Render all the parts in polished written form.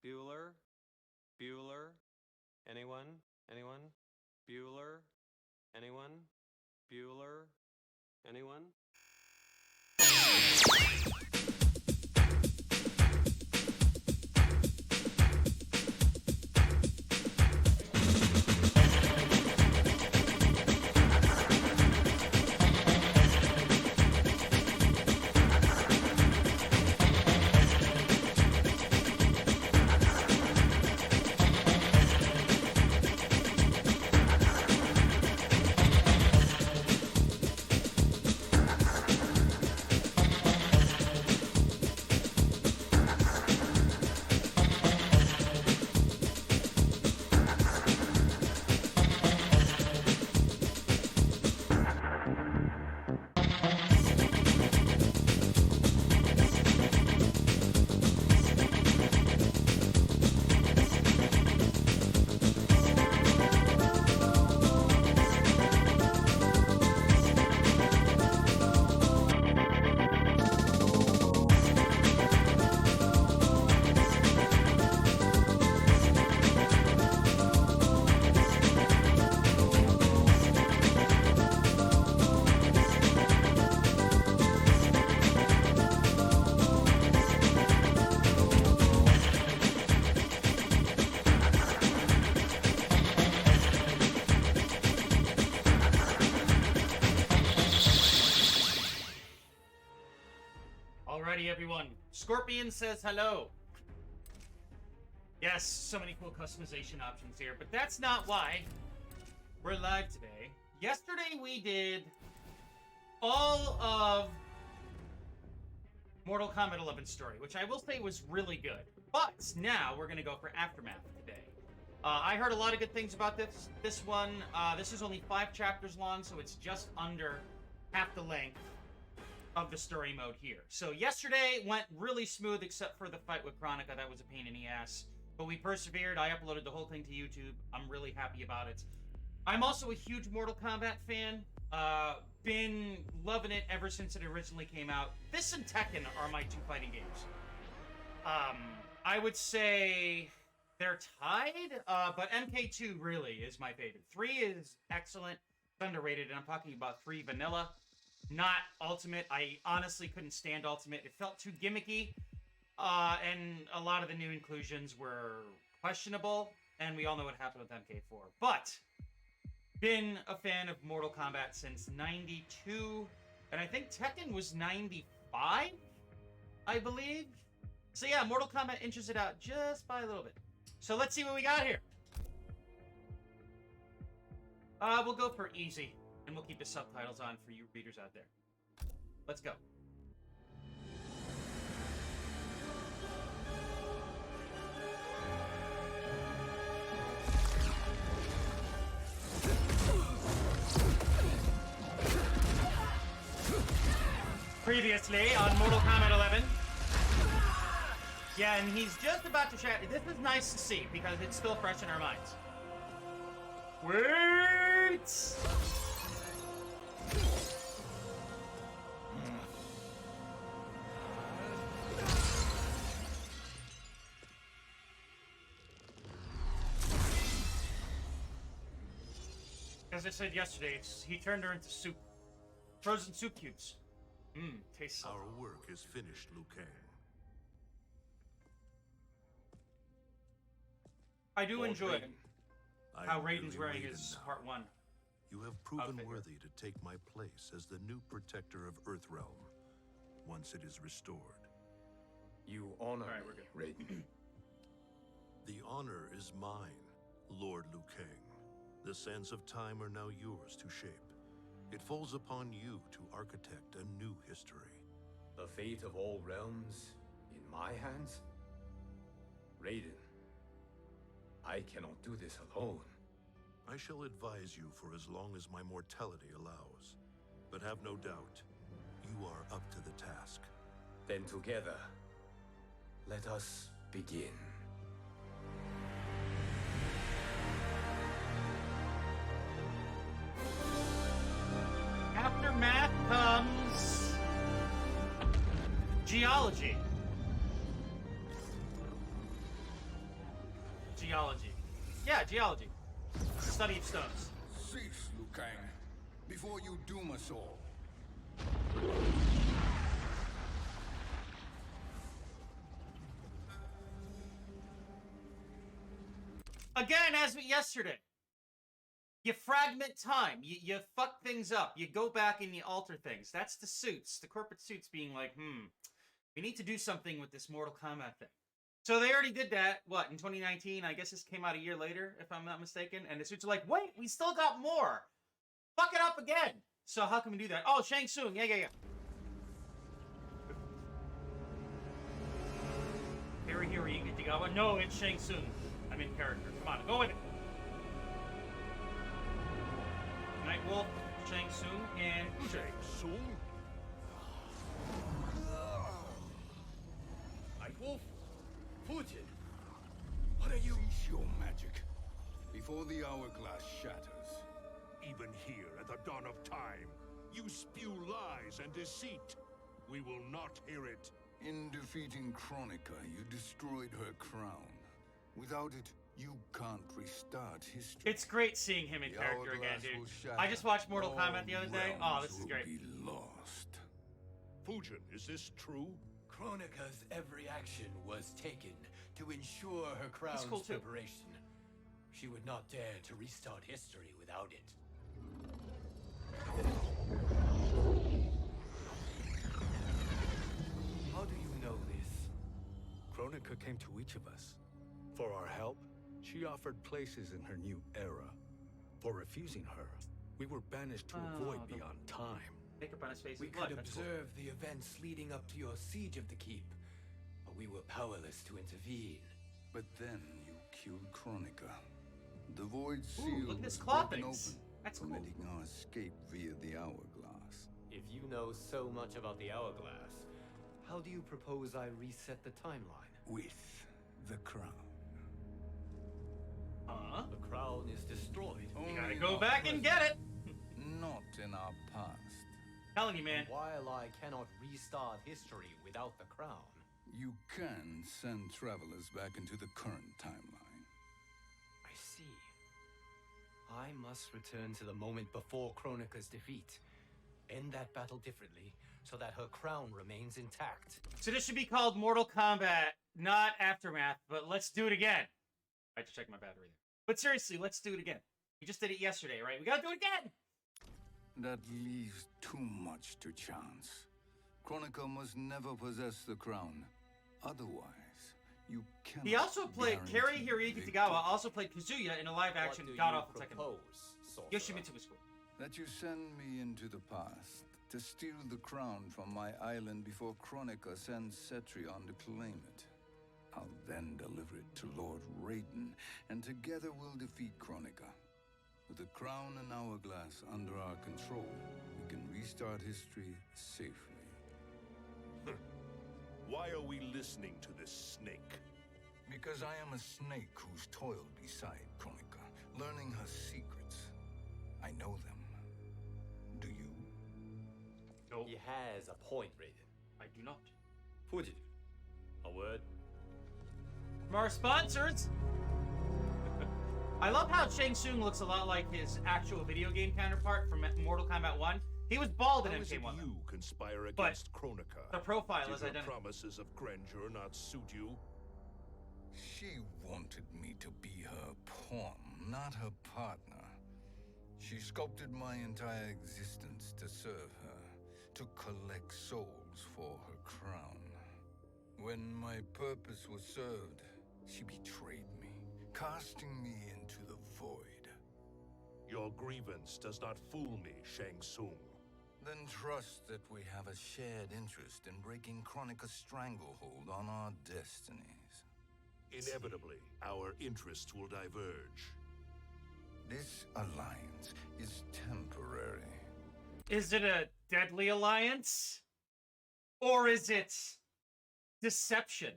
Bueller? Bueller? Anyone? Anyone? Bueller? Anyone? Bueller? Anyone? Alrighty, everyone. Scorpion says hello. Yes, so many cool customization options here, but that's not why we're live today. Yesterday we did all of Mortal Kombat 11 story, which I will say was really good. But now we're going to go for Aftermath today. I heard a lot of good things about this one. This is only 5 chapters long, so it's just under half the length of the story mode here. So yesterday went really smooth except for the fight with Chronica. That was a pain in the ass. But we persevered. I uploaded the whole thing to YouTube. I'm really happy about it. I'm also a huge Mortal Kombat fan. Been loving it ever since it originally came out. This and Tekken are my 2 fighting games. I would say they're tied, but MK2 really is my favorite. 3 is excellent, it's underrated, and I'm talking about 3 vanilla. Not Ultimate. I honestly couldn't stand Ultimate. It felt too gimmicky, and a lot of the new inclusions were questionable, and we all know what happened with MK4. But, been a fan of Mortal Kombat since 92, and I think Tekken was 95, I believe? So yeah, Mortal Kombat inches it out just by a little bit. So let's see what we got here. We'll go for easy. And we'll keep the subtitles on for you readers out there. Let's go. Previously on Mortal Kombat 11. Yeah, and he's just about to chat. This is nice to see because it's still fresh in our minds. Wait! As I said yesterday, he turned her into soup. Frozen soup cubes. Mmm, tastes so Our good. work is finished, Liu Kang. I do enjoy how I'm Raiden's really wearing Raiden his now. part 1. You have proven outfit here. worthy to take my place as the new protector of Earthrealm, once it is restored. You honor All right, me, we're Raiden. The honor is mine, Lord Liu Kang. The sands of time are now yours to shape. It falls upon you to architect a new history. The fate of all realms in my hands? Raiden, I cannot do this alone. I shall advise you for as long as my mortality allows. But have no doubt, you are up to the task. Then together, let us begin. After math comes geology. Geology. Yeah, geology. Study of stones. Cease, Liu Kang, before you doom us all. Again, as yesterday. You fragment time. You fuck things up. You go back and you alter things. That's the suits. The corporate suits being like, we need to do something with this Mortal Kombat thing. So they already did that, what, in 2019? I guess this came out a year later, if I'm not mistaken. And the suits are like, wait, we still got more. Fuck it up again. So how can we do that? Oh, Shang Tsung. Yeah. Harry Igitigawa. No, it's Shang Tsung. I'm in character. Come on, go with it. Nightwolf, Shang Tsung, and Shang Tsung? Nightwolf? Fujin? What are you? Cease your magic, before the hourglass shatters. Even here at the dawn of time, you spew lies and deceit. We will not hear it. In defeating Kronika, you destroyed her crown. Without it, you can't restart history. it's great seeing him in The character again, hourglass dude. will shatter. I just watched Mortal Kombat the other day. Oh, Realms this is will great. Be lost. Fujin, is this true? Kronika's every action was taken to ensure her crown's cool, too. preparation. She would not dare to restart history without it. How do you know this? Kronika came to each of us. For our help, she offered places in her new era. For refusing her, we were banished to a void beyond time. Makeup on his face. We is blood. could That's cool. observe the events leading up to your siege of the keep, but we were powerless to intervene. But then you killed Kronika. The void Ooh, seal look at this was claw broken things. open, That's cool. permitting our escape via the hourglass. If you know so much about the hourglass, how do you propose I reset the timeline? With the crown. Huh? The crown is destroyed. You Only gotta in go our back and get it. present, Not in our past. Telling you, man. While I cannot restart history without the crown, You can send travelers back into the current timeline. I see. I must return to the moment before Kronika's defeat. End that battle differently, so that her crown remains intact. So this should be called Mortal Kombat, not Aftermath, but let's do it again. I have to check my battery there. But seriously, let's do it again. We just did it yesterday, right? We gotta do it again! That leaves too much to chance. Kronika must never possess the crown. Otherwise, you cannot He also played, Kerry guarantee Hiroyuki victory. Tagawa also played Kazuya in a live-action What do god-awful you Tekken. propose, sorcerer? Yoshimitsu was cool. That you send me into the past to steal the crown from my island before Kronika sends Cetrion to claim it. I'll then deliver it to Lord Raiden, and together we'll defeat Kronika. With the crown and hourglass under our control, we can restart history safely. Why are we listening to this snake? Because I am a snake who's toiled beside Kronika, learning her secrets. I know them. Do you? No, He has a point, Raiden. I do not. Fujin, a word? From our sponsors! I love how Shang Tsung looks a lot like his actual video game counterpart from Mortal Kombat 1. He was bald in How is it MK1. you conspire But against Kronika? the profile Did is her identical. promises of grandeur not suit you? She wanted me to be her pawn, not her partner. She sculpted my entire existence to serve her, to collect souls for her crown. When my purpose was served, she betrayed me, casting me into the void. Your grievance does not fool me, Shang Tsung. Then trust that we have a shared interest in breaking Kronika's stranglehold on our destinies. Inevitably, our interests will diverge. This alliance is temporary. Is it a deadly alliance? Or is it deception?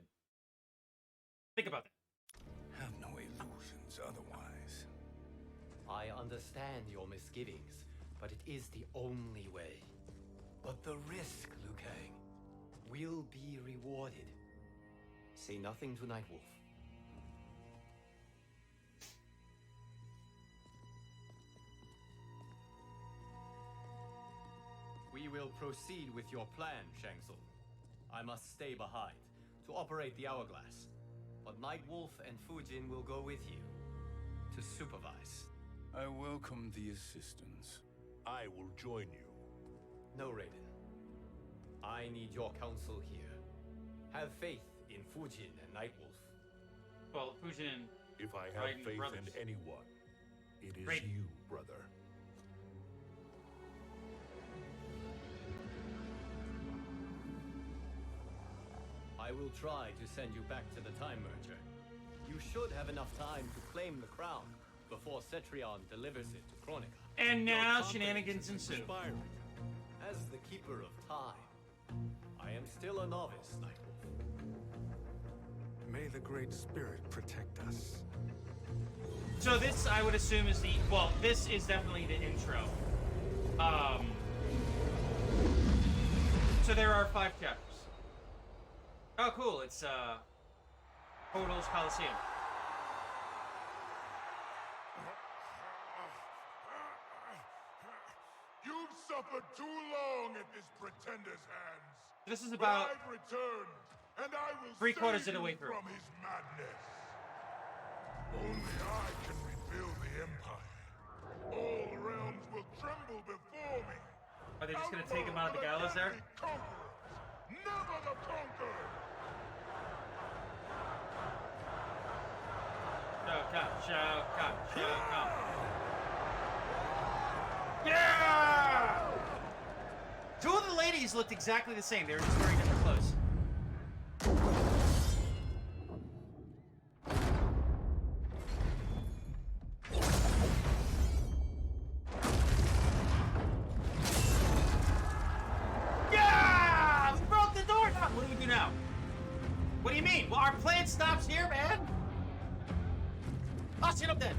Think about that. Have no illusions otherwise. I understand your misgivings, but it is the only way. But the risk, Liu Kang, will be rewarded. Say nothing to Nightwolf. proceed with your plan, Shang Tsung. I must stay behind to operate the hourglass. But Nightwolf and Fujin will go with you to supervise. I welcome the assistance. I will join you. No, Raiden. I need your counsel here. Have faith in Fujin and Nightwolf. Well, Fujin and If I have Raiden faith brothers. in anyone, it is Raiden. you, brother. I will try to send you back to the Time Merger. You should have enough time to claim the crown before Cetrion delivers it to Kronika. And Your now confidence shenanigans is ensue. inspiring. As the Keeper of Time, I am still a novice, Nightwolf. May the Great Spirit protect us. So this, I would assume, is the... Well, this is definitely the intro. So there are 5 chapters. Oh, cool. It's, Hodal's Coliseum. You've suffered too long at this pretender's hands. This is But about I've returned, and I will 3/4 save of the way you through. from his madness. Only I can rebuild the Empire. All realms will tremble before me. Are they just gonna take him out of the gallows there? Conquerors, never the conquered. Shao Kahn. Yeah! 2 of the ladies looked exactly the same. They were just wearing different clothes. Yeah! We broke the door down! What do we do now? What do you mean? Well, our plan stops here, man! Oh, shit, I'm dead.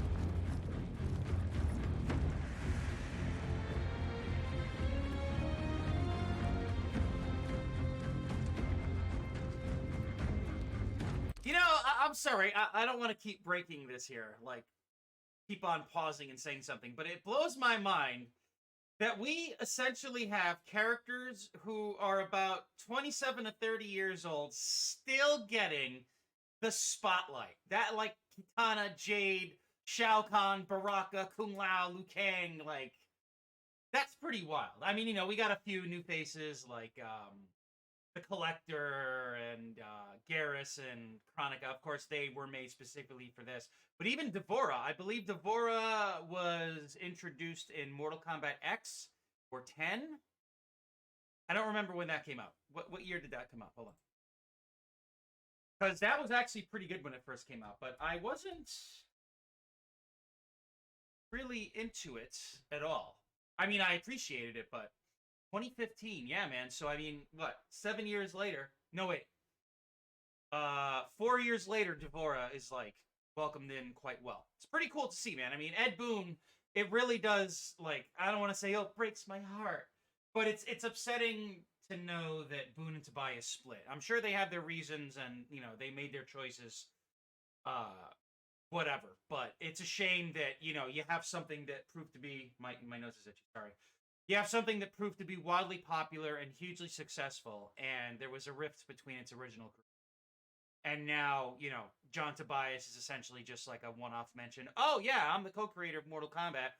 You know, I'm sorry. I don't want to keep breaking this here. Like, keep on pausing and saying something. But it blows my mind that we essentially have characters who are about 27 to 30 years old still getting the spotlight. That, like, Kitana, Jade, Shao Kahn, Baraka, Kung Lao, Liu Kang, like, that's pretty wild. I mean, you know, we got a few new faces, like, the Collector and Garrus and Kronika. Of course, they were made specifically for this. But even Devora, I believe Devora was introduced in Mortal Kombat X or 10. I don't remember when that came out. What year did that come out? Hold on. Because that was actually pretty good when it first came out. But I wasn't really into it at all. I mean, I appreciated it, but 2015, yeah, man. So, I mean, what? 7 years later? No, wait. 4 years later, Devora is, like, welcomed in quite well. It's pretty cool to see, man. I mean, Ed Boon, it really does, like, I don't want to say, oh, it breaks my heart. But it's upsetting to know that Boon and Tobias split. I'm sure they have their reasons and, you know, they made their choices, whatever. But it's a shame that, you know, you have something that proved to be, my nose is itchy, sorry. You have something that proved to be wildly popular and hugely successful, and there was a rift between its original group. And now, you know, John Tobias is essentially just like a one-off mention. Oh, yeah, I'm the co-creator of Mortal Kombat.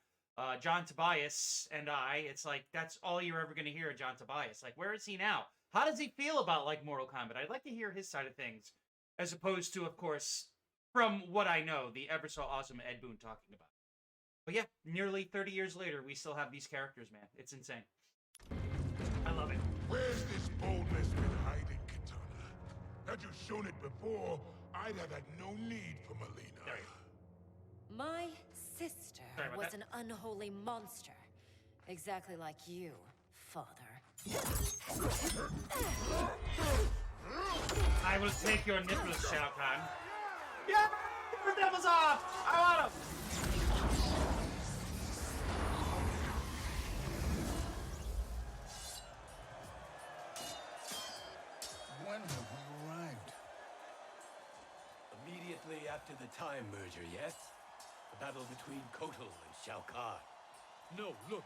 John Tobias and I, it's like, that's all you're ever going to hear of John Tobias. Like, where is he now? How does he feel about, like, Mortal Kombat? I'd like to hear his side of things, as opposed to, of course, from what I know, the ever so awesome Ed Boon talking about. But yeah, nearly 30 years later, we still have these characters, man. It's insane. I love it. Where's this boldness been hiding, Kitana? Had you shown it before, I'd have had no need for Melina. My sister Sorry about was that. an unholy monster. Exactly like you, father. I will take your nipples, Shao Kahn. Yeah! Get the nipples off! I want them! When have we arrived? Immediately after the Time Merger, yes? The battle between Kotal and Shao Kahn. No, look.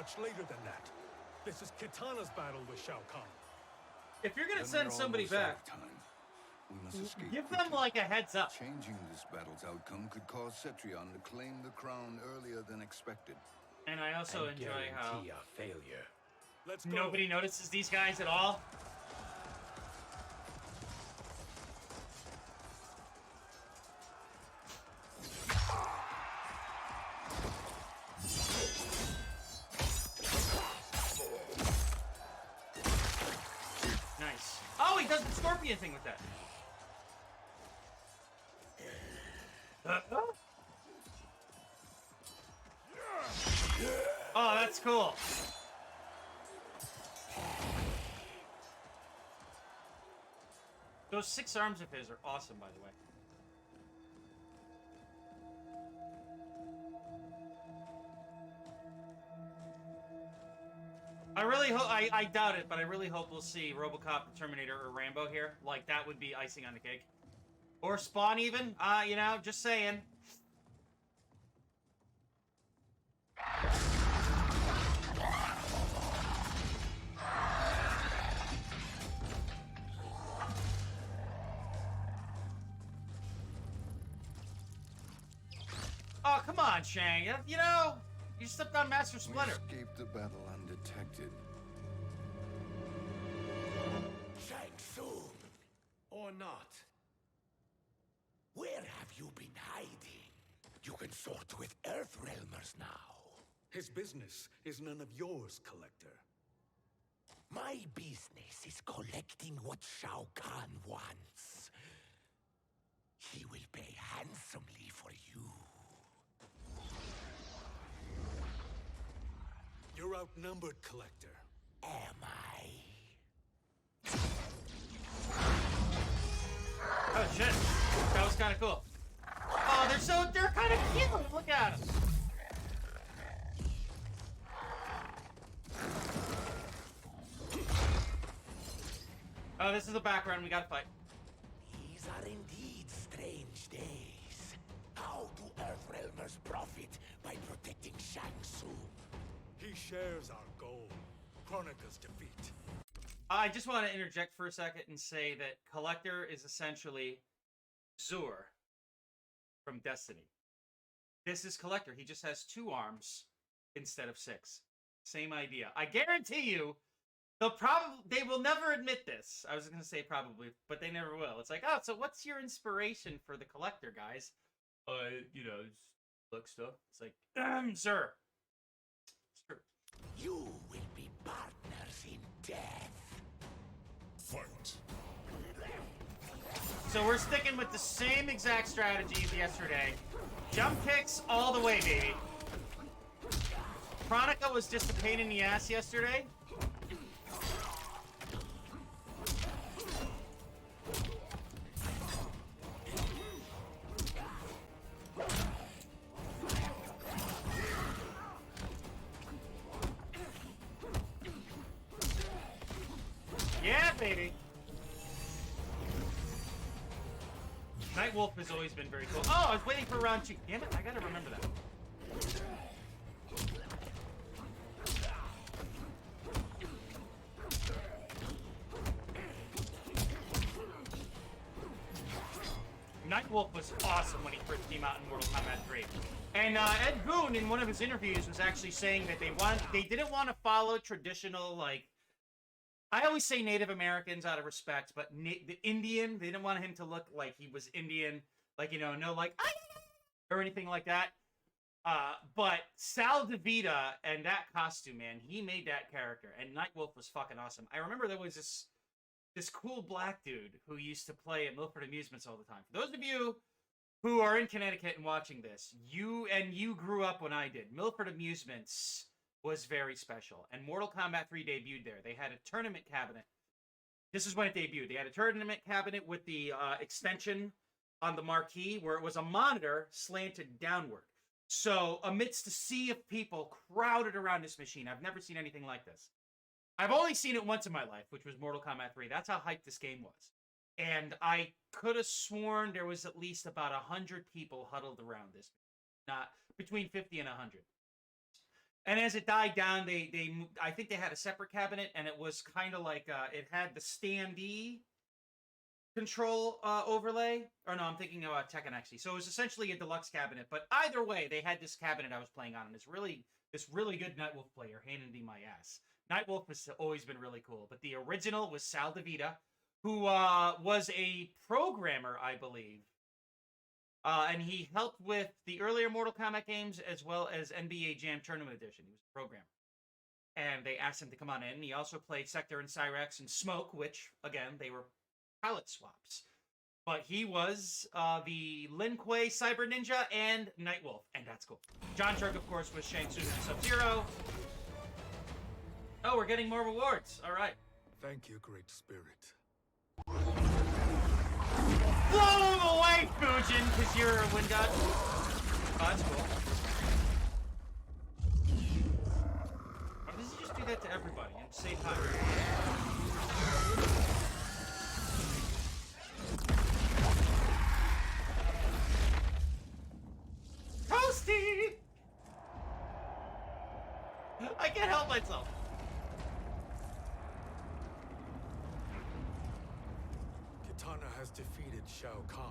much later than that. This is Kitana's battle with Shao Kahn. If you're gonna Then send we're somebody almost out back, of time. We must escape give them quickly. like a heads up. Changing this battle's outcome could cause Cetrion to claim the crown earlier than expected. And I also And enjoy how guarantee a failure. Let's go. nobody notices these guys at all. Nice. Oh, he does the scorpion thing with that. Oh, that's cool. Those 6 arms of his are awesome, by the way. I really hope, I doubt it, but I really hope we'll see RoboCop, Terminator, or Rambo here. Like, that would be icing on the cake. Or Spawn, even. You know, just saying. Oh, come on, Shang. You know, you stepped on Master Splinter. We escaped the battle undetected. Shang Tsung, Or not. where have you been hiding? You can sort with Earthrealmers now. His business is none of yours, Collector. My business is collecting what Shao Kahn wants. He will pay handsomely for you. You're outnumbered, Collector. Am I? Oh, shit. That was kind of cool. Oh, they're kind of cute. Look at them. Oh, this is the background. We gotta fight. These are indeed strange days. How do Earthrealmers profit by protecting Shang Tsung? He shares our goal. Kronika's defeat. I just want to interject for a second and say that Collector is essentially Zur from Destiny. This is Collector. He just has 2 arms instead of 6. Same idea. I guarantee you, they will never admit this. I was going to say probably, but they never will. It's like, oh, so what's your inspiration for the Collector, guys? You know, look stuff. It's like, Zur. It's true. You will be partners in death. Fight. So we're sticking with the same exact strategy as yesterday. Jump kicks all the way, baby. Kronika was just a pain in the ass yesterday. Yeah, baby. Nightwolf has always been very cool. Oh, I was waiting for round 2. Damn it, I gotta remember that. Nightwolf was awesome when he first came out in Mortal Kombat 3. And Ed Boon, in one of his interviews, was actually saying that they didn't want to follow traditional, like, I always say Native Americans out of respect, but the Indian, they didn't want him to look like he was Indian, like, you know, no, like, or anything like that. But Sal DeVita and that costume, man, he made that character, and Nightwolf was fucking awesome. I remember there was this cool black dude who used to play at Milford Amusements all the time. For those of you who are in Connecticut and watching this, you grew up when I did. Milford Amusements was very special, and Mortal Kombat 3 debuted there. They had a tournament cabinet. This is when it debuted. They had a tournament cabinet with the extension on the marquee where it was a monitor slanted downward. So amidst a sea of people crowded around this machine, I've never seen anything like this. I've only seen it once in my life, which was Mortal Kombat 3. That's how hyped this game was. And I could have sworn there was at least about 100 people huddled around this. Not between 50 and 100. And as it died down, I think they had a separate cabinet, and it was kind of like it had the standee control overlay. Or no, I'm thinking about Tekken XE. So it was essentially a deluxe cabinet. But either way, they had this cabinet I was playing on, and this really good Nightwolf player handed me my ass. Nightwolf has always been really cool, but the original was Sal DeVita, who was a programmer, I believe. And he helped with the earlier Mortal Kombat games as well as NBA Jam Tournament Edition. He was a programmer. And they asked him to come on in. He also played Sector and Cyrax and Smoke, which, again, they were palette swaps. But he was the Lin Kuei Cyber Ninja and Nightwolf, and that's cool. John Turk, of course, was Shang Tsung and Sub-Zero. Oh, we're getting more rewards. All right. Thank you, Great Spirit. Blow him away, Fujin, because you're a wind god. Oh, that's cool. Why does he just do that to everybody and save time? Toasty! I can't help myself. Kitana has defeated Shao Kahn.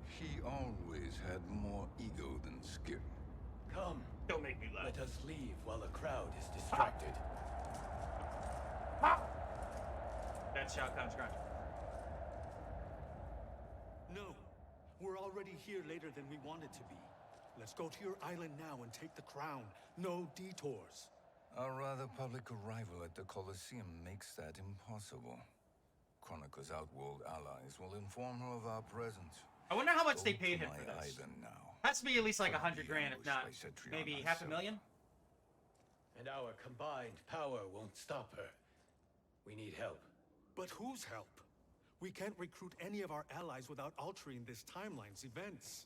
He always had more ego than skill. Come, Don't make me laugh. let us leave while the crowd is distracted. Ha! That's Shao Kahn's grunt. No, we're already here later than we wanted to be. Let's go to your island now and take the crown. No detours. Our rather public arrival at the Colosseum makes that impossible. Kronika's outworld allies will inform her of our presence. I wonder how much Go they paid to him for my this. island now. Has to be at least like Cover 100 the grand, if ambush not by Cetrion maybe myself. $500,000. And our combined power won't stop her. We need help. But whose help? We can't recruit any of our allies without altering this timeline's events.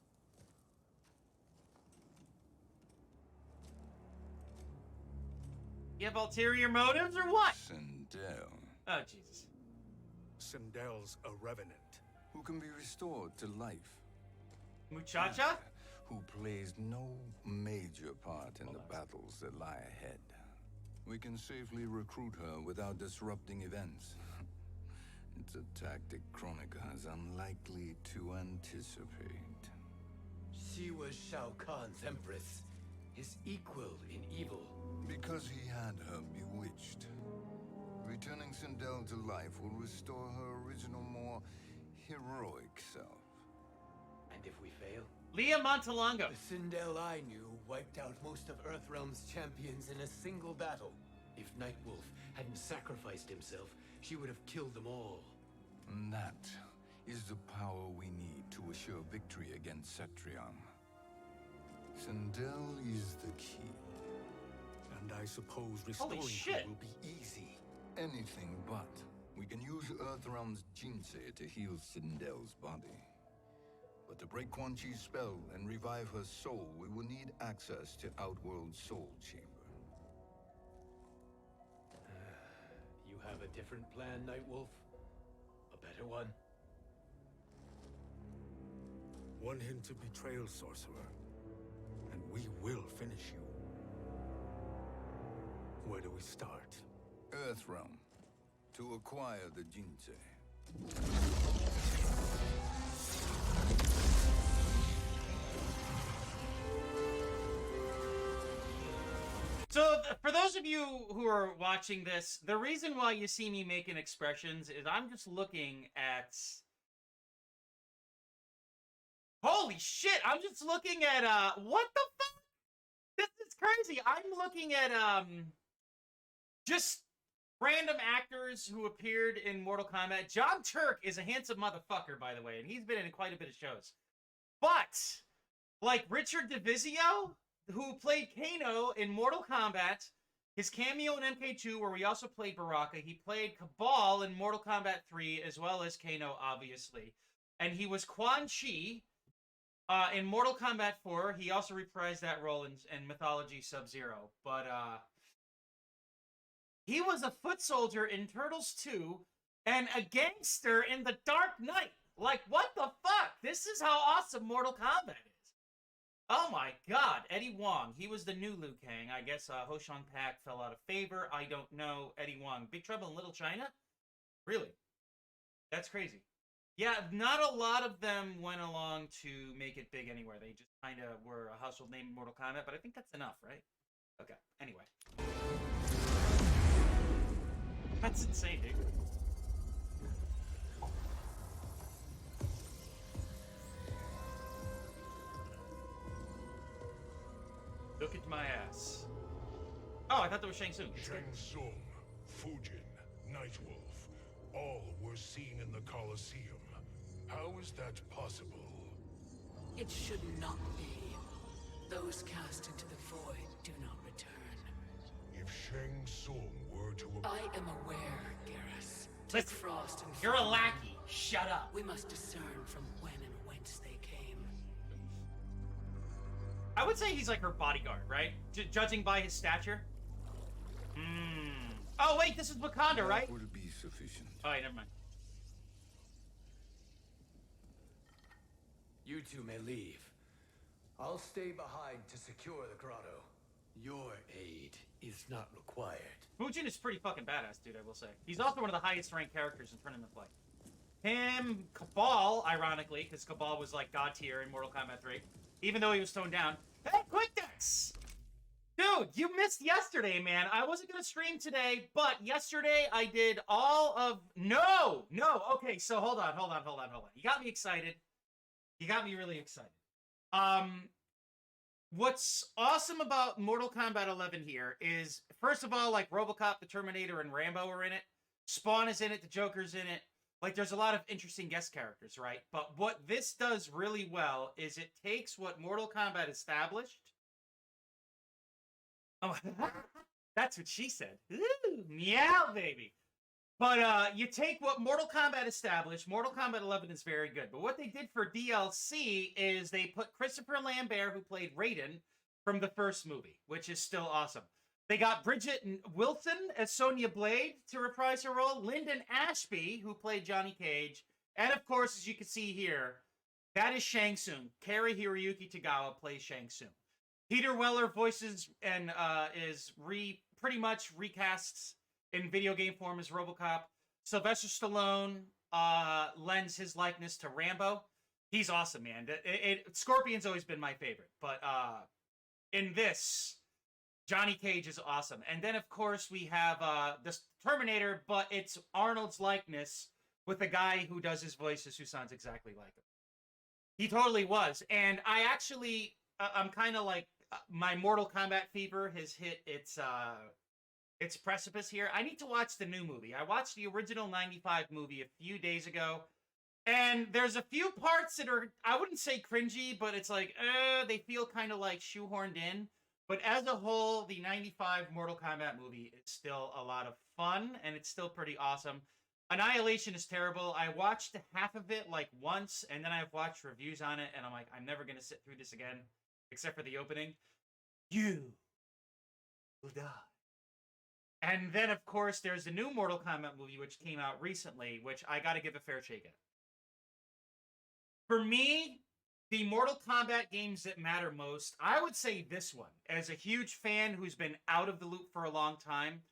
You have ulterior motives or what? Sindel, Oh, Jesus. Sindel's a revenant. who can be restored to life. Muchacha? Who plays no major part in the battles that lie ahead. We can safely recruit her without disrupting events. It's a tactic Kronika is unlikely to anticipate. She was Shao Kahn's empress, his equal in evil. Because he had her bewitched. Returning Sindel to life will restore her original, more heroic self. And if we fail? Leah Montalongo. The Sindel I knew wiped out most of Earthrealm's champions in a single battle. If Nightwolf hadn't sacrificed himself, she would have killed them all. And that is the power we need to assure victory against Cetrion. Sindel is the key. And I suppose restoring her shit. will be easy. Anything but. We can use Earthrealm's Jinsei to heal Sindel's body. But to break Quan Chi's spell and revive her soul, we will need access to Outworld's Soul Chamber. You have a different plan, Nightwolf? A better one? One hint to betrayal, sorcerer, and we will finish you. Where do we start? Earthrealm. To acquire the Jinsei. So, for those of you who are watching this, the reason why you see me making expressions is I'm just looking at... Holy shit! I'm just looking at, what the fuck? This is crazy! I'm looking at, just random actors who appeared in Mortal Kombat. John Turk is a handsome motherfucker, by the way, and he's been in quite a bit of shows. But, like Richard DeVizio, who played Kano in Mortal Kombat, his cameo in MK2, where we also played Baraka. He played Cabal in Mortal Kombat 3, as well as Kano, obviously. And he was Quan Chi in Mortal Kombat 4. He also reprised that role in Mythology Sub-Zero. But he was a foot soldier in Turtles 2 and a gangster in The Dark Knight. Like, what the fuck? This is how awesome Mortal Kombat is. Oh my god, Eddie Wong. He was the new Liu Kang. I guess Ho Shang Pak fell out of favor. I don't know. Eddie Wong. Big Trouble in Little China? Really? That's crazy. Yeah, not a lot of them went along to make it big anywhere. They just kind of were a household name in Mortal Kombat, but I think that's enough, right? Okay, anyway. That's insane, dude. Look at my ass. Oh, I thought that was Shang Tsung. Shang Tsung, Fujin, Nightwolf, all were seen in the Colosseum. How is that possible? It should not be. Those cast into the void do not return. If Shang Tsung were to... I am aware, Garrus. Listen, Frost and you're a Frost. lackey. Shut up. We must discern from when and whence they came. I would say he's like her bodyguard, right? Judging by his stature. Oh, wait, this is Wakanda, right? That will be sufficient. Oh, wait, never mind. You two may leave. I'll stay behind to secure the grotto. Your aid is not required. Fujin is pretty fucking badass, dude, I will say. He's also one of the highest ranked characters in tournament play. Him, Cabal, ironically, because Cabal was like god tier in Mortal Kombat 3, even though he was toned down. Hey, Quick Dex! Dude, you missed yesterday, man. I wasn't going to stream today, but yesterday I did all of... No! Okay, so hold on. You got me excited. You got me really excited. What's awesome about Mortal Kombat 11 here is, first of all, like, RoboCop, the Terminator, and Rambo are in it. Spawn is in it. The Joker's in it. Like, there's a lot of interesting guest characters, right? But what this does really well is it takes what Mortal Kombat established. Oh, that's what she said. Ooh, meow, baby. But you take what Mortal Kombat established. Mortal Kombat 11 is very good. But what they did for DLC is they put Christopher Lambert, who played Raiden from the first movie, which is still awesome. They got Bridget Wilson as Sonya Blade to reprise her role. Lyndon Ashby, who played Johnny Cage. And, of course, as you can see here, that is Shang Tsung. Kari Hiroyuki Tagawa plays Shang Tsung. Peter Weller voices and is pretty much recasts in video game form as RoboCop. Sylvester Stallone lends his likeness to Rambo. He's awesome, man. Scorpion's always been my favorite. But in this, Johnny Cage is awesome. And then, of course, we have the Terminator, but it's Arnold's likeness with a guy who does his voices who sounds exactly like him. He totally was. And I actually, I'm kind of like, my Mortal Kombat fever has hit its precipice here. I need to watch the new movie. I watched the original 95 movie a few days ago, and there's a few parts that are, I wouldn't say cringy, but it's like, they feel kind of like shoehorned in. But as a whole, the 95 Mortal Kombat movie is still a lot of fun, and it's still pretty awesome. Annihilation is terrible. I watched half of it like once, and then I've watched reviews on it, and I'm like, I'm never going to sit through this again, except for the opening. You will die. And then, of course, there's the new Mortal Kombat movie, which came out recently, which I got to give a fair shake at. For me, the Mortal Kombat games that matter most, I would say this one. As a huge fan who's been out of the loop for a long time,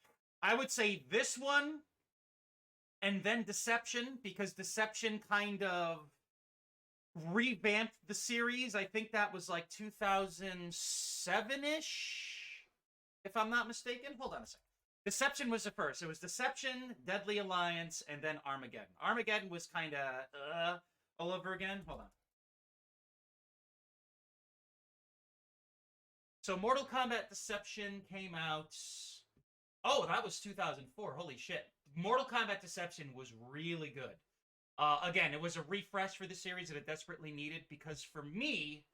I would say this one, and then Deception, because Deception kind of revamped the series. I think that was like 2007-ish, if I'm not mistaken. Hold on a second. Deception was the first. It was Deception, Deadly Alliance, and then Armageddon. Armageddon was kind of all over again. Hold on. So Mortal Kombat Deception came out... Oh, that was 2004. Holy shit. Mortal Kombat Deception was really good. Again, it was a refresh for the series that it desperately needed, because for me,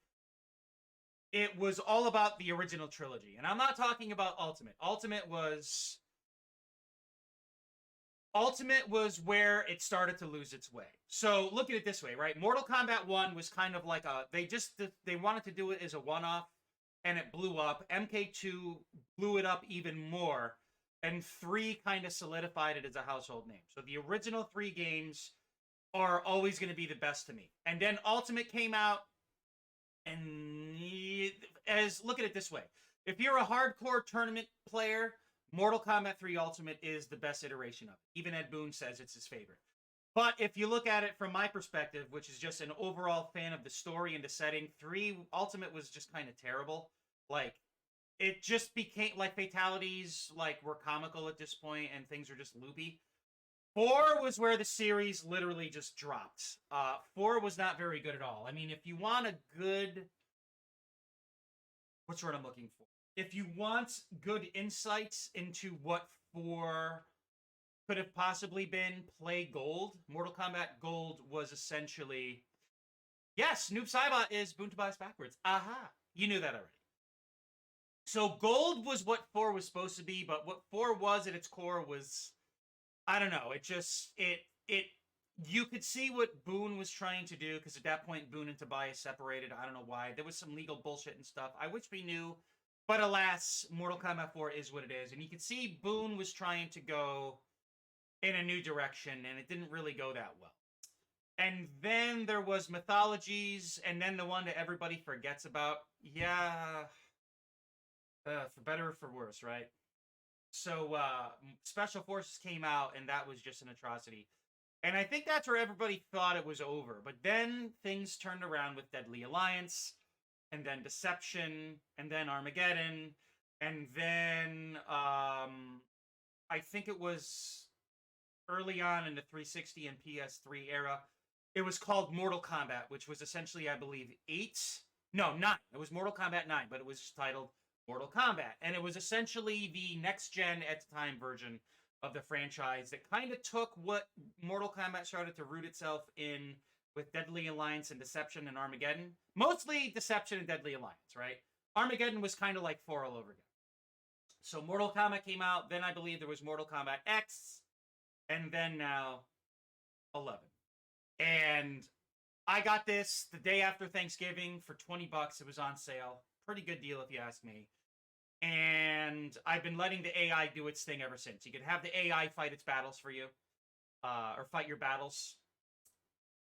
it was all about the original trilogy. And I'm not talking about Ultimate. Ultimate was where it started to lose its way. So look at it this way, right? Mortal Kombat 1 was kind of like a... They wanted to do it as a one-off, and it blew up. MK2 blew it up even more. And 3 kind of solidified it as a household name. So the original 3 games are always going to be the best to me. And then Ultimate came out, and as look at it this way. If you're a hardcore tournament player, Mortal Kombat 3 Ultimate is the best iteration of it. Even Ed Boon says it's his favorite. But if you look at it from my perspective, which is just an overall fan of the story and the setting, 3 Ultimate was just kind of terrible. Like, it just became, like, fatalities, like, were comical at this point, and things were just loopy. 4 was where the series literally just dropped. 4 was not very good at all. I mean, if you want a good... What's the word I'm looking for? If you want good insights into what 4 could have possibly been, play Gold. Mortal Kombat Gold was essentially... Yes, Noob Saibot is Boon Tobias backwards. Aha! You knew that already. So Gold was what 4 was supposed to be, but what 4 was at its core was... I don't know, it just... You could see what Boon was trying to do, because at that point, Boon and Tobias separated. I don't know why. There was some legal bullshit and stuff. I wish we knew. But alas, Mortal Kombat 4 is what it is. And you can see Boon was trying to go in a new direction, and it didn't really go that well. And then there was Mythologies, and then the one that everybody forgets about. Yeah, for better or for worse, right? So Special Forces came out, and that was just an atrocity. And I think that's where everybody thought it was over. But then things turned around with Deadly Alliance, and then Deception, and then Armageddon, and then I think it was early on in the 360 and PS3 era, it was called Mortal Kombat, which was essentially, I believe, 9. It was Mortal Kombat 9, but it was just titled Mortal Kombat. And it was essentially the next-gen, at the time, version of the franchise that kind of took what Mortal Kombat started to root itself in with Deadly Alliance and Deception and Armageddon. Mostly Deception and Deadly Alliance, right? Armageddon was kind of like 4 all over again. So Mortal Kombat came out, then I believe there was Mortal Kombat X, and then now 11. And I got this the day after Thanksgiving for $20. It was on sale. Pretty good deal if you ask me. And I've been letting the AI do its thing ever since. You could have the AI fight its battles for you, or fight your battles.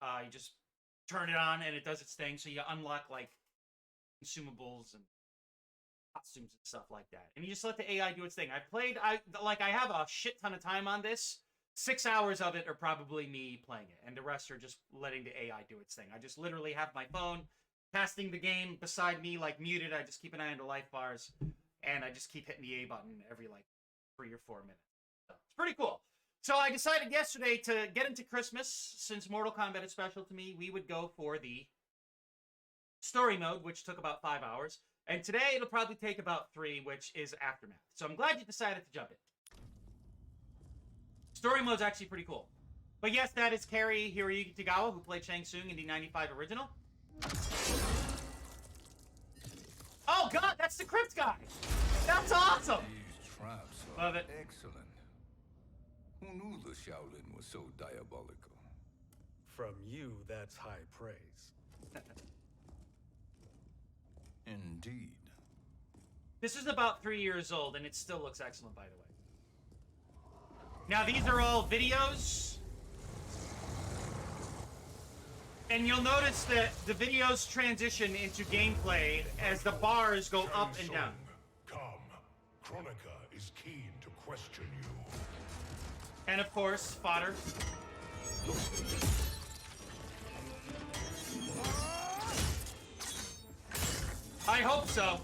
You just turn it on and it does its thing. So you unlock like consumables and costumes and stuff like that. And you just let the AI do its thing. I have a shit ton of time on this. 6 hours of it are probably me playing it, and the rest are just letting the AI do its thing. I just literally have my phone casting the game beside me, like muted. I just keep an eye on the life bars, and I just keep hitting the A button every like 3 or 4 minutes. So it's pretty cool. So I decided yesterday to get into Christmas, since Mortal Kombat is special to me, we would go for the story mode, which took about 5 hours. And today it'll probably take about 3, which is Aftermath. So I'm glad you decided to jump in. Story mode's actually pretty cool. But yes, that is Kerry Hiroyuki Tagawa, who played Shang Tsung in the 95 original. Oh god, that's the Crypt guy! That's awesome! These traps are Love it. excellent. Who knew the Shaolin was so diabolical? From you, that's high praise. Indeed. This is about 3 years old, and it still looks excellent, by the way. Now, these are all videos. And you'll notice that the videos transition into gameplay as the bars go up and down. Come. Kronika is keen to question you. And of course, fodder. I hope so.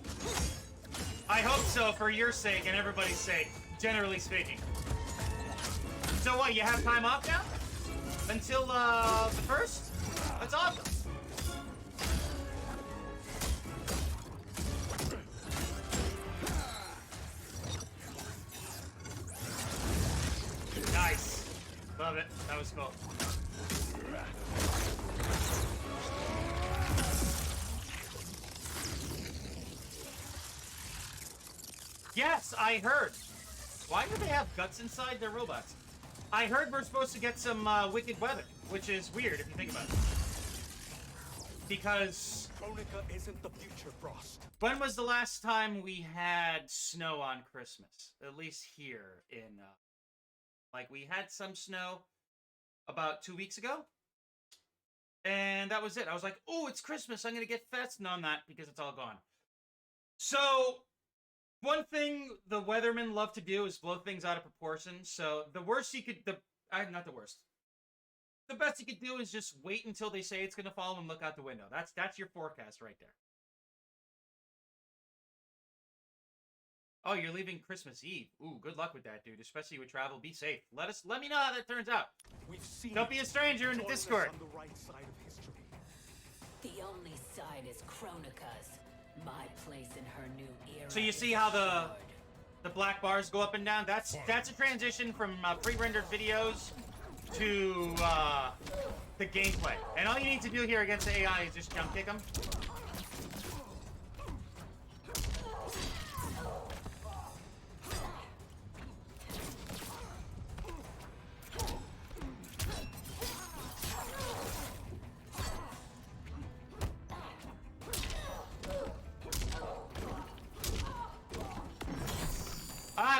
I hope so for your sake and everybody's sake, generally speaking. So what, you have time off now? Until the 1st? That's awesome. Nice. Love it. That was cool. Yes, I heard. Why do they have guts inside their robots? I heard we're supposed to get some wicked weather, which is weird if you think about it. Because... Kronika isn't the future, Frost. When was the last time we had snow on Christmas? At least here in... like, we had some snow about 2 weeks ago. And that was it. I was like, oh, it's Christmas. I'm going to get fest. No, I'm not, because it's all gone. So, one thing the weathermen love to do is blow things out of proportion. So, the worst you could... not the worst. The best you could do is just wait until they say it's going to fall and look out the window. That's your forecast right there. Oh, you're leaving Christmas Eve. Ooh, good luck with that, dude. Especially with travel. Be safe. Let me know how that turns out. Don't be a stranger in the Discord. On the right side of history. The only side is Kronika's. My place in her new era. So you see how the black bars go up and down? That's a transition from pre-rendered videos to the gameplay. And all you need to do here against the AI is just jump kick them.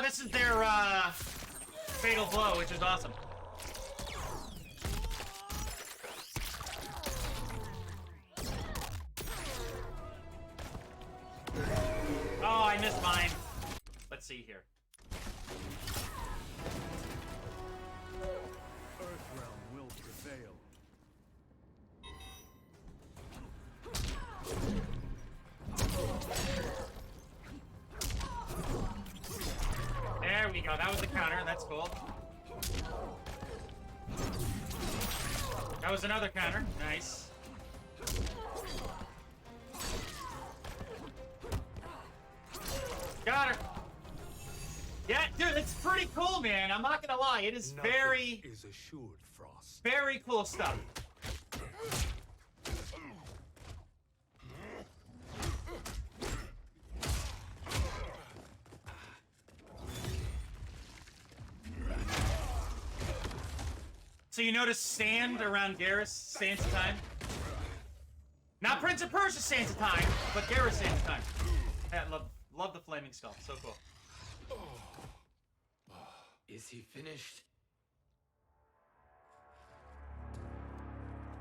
This is their fatal blow, which is awesome. Oh, I missed mine. Let's see here. Earthrealm will prevail. There we go. That was the counter. That's cool. That was another counter. Nice. Got her. Yeah, dude, it's pretty cool, man. I'm not gonna lie. It is Nothing very, is assured, Frost. very cool stuff. So you notice sand around Garrus Sands of Time? Not Prince of Persia Sands of Time, but Garrus Sands of Time. I love the flaming skull. So cool. Is he finished?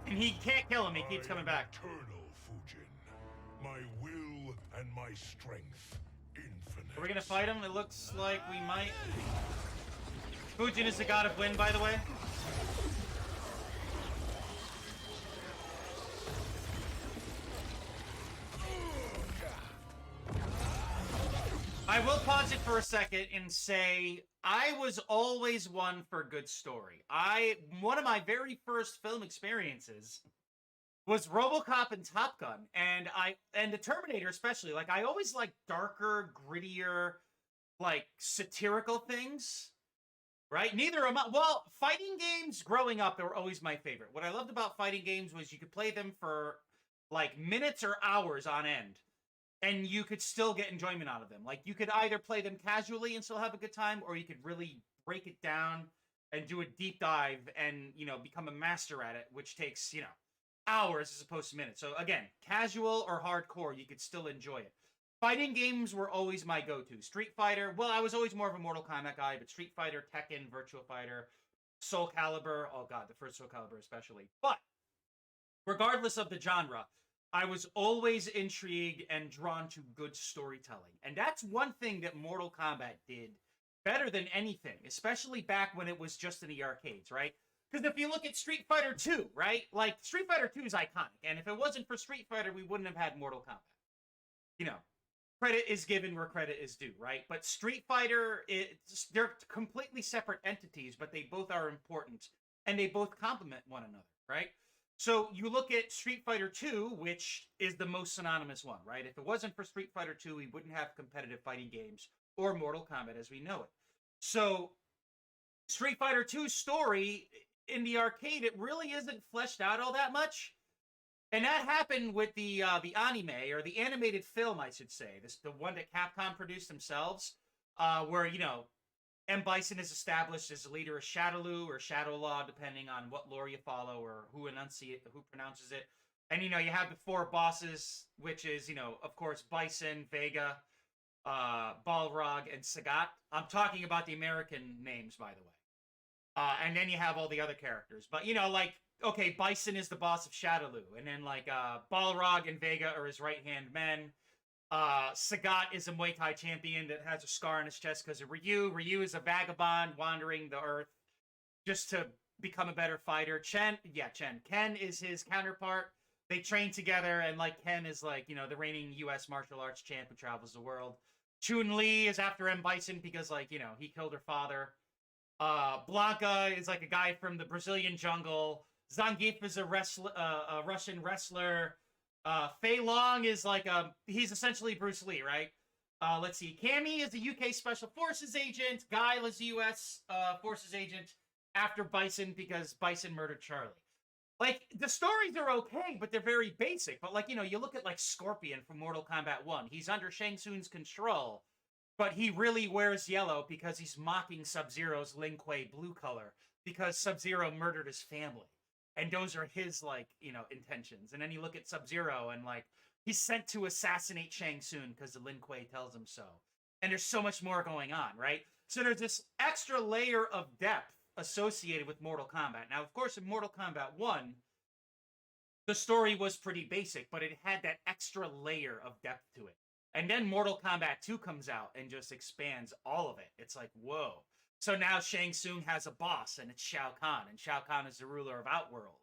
And he can't kill him. He keeps coming back. Eternal, Fujin. My will and my strength, infinite. Are we gonna fight him? It looks like we might. Fujin is the god of wind, by the way. I will pause it for a second and say I was always one for good story. One of my very first film experiences was RoboCop and Top Gun, and the Terminator especially. Like, I always liked darker, grittier, like satirical things. Right? Neither am I. Well, fighting games growing up, they were always my favorite. What I loved about fighting games was you could play them for like minutes or hours on end. And you could still get enjoyment out of them. Like, you could either play them casually and still have a good time, or you could really break it down and do a deep dive and, you know, become a master at it, which takes, you know, hours as opposed to minutes. So, again, casual or hardcore, you could still enjoy it. Fighting games were always my go-to. Street Fighter, well, I was always more of a Mortal Kombat guy, but Street Fighter, Tekken, Virtua Fighter, Soul Calibur, oh god, the first Soul Calibur especially. But, regardless of the genre, I was always intrigued and drawn to good storytelling. And that's one thing that Mortal Kombat did better than anything, especially back when it was just in the arcades, right? Because if you look at Street Fighter 2, right? Like, Street Fighter 2 is iconic. And if it wasn't for Street Fighter, we wouldn't have had Mortal Kombat. You know, credit is given where credit is due, right? But Street Fighter, they're completely separate entities, but they both are important. And they both complement one another, right? So you look at Street Fighter 2, which is the most synonymous one, right? If it wasn't for Street Fighter 2, we wouldn't have competitive fighting games or Mortal Kombat as we know it. So Street Fighter 2's story in the arcade, it really isn't fleshed out all that much. And that happened with the anime, or the animated film, I should say. The one that Capcom produced themselves, where, you know, M. Bison is established as the leader of Shadowloo or Shadow Law, depending on what lore you follow or who pronounces it. And, you know, you have the four bosses, which is, you know, of course, Bison, Vega, Balrog, and Sagat. I'm talking about the American names, by the way. And then you have all the other characters. But, you know, like, okay, Bison is the boss of Shadowloo. And then, like, Balrog and Vega are his right-hand men. Sagat is a Muay Thai champion that has a scar on his chest because of Ryu. Ryu is a vagabond wandering the earth just to become a better fighter. Ken is his counterpart. They train together, and like Ken is like, you know, the reigning U.S. martial arts champ who travels the world. Chun-Li is after M. Bison because, like, you know, he killed her father. Blanca is like a guy from the Brazilian jungle. Zangief is a Russian wrestler. Fei Long is like he's essentially Bruce Lee, right? Let's see. Cammy is a UK Special Forces agent. Guile is a US Forces agent after Bison because Bison murdered Charlie. Like, the stories are okay, but they're very basic. But, like, you know, you look at, like, Scorpion from Mortal Kombat 1. He's under Shang Tsung's control, but he really wears yellow because he's mocking Sub-Zero's Lin Kuei blue color because Sub-Zero murdered his family. And those are his, like, you know, intentions. And then you look at Sub-Zero and, like, he's sent to assassinate Shang Tsung because the Lin Kuei tells him so. And there's so much more going on, right? So there's this extra layer of depth associated with Mortal Kombat. Now, of course, in Mortal Kombat 1, the story was pretty basic, but it had that extra layer of depth to it. And then Mortal Kombat 2 comes out and just expands all of it. It's like, whoa. So now Shang Tsung has a boss, and it's Shao Kahn, and Shao Kahn is the ruler of Outworld.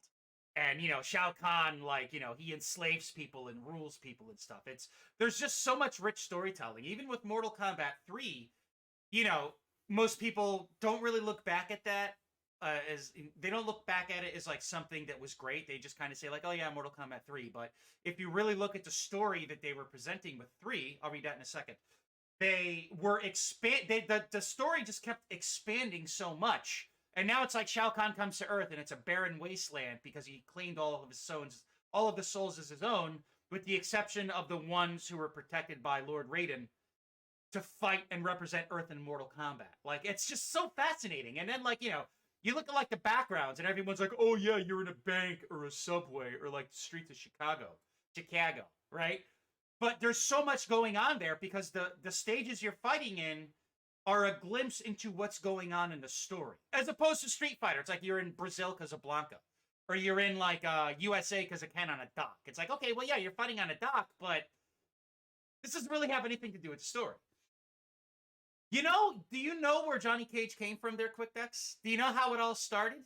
And, you know, Shao Kahn, like, you know, he enslaves people and rules people and stuff. There's just so much rich storytelling. Even with Mortal Kombat 3, you know, most people don't really look back at that they don't look back at it as like something that was great. They just kind of say like, oh yeah, Mortal Kombat 3. But if you really look at the story that they were presenting with 3, I'll read that in a second. They were the story just kept expanding so much. And now it's like Shao Kahn comes to Earth and it's a barren wasteland because he claimed all of the souls as his own, with the exception of the ones who were protected by Lord Raiden to fight and represent Earth in Mortal Kombat. Like, it's just so fascinating. And then, like, you know, you look at, like, the backgrounds, and everyone's like, oh, yeah, you're in a bank or a subway or, like, the streets of Chicago, right? But there's so much going on there because the stages you're fighting in are a glimpse into what's going on in the story. As opposed to Street Fighter. It's like you're in Brazil because of Blanca. Or you're in, like, USA because of Ken on a dock. It's like, okay, well, yeah, you're fighting on a dock, but this doesn't really have anything to do with the story. You know, do you know where Johnny Cage came from there, QuickDex? Do you know how it all started?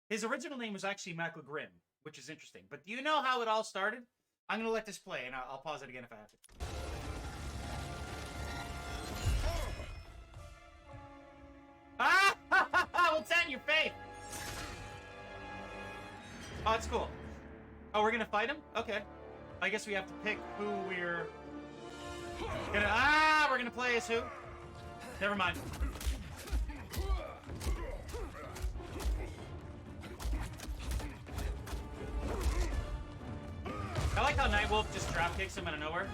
His original name was actually Michael Grimm, which is interesting. But do you know how it all started? I'm going to let this play, and I'll pause it again if I have to. Ah! What's that in your face? Oh, it's cool. Oh, we're going to fight him? Okay. I guess we have to pick who we're we're going to play as who? Never mind. I like how Nightwolf just drop kicks him out of nowhere.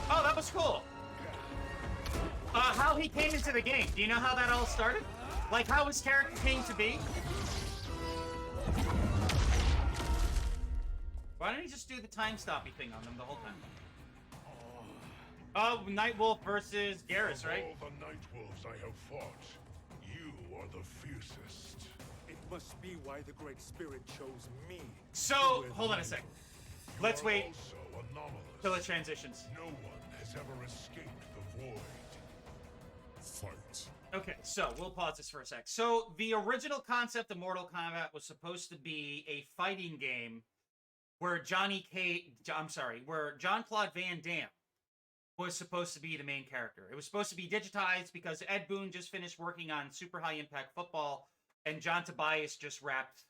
Oh, that was cool. How he came into the game. Do you know how that all started? Like how his character came to be? Why don't he just do the time-stoppy thing on them the whole time? Oh, Nightwolf versus Garrus, right? All the Nightwolves I have fought, you are the fiercest. It must be why the Great Spirit chose me. So, hold on a second. Let's wait Also anomalous. till it transitions. No one has ever escaped the void. Fight. Okay, so we'll pause this for a sec. So, the original concept of Mortal Kombat was supposed to be a fighting game where where Jean-Claude Van Damme was supposed to be the main character. It was supposed to be digitized because Ed Boon just finished working on Super High Impact Football, and John Tobias just wrapped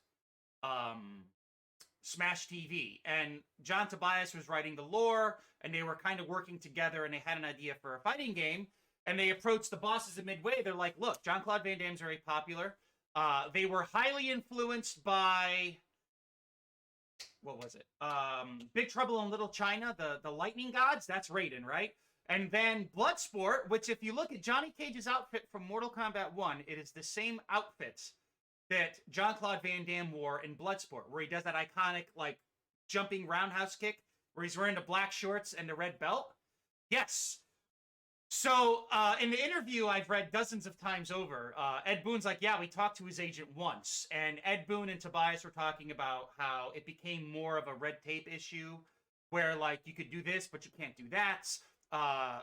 Smash TV. And John Tobias was writing the lore, and they were kind of working together, and they had an idea for a fighting game, and they approached the bosses at Midway. They're like, look, Jean-Claude Van Damme's very popular. They were highly influenced by... what was it? Big Trouble in Little China, the lightning gods, that's Raiden, right? And then Bloodsport, which if you look at Johnny Cage's outfit from Mortal Kombat 1, it is the same outfits that Jean-Claude Van Damme wore in Bloodsport, where he does that iconic, like, jumping roundhouse kick, where he's wearing the black shorts and the red belt. Yes. So, in the interview I've read dozens of times over, Ed Boon's like, yeah, we talked to his agent once. And Ed Boon and Tobias were talking about how it became more of a red tape issue where, like, you could do this, but you can't do that.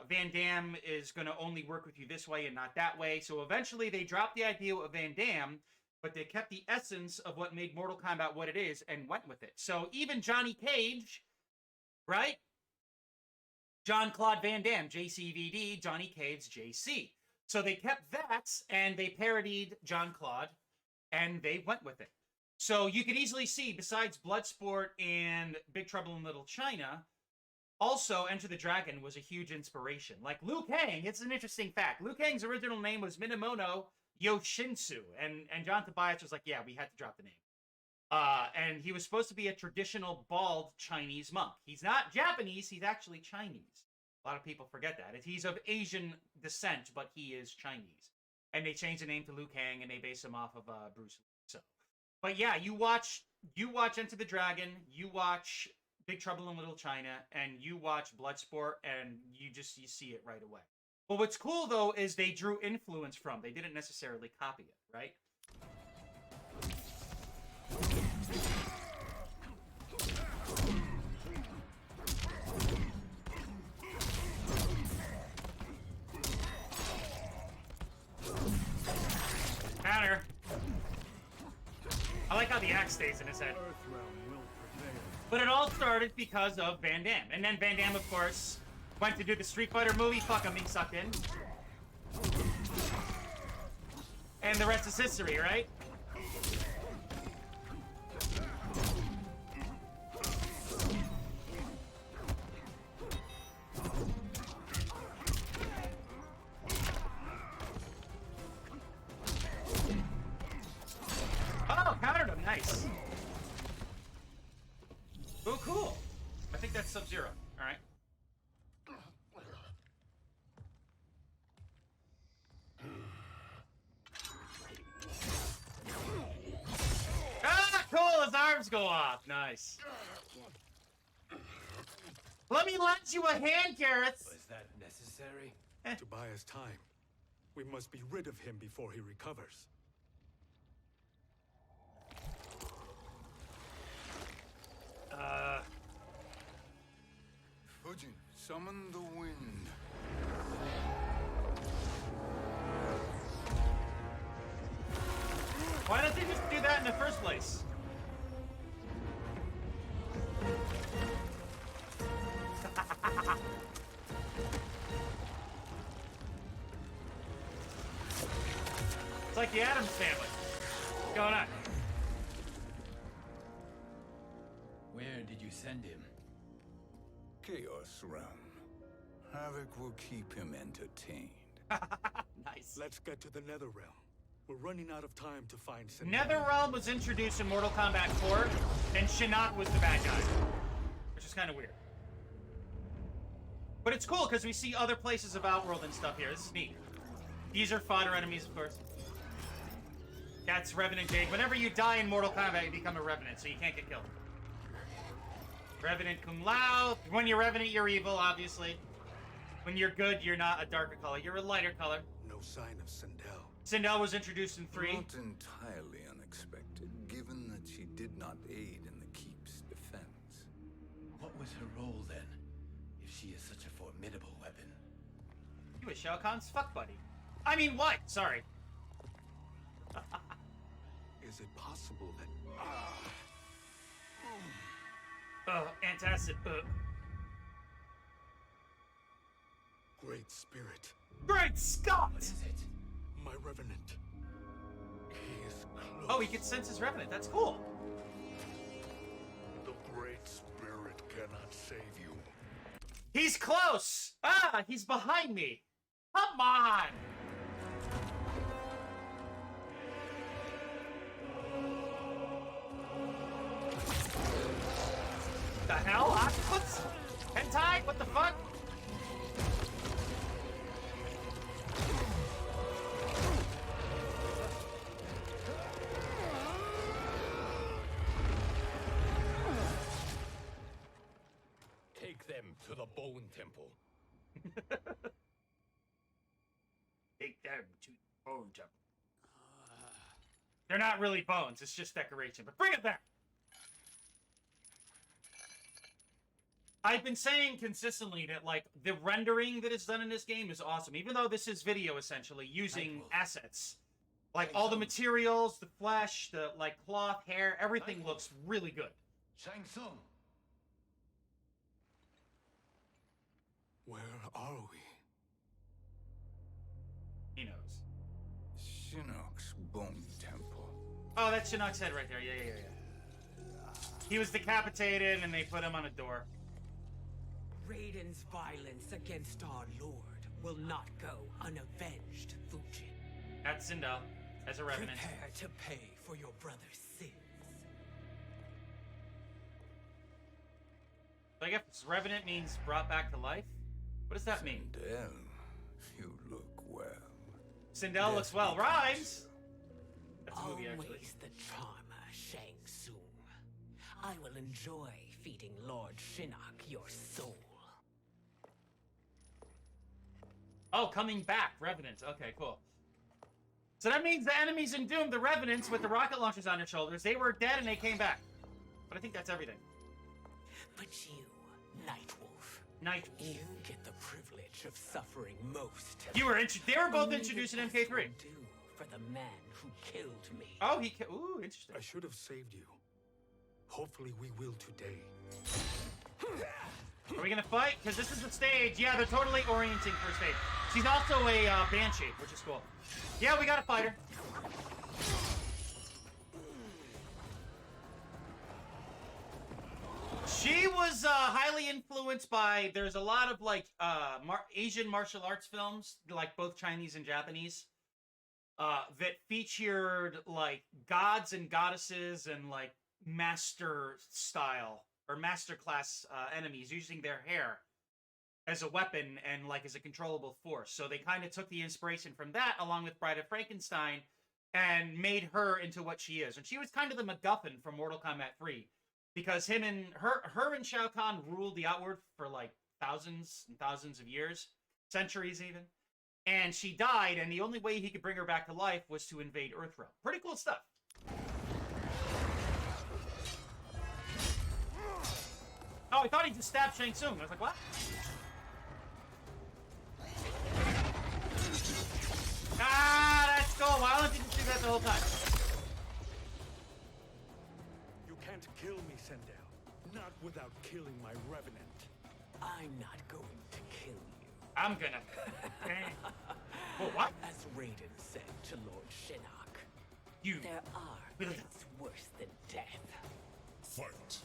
Van Damme is going to only work with you this way and not that way. So eventually they dropped the idea of Van Damme, but they kept the essence of what made Mortal Kombat what it is and went with it. So even Johnny Cage, right? Jean-Claude Van Damme, JCVD, Johnny Cage, JC. So they kept that, and they parodied Jean-Claude, and they went with it. So you can easily see, besides Bloodsport and Big Trouble in Little China, also Enter the Dragon was a huge inspiration. Like Liu Kang, it's an interesting fact. Liu Kang's original name was Minamoto Yoshinsu, and John Tobias was like, yeah, we had to drop the name. And he was supposed to be a traditional bald Chinese monk. He's not Japanese, he's actually Chinese. A lot of people forget that. He's of Asian descent, but he is Chinese. And they changed the name to Liu Kang, and they base him off of Bruce Lee. So, but yeah, you watch Enter the Dragon, you watch Big Trouble in Little China, and you watch Bloodsport, and you see it right away. But what's cool, though, is they drew influence from. They didn't necessarily copy it, right? Counter. I like how the axe stays in his head. But it all started because of Van Damme. And then Van Damme, of course, went to do the Street Fighter movie. Fuck him, he sucked in. And the rest is history, right? Oh, countered him. Nice. Oh, cool. I think that's Sub-Zero. All right. Ah, cool. His arms go off. Nice. Let me lend you a hand, Gareth. Was that necessary? To buy us time. We must be rid of him before he recovers. Fujin, summon the wind. Why don't they just do that in the first place? It's like the Addams Family. What's going on? Where did you send him? Chaos Realm. Havoc will keep him entertained. Nice. Let's get to the Netherrealm. We're running out of time to find Sindel. Netherrealm was introduced in Mortal Kombat 4, and Shinnok was the bad guy. Which is kind of weird. But it's cool, because we see other places of Outworld and stuff here. This is neat. These are fodder enemies, of course. That's Revenant Jade. Whenever you die in Mortal Kombat, you become a Revenant, so you can't get killed. Revenant Kung Lao. When you're Revenant, you're evil, obviously. When you're good, you're not a darker color. You're a lighter color. No sign of Sindel. Sindel was introduced in 3. Not entirely unexpected, given that she did not aid in the Keep's defense. What was her role then, if she is such a formidable weapon? He was Shao Kahn's fuck buddy. I mean, what? Sorry. Is it possible that... Oh, antacid. Great Spirit. Great Scott! What is it? My Revenant. He is close. Oh, he can sense his Revenant. That's cool. The Great Spirit cannot save you. He's close! Ah, he's behind me. Come on! The hell? Octopus? Hentai? What the fuck? Take them to the Bone Temple. them to bone temple. They're not really bones. It's just decoration. But bring it back. I've been saying consistently that, like, the rendering that is done in this game is awesome. Even though this is video, essentially, using assets. Like, all the materials, the flesh, the, like, cloth, hair, everything looks really good. Shang Tsung. Where are we? He knows. Shinnok's Bone Temple. Oh, that's Shinnok's head right there. Yeah. He was decapitated, and they put him on a door. Raiden's violence against our lord will not go unavenged, Fujin. That's Sindel, as a revenant. Prepare to pay for your brother's sins. So I guess revenant means brought back to life? What does that mean? Sindel, you look well. Sindel looks well. Rhymes! That's a movie, actually. Always the charmer, Shang Tsung. I will enjoy feeding Lord Shinnok your soul. Oh, coming back, Revenants. Okay, cool. So that means the enemies in Doom, the Revenants with the rocket launchers on their shoulders, they were dead and they came back. But I think that's everything. But you, Nightwolf, Nightwolf. you get the privilege of suffering most. They were both introduced in MK3. Do for the man who killed me. Oh, ooh, interesting. I should have saved you. Hopefully we will today. Are we gonna fight? Because this is the stage. Yeah, they're totally orienting for a stage. She's also a Banshee, which is cool. Yeah, we got a fighter. She was highly influenced by, there's a lot of like Asian martial arts films, like both Chinese and Japanese, that featured like gods and goddesses and like master style or master class enemies using their hair as a weapon and like as a controllable force. So they kind of took the inspiration from that along with Bride of Frankenstein and made her into what she is. And she was kind of the MacGuffin from Mortal Kombat 3 because her and Shao Kahn ruled the Outworld for like thousands and thousands of years, centuries even. And she died, and the only way he could bring her back to life was to invade Earthrealm. Pretty cool stuff. Oh, I thought he just stabbed Shang Tsung. I was like, what? Ah, that's cool. Why don't you just do that the whole time? You can't kill me, Sindel. Not without killing my revenant. I'm not going to kill you. I'm gonna. Well, what? As Raiden said to Lord Shinnok, You. there are things worse than death. Fight.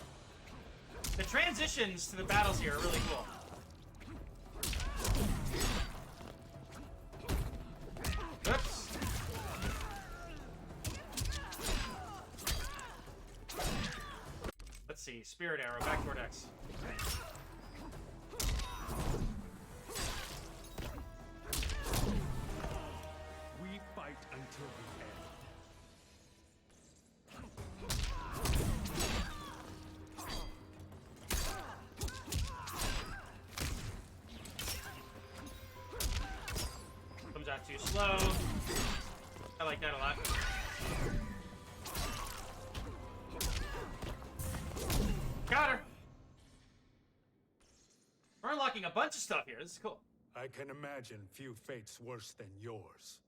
The transitions to the battles here are really cool. Oops. Let's see. Spirit arrow. Back toward X. We fight until the end. Comes out too slow. I like that a lot. Got her. We're unlocking a bunch of stuff here. This is cool. I can imagine few fates worse than yours.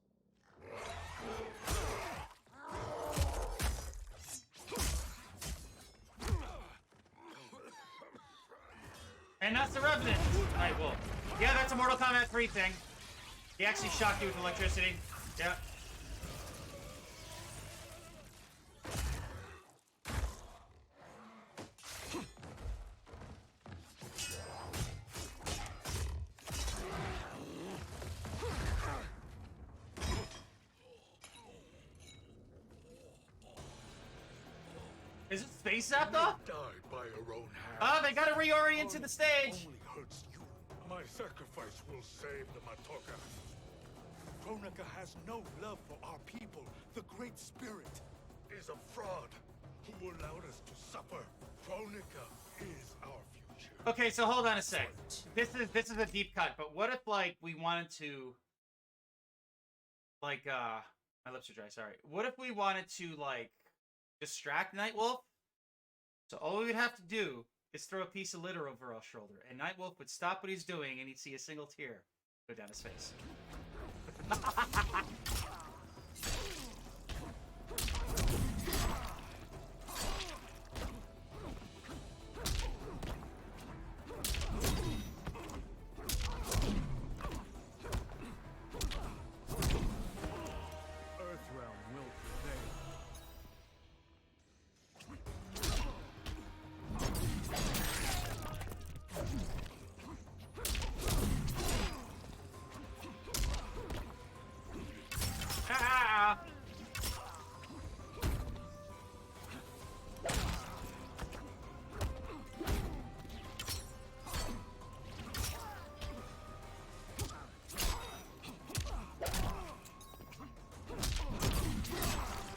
And that's the Revenant. Alright, well. Yeah, that's a Mortal Kombat 3 thing. He actually shocked you with electricity. Yeah. Is it space zapped off? Died by your own hand. Oh, they gotta reorient to the stage. Only hurts you. My sacrifice will save the Matoka. Kronika has no love for our people. The Great Spirit Is a fraud who allowed us to suffer. Kronika is our future. Okay, so hold on a sec. This is a deep cut, but what if like we wanted to like, my lips are dry, sorry. What if we wanted to, like, distract Nightwolf? So all we would have to do is throw a piece of litter over our shoulder, and Nightwolf would stop what he's doing, and he'd see a single tear go down his face.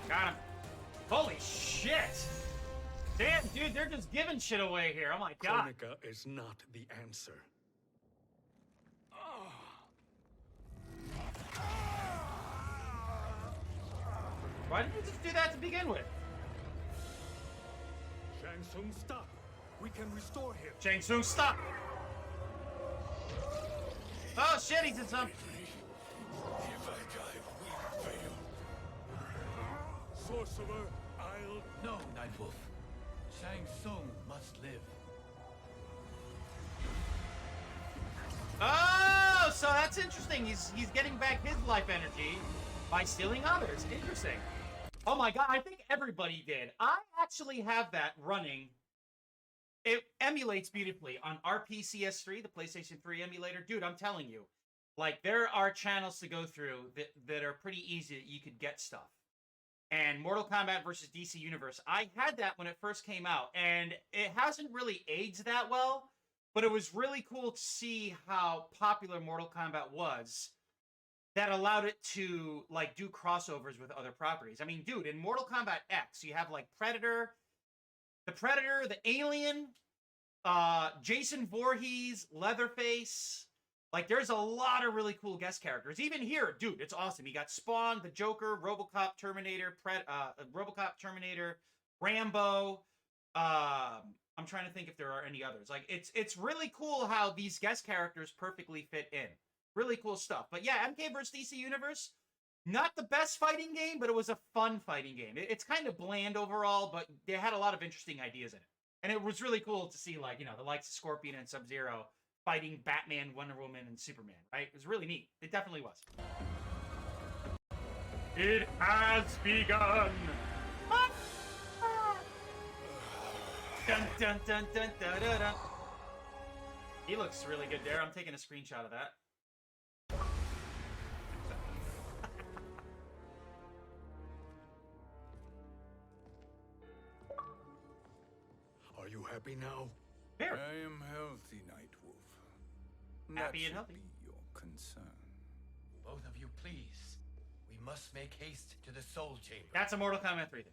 Got him. Holy shit! Damn, dude, they're just giving shit away here. Oh my god. Kronika is not the answer. Why didn't you just do that to begin with? Shang Tsung, stop! We can restore him. Shang Tsung, stop! Oh shit, he's in some. If I die, we fail. Sorcerer, I'll... No, Nightwolf. Shang Tsung must live. Oh, so that's interesting. He's getting back his life energy by stealing others. Interesting. Oh my god, I think everybody did. I actually have that running. It emulates beautifully on RPCS3, the PlayStation 3 emulator. Dude, I'm telling you. Like, there are channels to go through that are pretty easy that you could get stuff. And Mortal Kombat versus DC Universe, I had that when it first came out, and it hasn't really aged that well, but it was really cool to see how popular Mortal Kombat was. That allowed it to, like, do crossovers with other properties. I mean, dude, in Mortal Kombat X, you have, like, Predator, the Alien, Jason Voorhees, Leatherface. Like, there's a lot of really cool guest characters. Even here, dude, it's awesome. You got Spawn, the Joker, RoboCop, Terminator, Rambo. I'm trying to think if there are any others. Like, it's really cool how these guest characters perfectly fit in. Really cool stuff. But yeah, MK vs. DC Universe, not the best fighting game, but it was a fun fighting game. It's kind of bland overall, but they had a lot of interesting ideas in it. And it was really cool to see, like, you know, the likes of Scorpion and Sub-Zero fighting Batman, Wonder Woman, and Superman, right? It was really neat. It definitely was. It has begun! Dun, dun, dun, dun, dun, dun, dun. He looks really good there. I'm taking a screenshot of that. Are you happy now? Here. I am healthy, Nightwolf. Happy that and healthy. Be your concern. Both of you, please. We must make haste to the Soul Chamber. That's a Mortal Kombat 3 thing.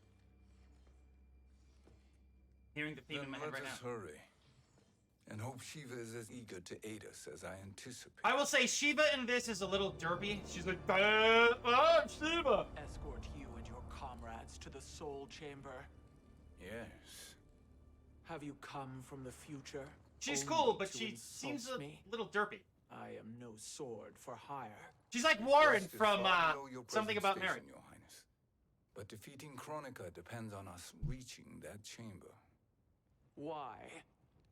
Hearing the theme Then in my head let right us now. hurry. And hope Shiva is as eager to aid us as I anticipate. I will say Shiva in this is a little derpy. She's like, oh, Shiva! Escort you and your comrades to the Soul Chamber. Yes. Have you come from the future? She's only cool, but to she insult seems a me? little derpy. I am no sword for hire. She's like Warren Justice from far below your Something present About Mary. station, Your Highness. But defeating Kronika depends on us reaching that chamber. Why?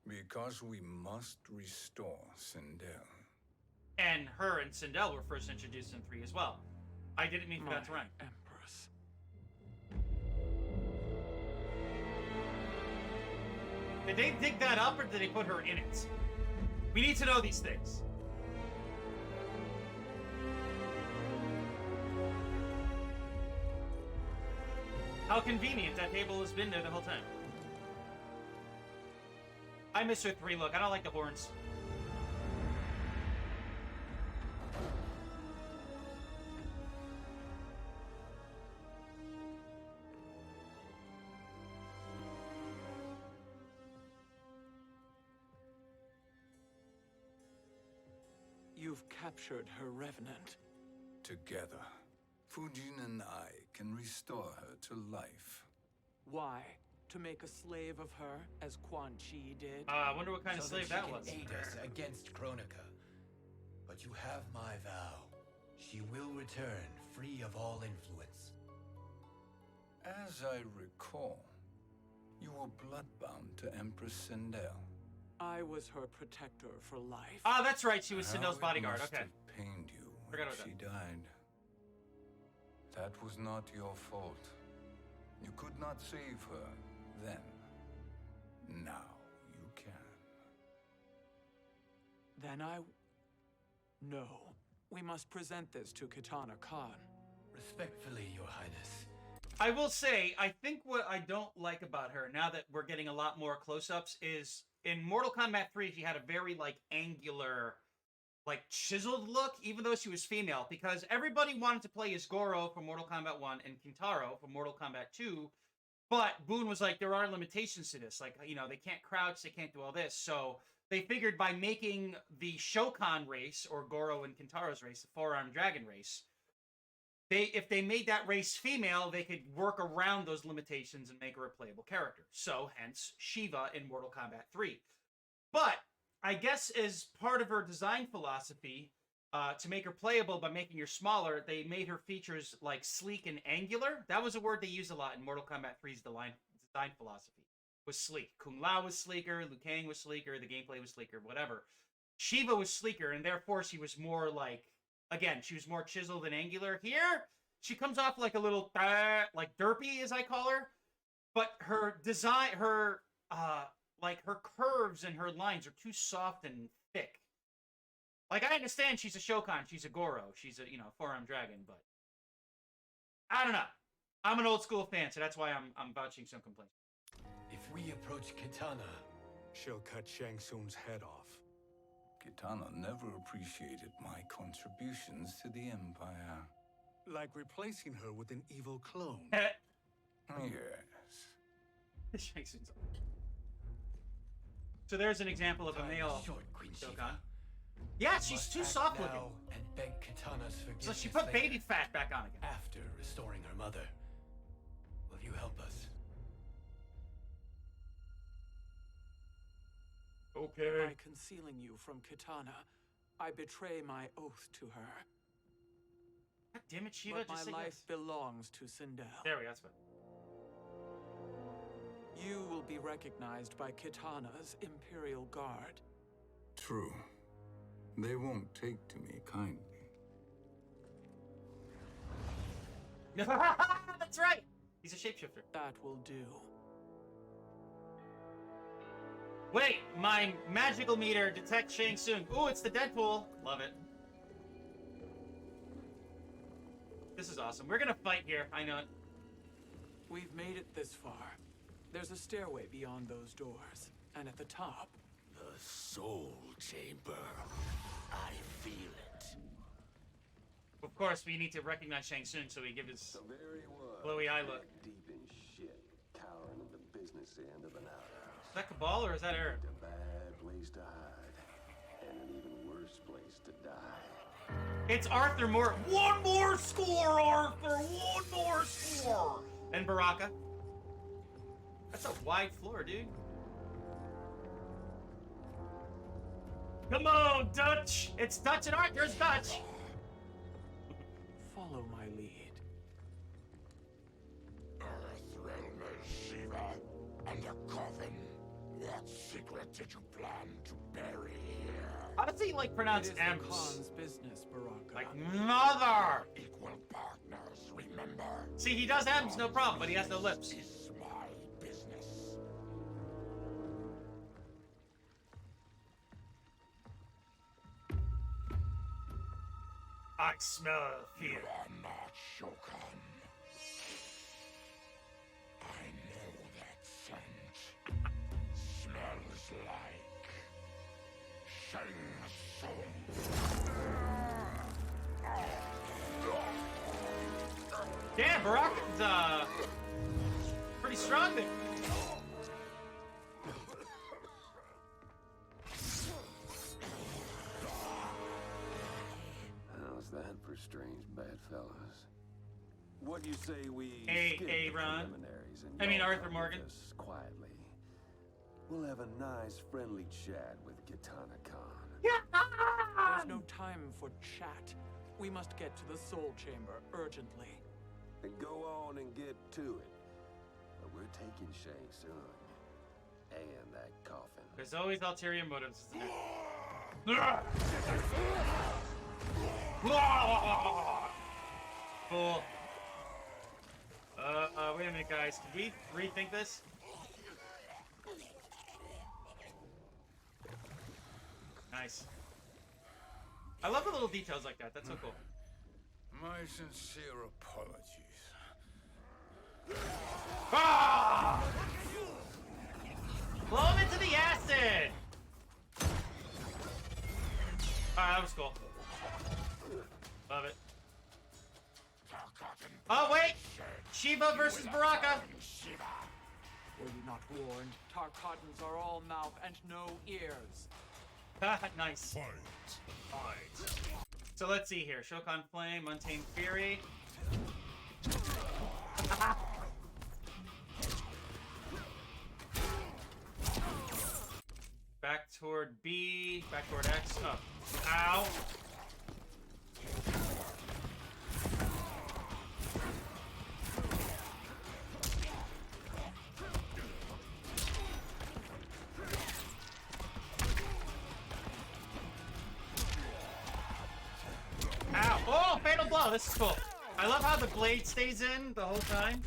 Because we must restore Sindel. And her and Sindel were first introduced in 3 as well. I didn't mean for that to rhyme. Empress. Did they dig that up or did they put her in it? We need to know these things. How convenient that table has been there the whole time. I miss her 3 look. I don't like the horns. You've captured her revenant. Together, Fujin and I can restore her to life. Why? To make a slave of her, as Quan Chi did? I wonder what kind of So slave that that she was. can aid us against Kronika. But you have my vow. She will return free of all influence. As I recall, you were bloodbound to Empress Sindel. I was her protector for life. Ah, that's right. She was Sindel's How bodyguard. It must Okay. have pained you Forgot when about she died. That was not your fault. You could not save her then. Now you can. Then No. We must present this to Kitana Khan. Respectfully, Your Highness. I will say, I think what I don't like about her, now that we're getting a lot more close-ups, is in Mortal Kombat 3, she had a very, like, angular, like, chiseled look, even though she was female, because everybody wanted to play as Goro from Mortal Kombat 1 and Kintaro from Mortal Kombat 2, but Boone was like, there are limitations to this. Like, you know, they can't crouch, they can't do all this, so they figured by making the Shokan race, or Goro and Kintaro's race, the four-armed dragon race, if they made that race female, they could work around those limitations and make her a playable character. So, hence, Shiva in Mortal Kombat 3. But, I guess as part of her design philosophy, to make her playable by making her smaller, they made her features, like, sleek and angular. That was a word they used a lot in Mortal Kombat 3's design philosophy. Was sleek. Kung Lao was sleeker, Liu Kang was sleeker, the gameplay was sleeker, whatever. Shiva was sleeker, and therefore she was more like... Again, she was more chiseled and angular. Here, she comes off like a little, like derpy, as I call her. But her design, her curves and her lines are too soft and thick. Like, I understand she's a Shokan, she's a Goro, she's a, four-armed dragon, but... I don't know. I'm an old school fan, so that's why I'm vouching some complaints. If we approach Kitana, she'll cut Shang Tsung's head off. Kitana never appreciated my contributions to the Empire. Like replacing her with an evil clone. Yes. So there's an example of a male Shokan. Yeah, she's too soft looking. And beg Kitana's forgiveness. So she put baby fat back on again. After restoring her mother. Will you help us? Okay. By concealing you from Kitana, I betray my oath to her. God damn it, Shiva, but my life belongs to Sindel. There we go, that's fine. You will be recognized by Kitana's Imperial Guard. True. They won't take to me kindly. That's right! He's a shapeshifter. That will do. Wait, my magical meter detects Shang Tsung. Ooh, it's the Deadpool. Love it. This is awesome. We're gonna fight here. I know it. We've made it this far. There's a stairway beyond those doors. And at the top... The Soul Chamber. I feel it. Of course, we need to recognize Shang Tsung so we give his glowy eye look. Deep in shit, cowering at the business end of an outhouse. Is that Cabal or is that Eric? A bad place to hide, and an even worse place to die. It's Arthur Moore. One more score, Arthur! One more score! And Baraka. That's a wide floor, dude. Come on, Dutch! It's Dutch and Arthur's Dutch! Follow my lead. Earthrealmer Shiva and a coffin. What secret did you plan to bury here? How does he, like, pronounce M's? M's? Khan's business, Baraka. Like, mother! Equal partners, remember? See, he does M's, no problem, but he has no lips. It's my business. I smell fear. You are not Shokan. I know that scent. Smells like Shang Tsung. Damn, Baraka's, pretty strong there. How's that for strange bedfellows? What do you say we skip the Aaron. preliminaries and I mean, y'all Arthur come Morgan. with us quietly. We'll have a nice, friendly chat with Kitana Khan. There's no time for chat. We must get to the Soul Chamber urgently. And go on and get to it. But we're taking Shang Tsung and that coffin. There's always ulterior motives. Cool. Wait a minute, guys. Can we rethink this? Nice. I love the little details like that. That's so cool. My sincere apologies. Ah! Blow him into the acid! Alright, that was cool. Love it. Oh, wait! Shiva versus Baraka! Were you not warned? Tarkatans are all mouth and no ears. Nice. Fight. So let's see here. Shokan Flame, Untamed Fury. Back toward B, back toward X. Oh. Ow. Ow. Oh, fatal blow. This is cool. I love how the blade stays in the whole time.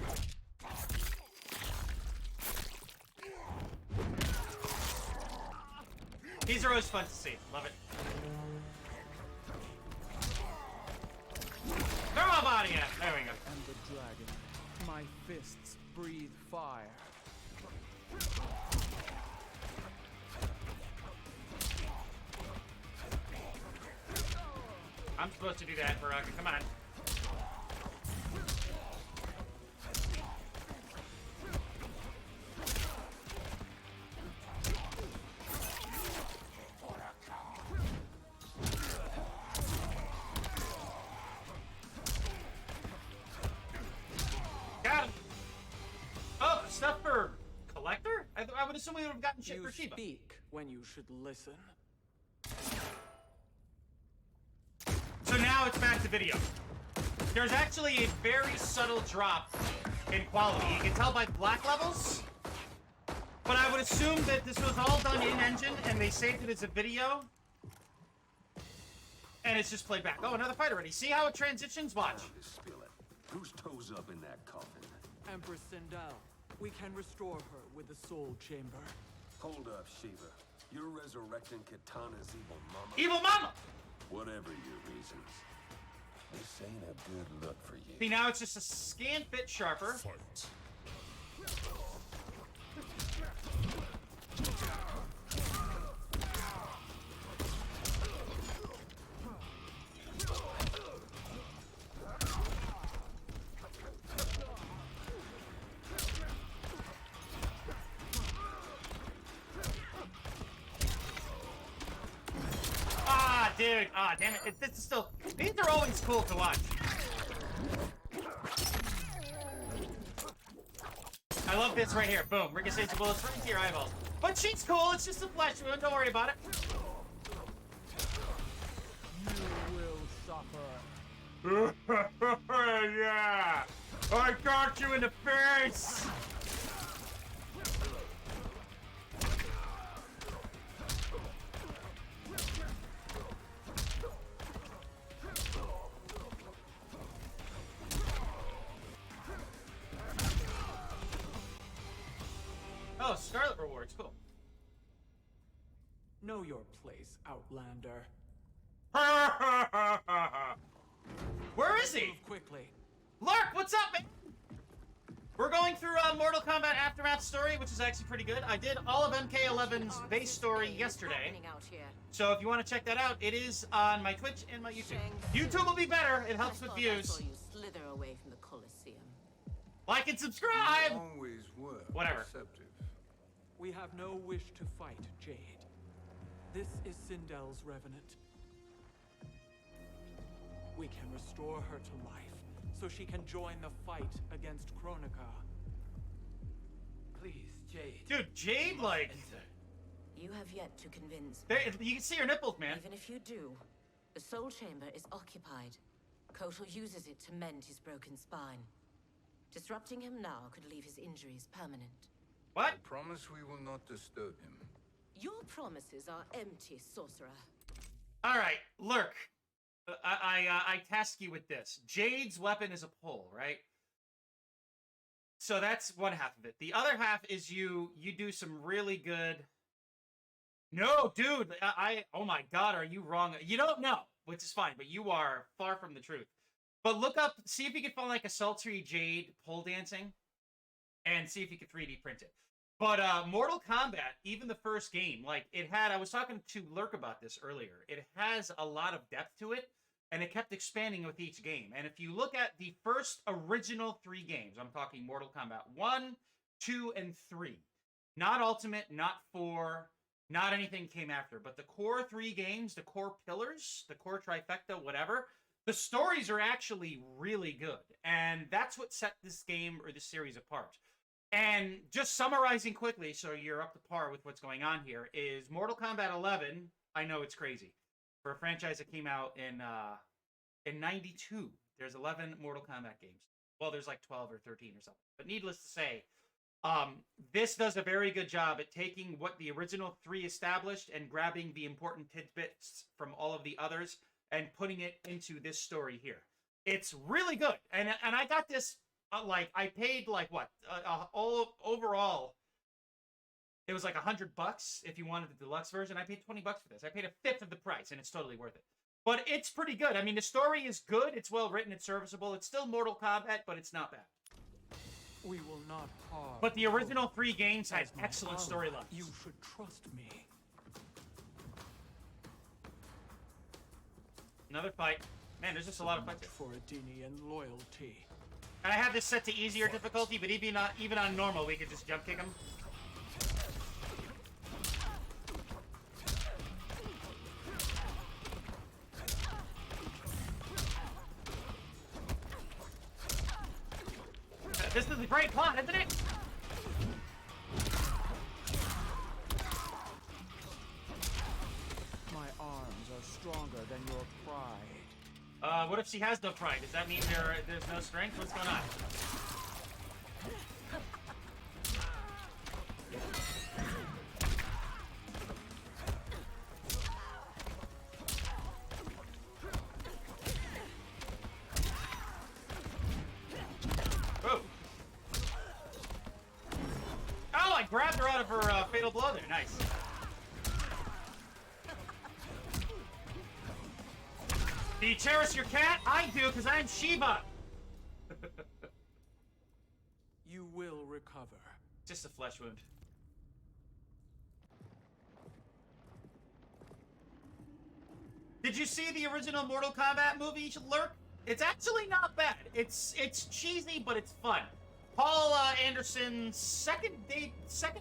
These are always fun to see. Love it. Throw my body at. There we go. And the dragon. My fists breathe fire. I'm supposed to do that, Baraka. Come on. Got him. Oh, stuff for collector? I would assume we would have gotten shit You for Shiva. speak when you should listen. So now it's back to video. There's actually a very subtle drop in quality. You can tell by the black levels. But I would assume that this was all done in-engine and they saved it as a video. And it's just played back. Oh, another fight already. See how it transitions? Watch. Spill it. Whose toes up in that coffin? Empress Sindel. We can restore her with the Soul Chamber. Hold up, Shiva. You're resurrecting Kitana's evil mama? Evil mama! Whatever your reasons, this ain't a good look for you. See, now it's just a scant bit sharper. Fight. Ah, dude. Ah, damn it. This is still... These are always cool to watch. I love this right here. Boom. Ricochets the bullets right into your eyeballs. But she's cool. It's just a flesh wound. Don't worry about it. You will suffer. Yeah. I got you in the face. Oh, Scarlet rewards, cool. Know your place, Outlander. Where is he? Move quickly. Lark, what's up, man? We're going through Mortal Kombat Aftermath story, which is actually pretty good. I did all of MK11's base story yesterday. So if you want to check that out, it is on my Twitch and my YouTube. YouTube will be better. It helps with views. I saw you slither away from the Colosseum. Like and subscribe! Always were. Whatever. Perceptive. We have no wish to fight, Jade. This is Sindel's revenant. We can restore her to life, so she can join the fight against Kronika. Please, Jade. Dude, Jade, like... You have yet to convince me. There, you can see her nipples, man. Even if you do, the soul chamber is occupied. Kotal uses it to mend his broken spine. Disrupting him now could leave his injuries permanent. What? I promise we will not disturb him. Your promises are empty, sorcerer. All right, Lurk. I task you with this. Jade's weapon is a pole, right? So that's one half of it. The other half is you do some really good... No, dude, oh my god, are you wrong? You don't know, which is fine, but you are far from the truth. But look up, see if you can find like a sultry Jade pole dancing, and see if you can 3D print it. But Mortal Kombat, even the first game, like it had, I was talking to Lurk about this earlier, it has a lot of depth to it, and it kept expanding with each game. And if you look at the first original 3 games, I'm talking Mortal Kombat 1, 2, and 3. Not Ultimate, not 4, not anything came after, but the core 3 games, the core pillars, the core trifecta, whatever, the stories are actually really good. And that's what set this game or this series apart. And just summarizing quickly, so you're up to par with what's going on here, is Mortal Kombat 11, I know it's crazy, for a franchise that came out in 92. There's 11 Mortal Kombat games. Well, there's like 12 or 13 or something. But needless to say, this does a very good job at taking what the original 3 established and grabbing the important tidbits from all of the others and putting it into this story here. It's really good. And I got this, like, I paid, like, what? Overall, it was like $100 if you wanted the deluxe version. I paid $20 for this. I paid a fifth of the price, and it's totally worth it. But it's pretty good. I mean, the story is good. It's well written. It's serviceable. It's still Mortal Kombat, but it's not bad. We will not harm. But the original 3 games had excellent storylines. You should trust me. Another fight. Man, there's just a lot of fights. For Adenian loyalty. And I have this set to easier difficulty, but even on normal, we could just jump kick him. This is a great plot, isn't it? My arms are stronger than your pride. What if she has no pride? Does that mean there's no strength? What's going on? Grabbed her out of her fatal blow there. Nice. Do you cherish your cat? I do, because I'm Shiba. You will recover. Just a flesh wound. Did you see the original Mortal Kombat movie, Lurk? It's actually not bad. It's cheesy, but it's fun. Paul Anderson's second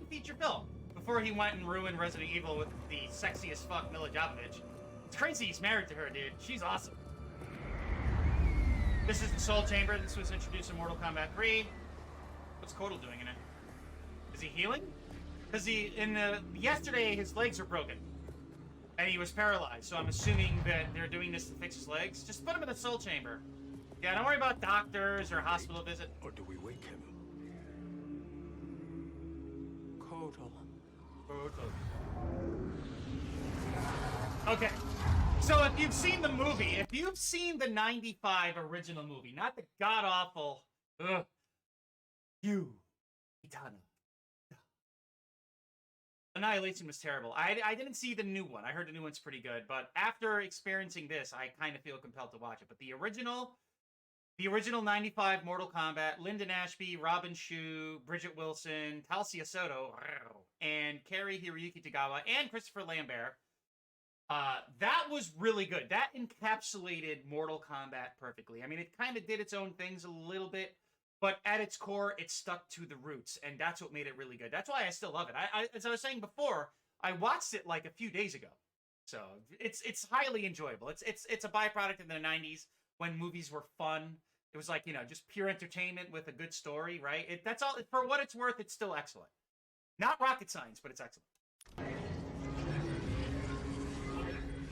feature film before he went and ruined Resident Evil with the sexiest fuck Mila Jovovich. It's crazy he's married to her, dude. She's awesome. This is the Soul Chamber. This was introduced in Mortal Kombat 3. What's Kotal doing in it? Is he healing? Because yesterday his legs were broken. And he was paralyzed, so I'm assuming that they're doing this to fix his legs. Just put him in the Soul Chamber. Yeah, don't worry about doctors or hospital visit. Or do we wake him? Kotal. Okay. So if you've seen the movie, if you've seen the 95 original movie, not the god-awful, Kitana. Annihilation was terrible. I didn't see the new one. I heard the new one's pretty good, but after experiencing this, I kind of feel compelled to watch it. But the original 95 Mortal Kombat, Lyndon Ashby, Robin Shue, Bridget Wilson, Talia Soto, and Cary Hiroyuki Tagawa, and Christopher Lambert, that was really good. That encapsulated Mortal Kombat perfectly. I mean, it kind of did its own things a little bit, but at its core, it stuck to the roots, and that's what made it really good. That's why I still love it. As I was saying before, I watched it like a few days ago, so it's highly enjoyable. It's a byproduct of the 90s when movies were fun It was like, you know, just pure entertainment with a good story, right? That's all. For what it's worth, it's still excellent. Not rocket science, but it's excellent.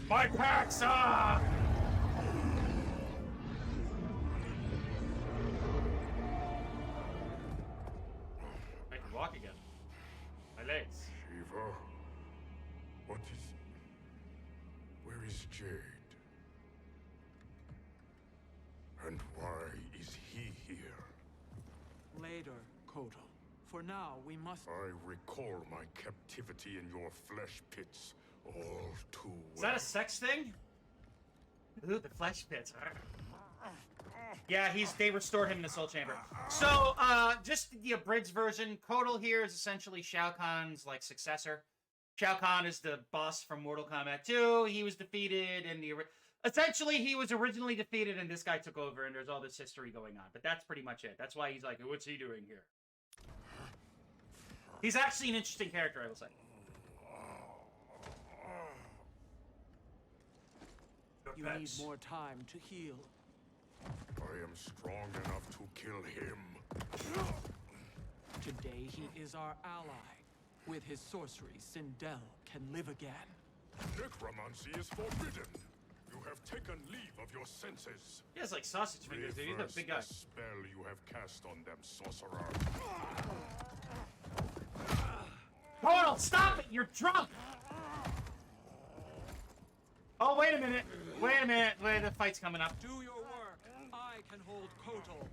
My packs are... I can walk again. My legs. Shiva, what is... Where is Jade? And why is he here? Later, Kotal. For now, we must... I recall my captivity in your flesh pits all too well. Is that a sex thing? Ooh, the flesh pits. Yeah, they restored him in the Soul Chamber. So, just the abridged version, Kotal here is essentially Shao Kahn's, like, successor. Shao Kahn is the boss from Mortal Kombat 2. He was defeated in the... Essentially, he was originally defeated, and this guy took over, and there's all this history going on. But that's pretty much it. That's why he's like, what's he doing here? He's actually an interesting character, I will say. You need more time to heal. I am strong enough to kill him. Today, he is our ally. With his sorcery, Sindel can live again. Necromancy is forbidden. You have taken leave of your senses. He has like sausage fingers, dude. He's a big guy. The spell you have cast on them, sorcerer. Kotal, stop it! You're drunk! Oh, wait a minute. Wait a minute. Wait, the fight's coming up. Do your work. I can hold Kotal.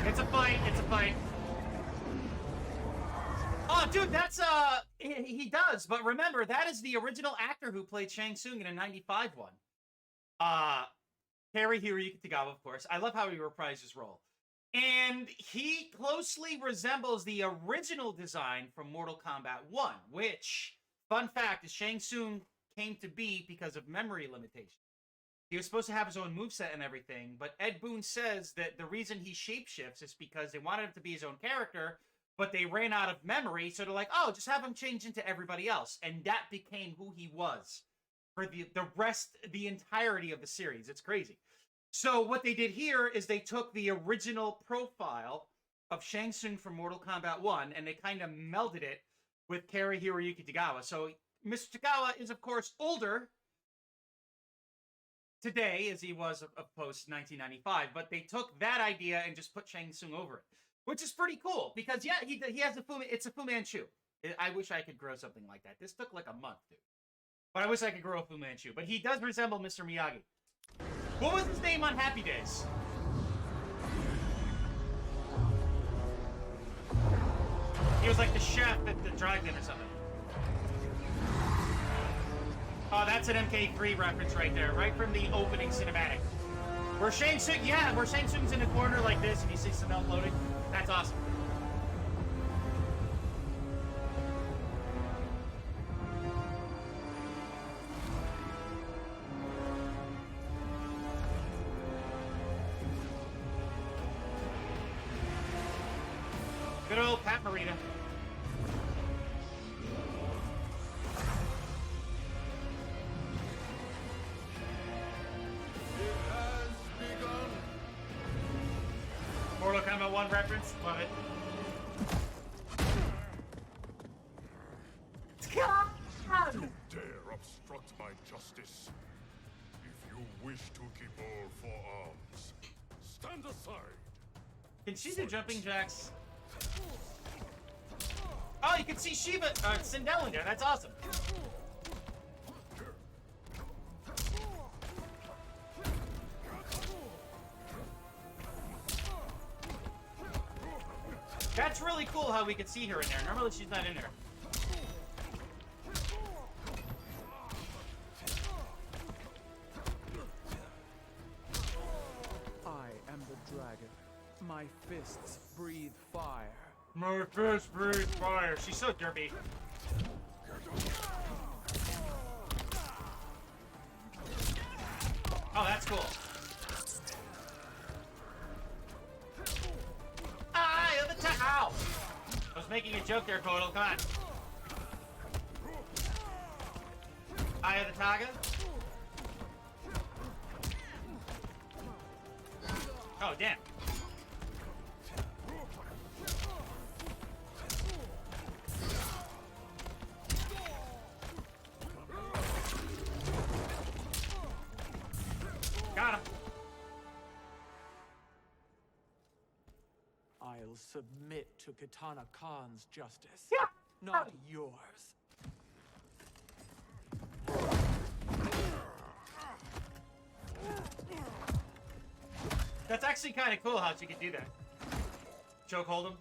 It's a fight. It's a fight. Oh, dude, that's, he does. But remember, that is the original actor who played Shang Tsung in a 95 one. Cary Hiroyuki Tagawa, of course. I love how he reprised his role. And he closely resembles the original design from Mortal Kombat 1, which, fun fact, is Shang Tsung came to be because of memory limitations. He was supposed to have his own moveset and everything, but Ed Boon says that the reason he shapeshifts is because they wanted him to be his own character, but they ran out of memory, so they're like, oh, just have him change into everybody else. And that became who he was for the entirety of the series. It's crazy. So what they did here is they took the original profile of Shang Tsung from Mortal Kombat 1, and they kind of melded it with Cary Hiroyuki Tagawa. So Mr. Tagawa is, of course, older today as he was of post-1995, but they took that idea and just put Shang Tsung over it, which is pretty cool, because, yeah, he has it's a Fu Manchu. I wish I could grow something like that. This took like a month, dude. But I wish I could grow a Fu Manchu. But he does resemble Mr. Miyagi. What was his name on Happy Days? He was like the chef at the drive-in or something. Oh, that's an MK3 reference right there, right from the opening cinematic. Where Shang Tsung, yeah, where Shang Tsung's in a corner like this and you see some floating. That's awesome. Good old Pat Morita. Mortal Kombat 1 reference. Love it. You dare obstruct my justice. If you wish to keep all four arms, stand aside. Can she do jumping jacks? Oh, you can see Shiva, Sindel in there. That's awesome. That's really cool how we could see her in there. Normally she's not in there. I am the dragon. My fists breathe fire. My fists breathe fire. She's so derpy. Oh, that's cool. Eye of the Tiger. Ow! I was making a joke there, Kotal. Come on. Eye of the Tiger. Oh, damn. Got him. I'll submit to Kitana Khan's justice, Yeah. not yours. That's actually kind of cool how she could do that. Chokehold him.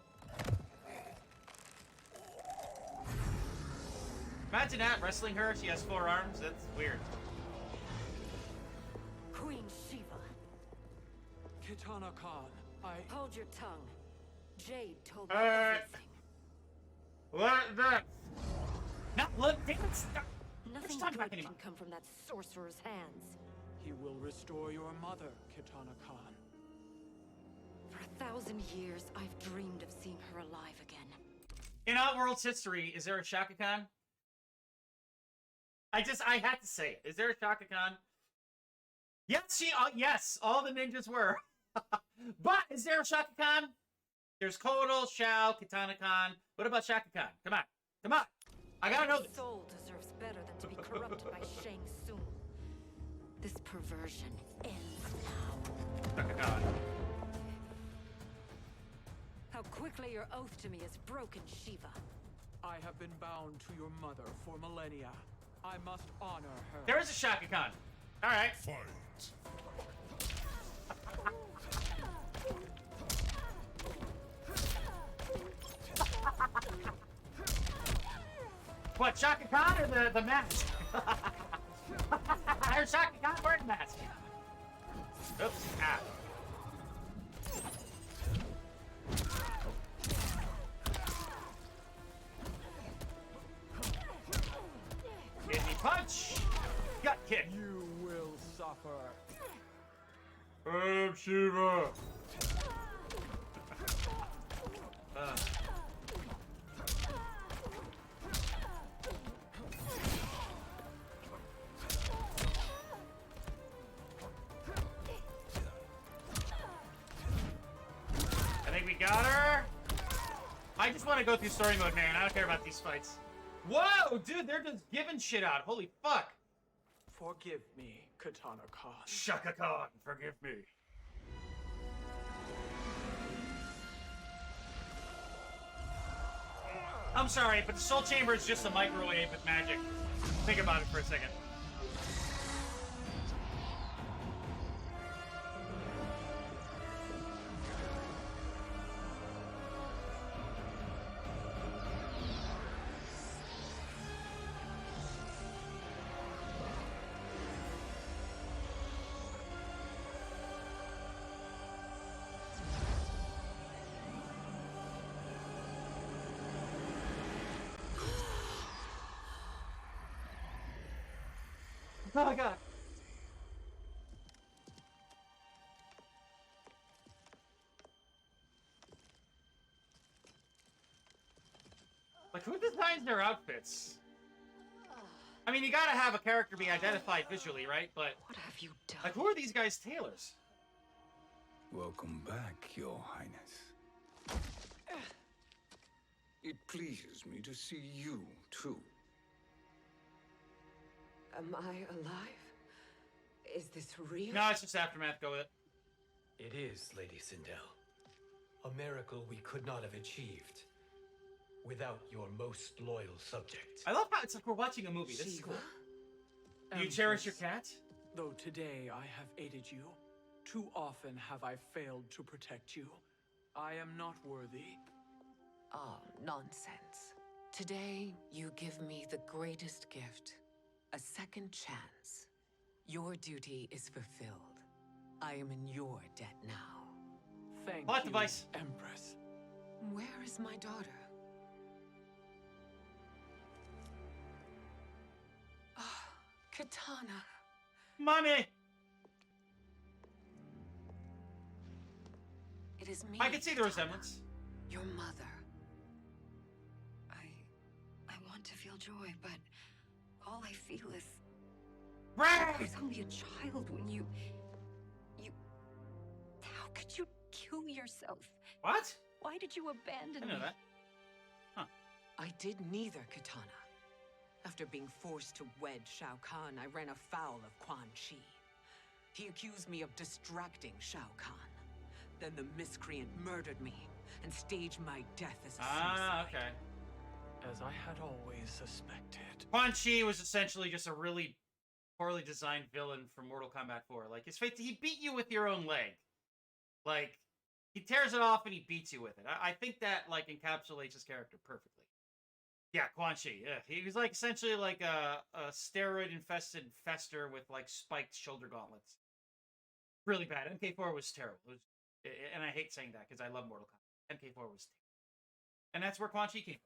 Imagine that, wrestling her. She has 4 arms. That's weird. Queen Shiva. Kitana Khan, Hold your tongue. Jade told me Alright. everything. What the? No, look, damn it, stop. Nothing talk good about can anymore. come from that sorcerer's hands. he will restore your mother, Kitana Khan. For 1,000 years, I've dreamed of seeing her alive again. In Outworld's history, is there a Shaka Khan? I had to say it. Is there a Shaka Khan? Yes, yes, all the ninjas were. But is there a Shaka Khan? There's Kotal, Shao, Kitana Khan. What about Shaka Khan? Come on. Come on. I gotta know My this. soul deserves better than to be corrupted by Shang Tsung. This perversion ends now. Shaka Khan. How quickly your oath to me is broken, Shiva. I have been bound to your mother for millennia. I must honor her. There is a Shaka Khan. All right. Fight. What, Shaka Khan or the mask? Or Shaka Khan wearing the mask? Oops. Ah. Kidney punch! Gut kick! You will suffer. I'm Shiva! I think we got her. I just want to go through story mode, man. I don't care about these fights. Whoa, dude, they're just giving shit out. Holy fuck. Forgive me, Kitana Khan. Shaka Khan, forgive me. I'm sorry, but the Soul Chamber is just a microwave with magic. Think about it for a second. Oh my god. Like, who designs their outfits? I mean, you gotta have a character be identified visually, right? But what have you done? Like, who are these guys' tailors? Welcome back, Your Highness. It pleases me to see you, too. Am I alive? Is this real? No, it's just Aftermath. Go with it. It is, Lady Sindel. A miracle we could not have achieved without your most loyal subject. I love how it's like we're watching a movie. This is cool. You cherish your cat? Though today I have aided you, too often have I failed to protect you. I am not worthy. Oh, nonsense. Today, you give me the greatest gift. A second chance. Your duty is fulfilled. I am in your debt now. Thank Plot you, device. Empress. Where is my daughter? Ah, Kitana. Mommy! It is me. I can see the Kitana, resemblance. Your mother. I want to feel joy, but all I feel is... I Right! was only a child when you... How could did you kill yourself? What? Why did you abandon I know me? that. Huh. I did neither, Katana. After being forced to wed Shao Kahn, I ran afoul of Quan Chi. He accused me of distracting Shao Kahn. Then the miscreant murdered me and staged my death as a suicide. Okay. As I had always suspected. Quan Chi was essentially just a really poorly designed villain from Mortal Kombat 4. Like, his fate, he beat you with your own leg. Like, he tears it off and he beats you with it. I think that, like, encapsulates his character perfectly. Yeah, Quan Chi. Yeah. He was, like, essentially like a steroid-infested fester with, like, spiked shoulder gauntlets. Really bad. MK4 was terrible. It was, and I hate saying that because I love Mortal Kombat. MK4 was terrible. And that's where Quan Chi came from.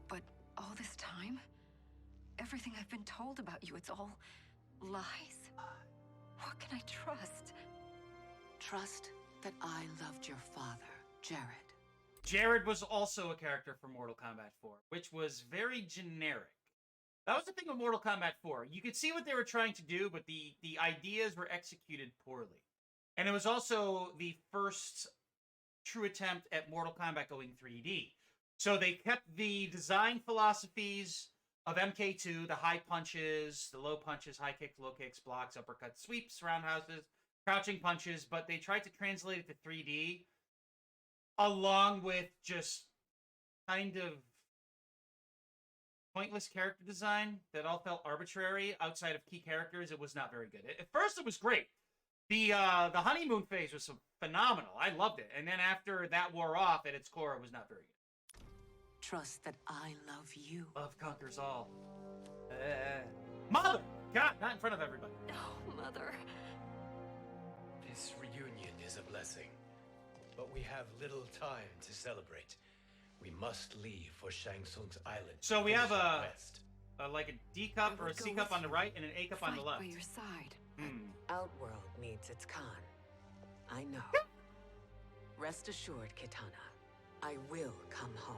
But all this time? Everything I've been told about you, it's all lies? What can I trust? Trust that I loved your father, Jared. Jared was also a character from Mortal Kombat 4, which was very generic. That was the thing with Mortal Kombat 4. You could see what they were trying to do, but the ideas were executed poorly. And it was also the first true attempt at Mortal Kombat going 3D. So they kept the design philosophies of MK2, the high punches, the low punches, high kicks, low kicks, blocks, uppercuts, sweeps, roundhouses, crouching punches, but they tried to translate it to 3D along with just kind of pointless character design that all felt arbitrary outside of key characters. It was not very good. At first, it was great. The honeymoon phase was phenomenal. I loved it. And then after that wore off, at its core, it was not very good. Trust that I love you. Love conquers all. Mother! God, not in front of everybody. Oh, Mother. This reunion is a blessing, but we have little time to celebrate. We must leave for Shang Tsung's island. So we have west. like a D cup or a C cup on the right and an A cup on the left. By your side. Outworld needs its Khan. I know. Rest assured, Kitana, I will come home.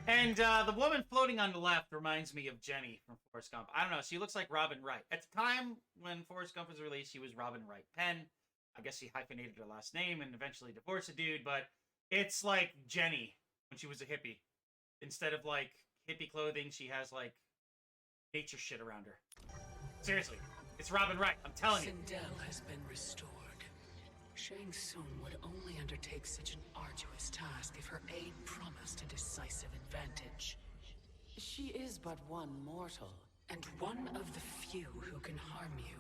And the woman floating on the left reminds me of Jenny from Forrest Gump. I don't know. She looks like Robin Wright. At the time when Forrest Gump was released, she was Robin Wright Penn. I guess she hyphenated her last name and eventually divorced the dude. But it's like Jenny when she was a hippie. Instead of like hippie clothing, she has like nature shit around her. Seriously. It's Robin Wright. I'm telling you. Sindel has been restored. Shang Tsung would only undertake such an arduous task if her aid promised a decisive advantage. She is but one mortal, and one of the few who can harm you.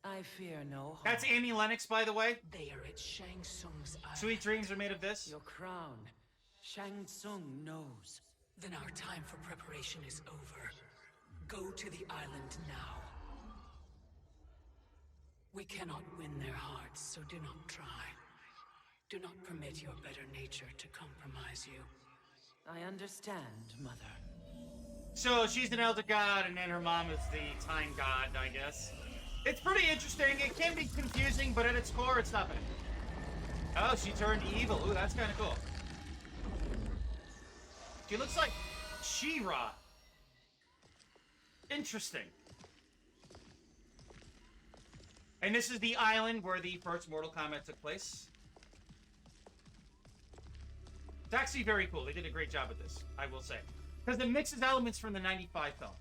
I fear no harm. That's Annie Lennox, by the way. They are at Shang Tsung's island. Sweet dreams are made of this. Your crown. Shang Tsung knows. Then our time for preparation is over. Go to the island now. We cannot win their hearts, so do not try. Do not permit your better nature to compromise you. I understand, Mother. So she's an elder god, and then her mom is the time god, I guess. It's pretty interesting. It can be confusing, but at its core, it's not bad. Oh, she turned evil. Ooh, that's kind of cool. She looks like She-Ra. Interesting. And this is the island where the first Mortal Kombat took place. It's actually very cool. They did a great job with this, I will say. Because it mixes elements from the 95 film.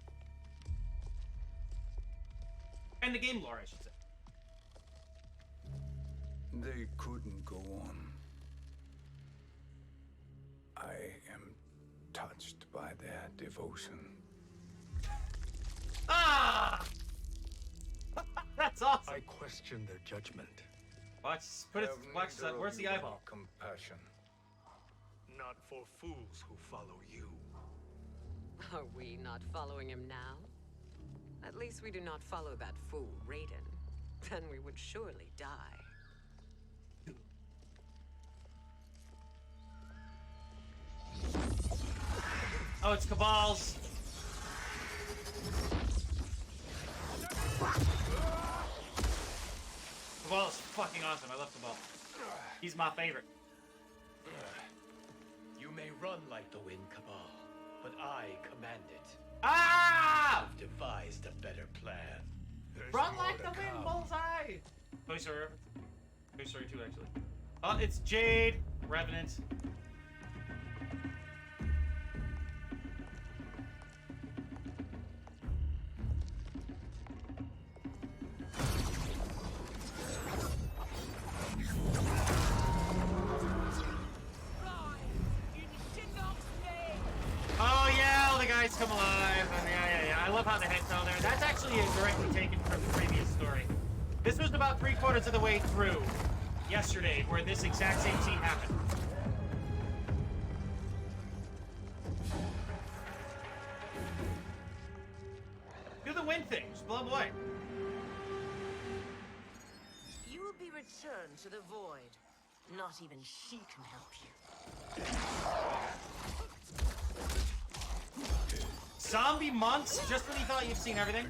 And the game lore, I should say. They couldn't go on. I am touched by their devotion. Ah! That's awesome. I question their judgment. Watch, watch that. Where's the eyeball? Compassion. Not for fools who follow you. Are we not following him now? At least we do not follow that fool, Raiden. Then we would surely die. Oh, it's Cabal's. Cabal is fucking awesome. I love Cabal. He's my favorite. You may run like the wind, Cabal, but I command it. Ah! I've devised a better plan. Run like the wind, bullseye! Toy Story reference. Toy Story 2, actually. Oh, it's Jade, Revenant. Oh yeah, all the guys come alive. And yeah. I love how the head fell there. That's actually directly taken from the previous story. This was about 3/4 of the way through yesterday, where this exact same scene happened. Do the wind thing. Just blow them away. You will be returned to the void. Not even she can help you. Zombie monks? Just when you thought you've seen everything?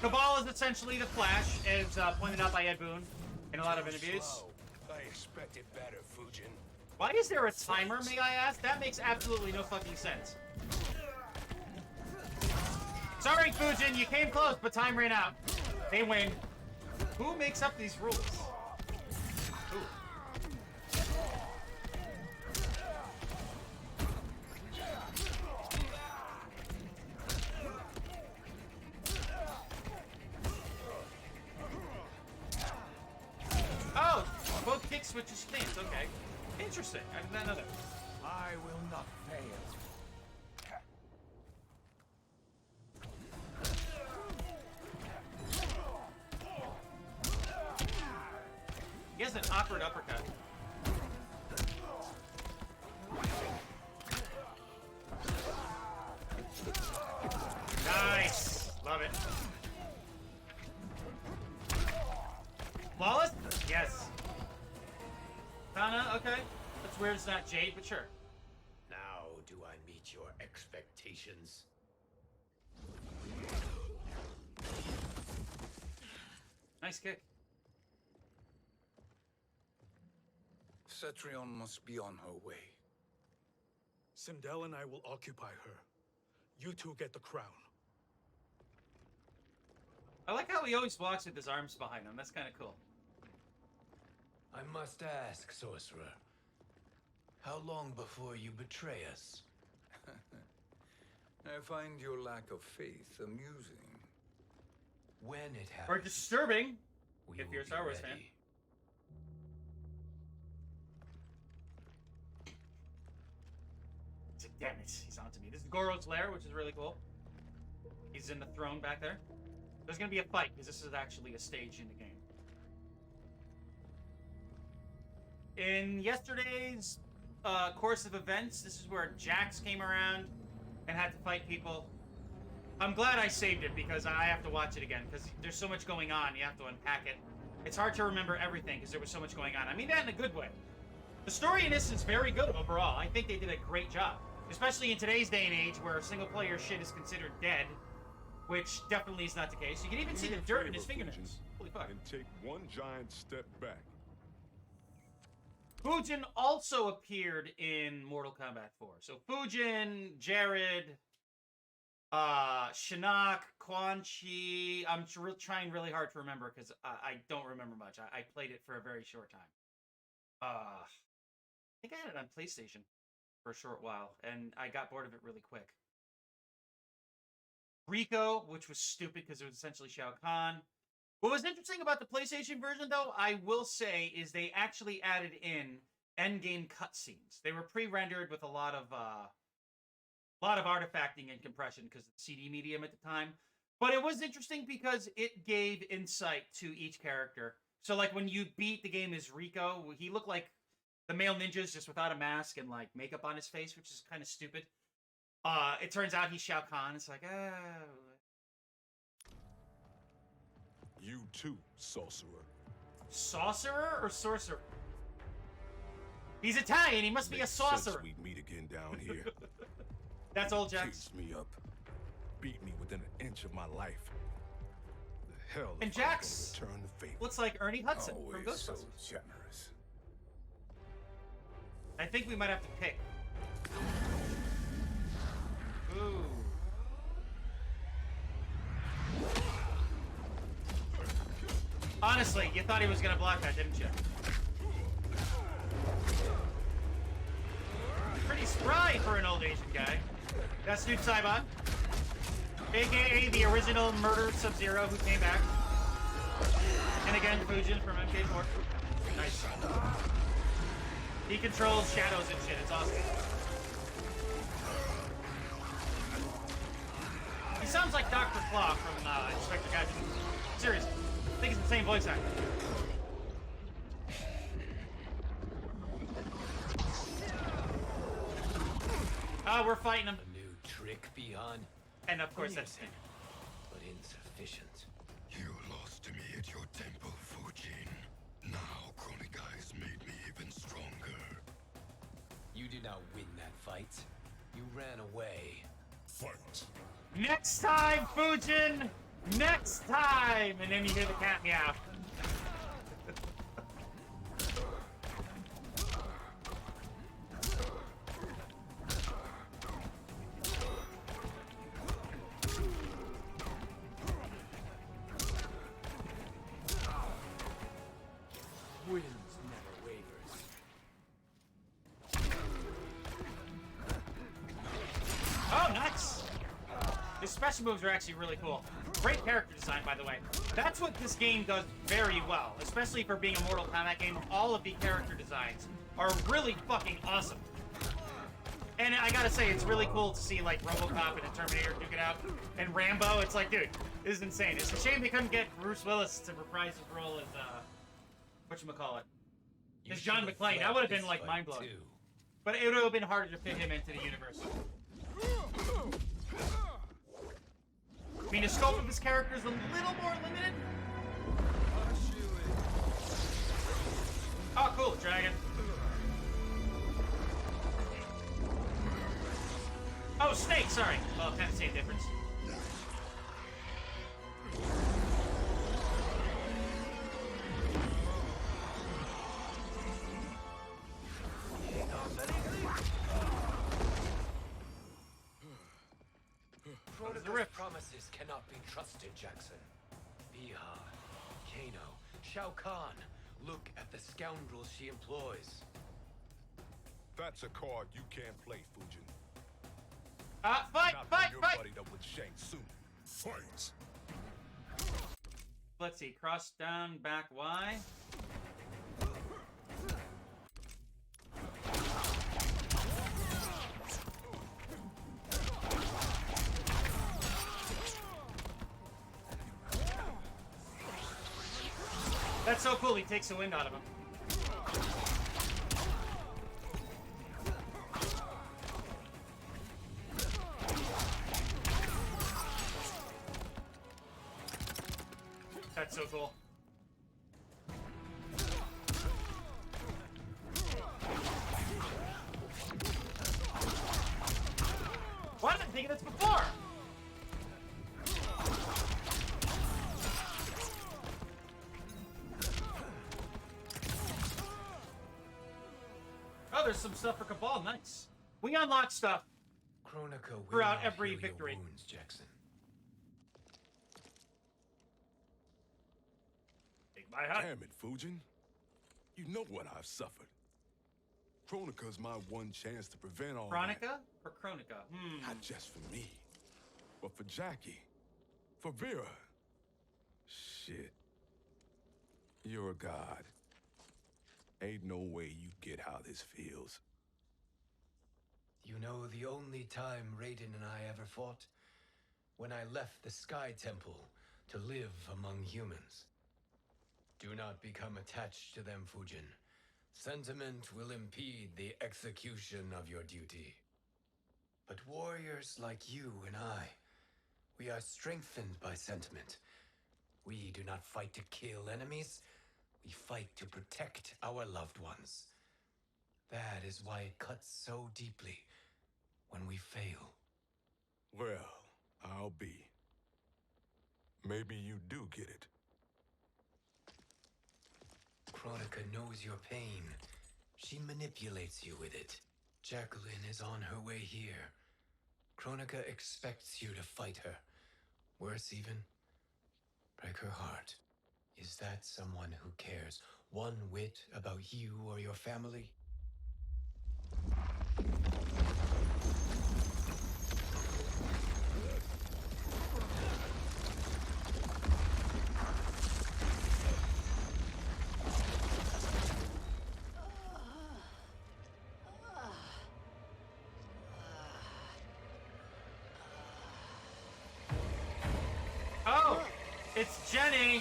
Cabal is essentially the Flash, as pointed out by Ed Boon in a lot of interviews. I expected better, Fujin. Why is there a timer, may I ask? That makes absolutely no fucking sense. Sorry, Fujin, you came close, but time ran out. They win. Who makes up these rules? Ooh. Oh, both kick switches stance. Okay, interesting. I did not know that. I will not fail. He has an awkward uppercut. Nice, love it. Flawless? Yes. Kana, okay. That's weird it's not Jade, but sure. Now do I meet your expectations? Nice kick. Cetrion must be on her way. Sindel and I will occupy her. You two get the crown. I like how he always walks with his arms behind him. That's kind of cool. I must ask, sorcerer. How long before you betray us? I find your lack of faith amusing. When it happens. Or disturbing, we if will you're a be Star Wars ready. fan. It's like, damn it, he's on to me. This is Goro's lair, which is really cool. He's in the throne back there. There's gonna be a fight, because this is actually a stage in the game. In yesterday's course of events, this is where Jax came around and had to fight people. I'm glad I saved it, because I have to watch it again, because there's so much going on, you have to unpack it. It's hard to remember everything, because there was so much going on. I mean that in a good way. The story in this is very good overall. I think they did a great job. Especially in today's day and age, where single-player shit is considered dead, which definitely is not the case. You can even see the dirt in his fingernails. Holy fuck. And take one giant step back. Fujin also appeared in Mortal Kombat 4. So Fujin, Jared, Shinnok, Quan Chi. I'm trying really hard to remember because I don't remember much. I played it for a very short time. I think I had it on PlayStation for a short while, and I got bored of it really quick. Rico, which was stupid because it was essentially Shao Kahn. What was interesting about the PlayStation version, though, I will say, is they actually added in endgame cutscenes. They were pre-rendered with a lot of artifacting and compression because of the CD medium at the time. But it was interesting because it gave insight to each character. So, like, when you beat the game as Rico, he looked like the male ninjas just without a mask and, like, makeup on his face, which is kind of stupid. It turns out he's Shao Kahn. It's like, You too, sorcerer. Sorcerer or sorcerer? He's Italian. He must be a sorcerer. We'd meet again down here. That's old Jax. Chased me up, beat me within an inch of my life. The hell. And if I'm Jax gonna return the favor. looks like Ernie Hudson from Always Ghostbusters. so generous. I think we might have to pick. Ooh. Honestly, you thought he was gonna block that, didn't you? Pretty spry for an old Asian guy. That's Snoop Saibot, aka the original murdered Sub-Zero who came back. And again, Fujin from MK4. Nice. He controls shadows and shit. It's awesome. He sounds like Dr. Claw from Inspector Gadget. Seriously. I think it's the same voice actor. Oh, we're fighting him. A new trick beyond. And of course that's innocent, but insufficient. You lost to me at your temple, Fujin. Now Kronika has made me even stronger. You did not win that fight. You ran away. Fight. Next time, Fujin! Next time! And then you hear the cat meow. Winds never wavers. Oh, nice! His special moves are actually really cool. Great character design, by the way. That's what this game does very well, especially for being a Mortal Kombat game. All of the character designs are really fucking awesome. And I gotta say, it's really cool to see, like, RoboCop and the Terminator duke it out. And Rambo, it's like, dude, this is insane. It's a shame they couldn't get Bruce Willis to reprise his role as, whatchamacallit? As John McClane. That would have been, like, mind-blowing. But it would have been harder to fit him into the universe. I mean, the scope of his character is a little more limited. Oh, cool, dragon. Oh, snake, sorry. Well, kind of same difference. Kronika's promises cannot be trusted, Jackson. Biha, Kano, Shao Kahn. Look at the scoundrels she employs. That's a card you can't play, Fujin. Fight! Buddied up with Shang Tsung. Fight! Let's see, cross down, back Y. That's so cool, he takes the wind out of him. That's so cool. Why didn't I think of this before? Oh, there's some stuff for Cabal. Nice. We unlock stuff Kronika will throughout not every heal your victory. wounds, Jackson. Take my hat. Damn it, Fujin. You know what I've suffered. Kronika's my one chance to prevent all that. Chronica or Chronica? Not just for me, but for Jackie, for Vera. Shit. You're a god. Ain't no way you get how this feels. You know the only time Raiden and I ever fought? When I left the Sky Temple to live among humans. Do not become attached to them, Fujin. Sentiment will impede the execution of your duty. But warriors like you and I, we are strengthened by sentiment. We do not fight to kill enemies. We fight to protect our loved ones. That is why it cuts so deeply when we fail. Well, I'll be. Maybe you do get it. Kronika knows your pain. She manipulates you with it. Jacqueline is on her way here. Kronika expects you to fight her. Worse even, break her heart. Is that someone who cares one whit about you or your family? Oh, it's Jenny.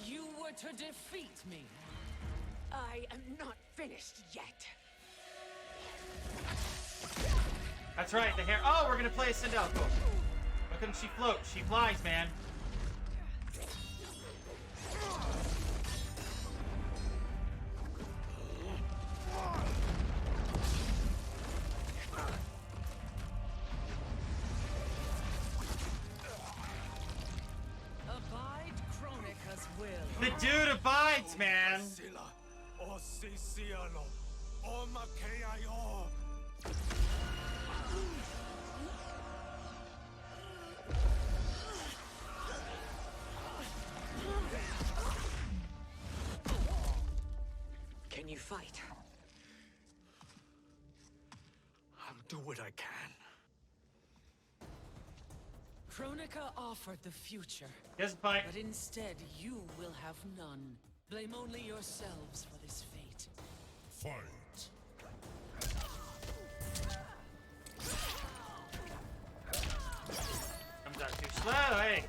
You were to defeat me. I am not finished yet. That's right, the hair. Oh, we're gonna play a Sindel. Cool. Why couldn't she float? She flies, man. Abide Kronika's will. The dude abides, man. Can you fight? I'll do what I can. Kronika offered the future. Doesn't fight. But instead, you will have none. Blame only yourselves for this fate. Fight. Comes out too slow. Hey.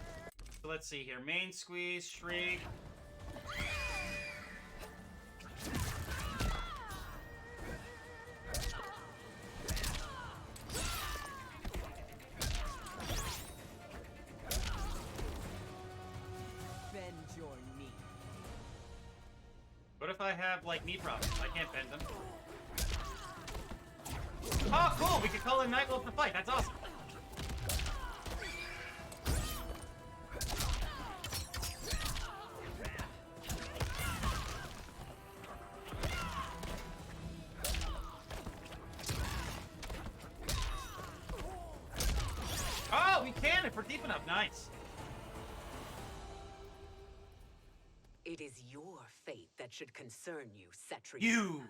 So let's see here. Main squeeze, shriek. Bend your knee. What if I have, like, knee problems? I can't bend them. Oh, cool! We can call in Nightwolf to fight. That's awesome. Oh, we can if we're deep enough. Nice. It is your fate that should concern you, Cetrion. You!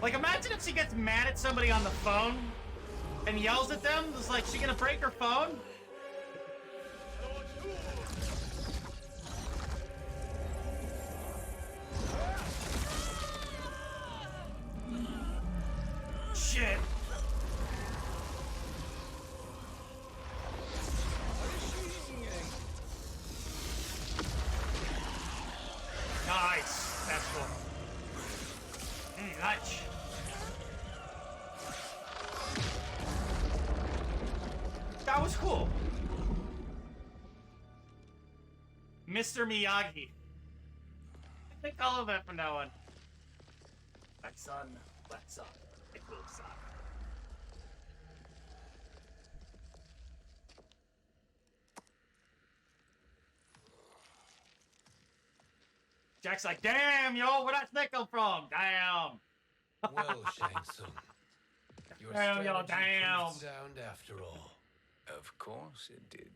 Like, imagine if she gets mad at somebody on the phone and yells at them. It's like, she gonna break her phone? Shit. Nice. That's cool. Nice. That was cool. Mr. Miyagi. I call him that from now on. Black sun, black sun, it will sun. Jack's like, damn, yo, where that snake come from? Damn. Well, Shang Tsung, your Damn, yo, strategy damn. proved sound after all. Of course it did.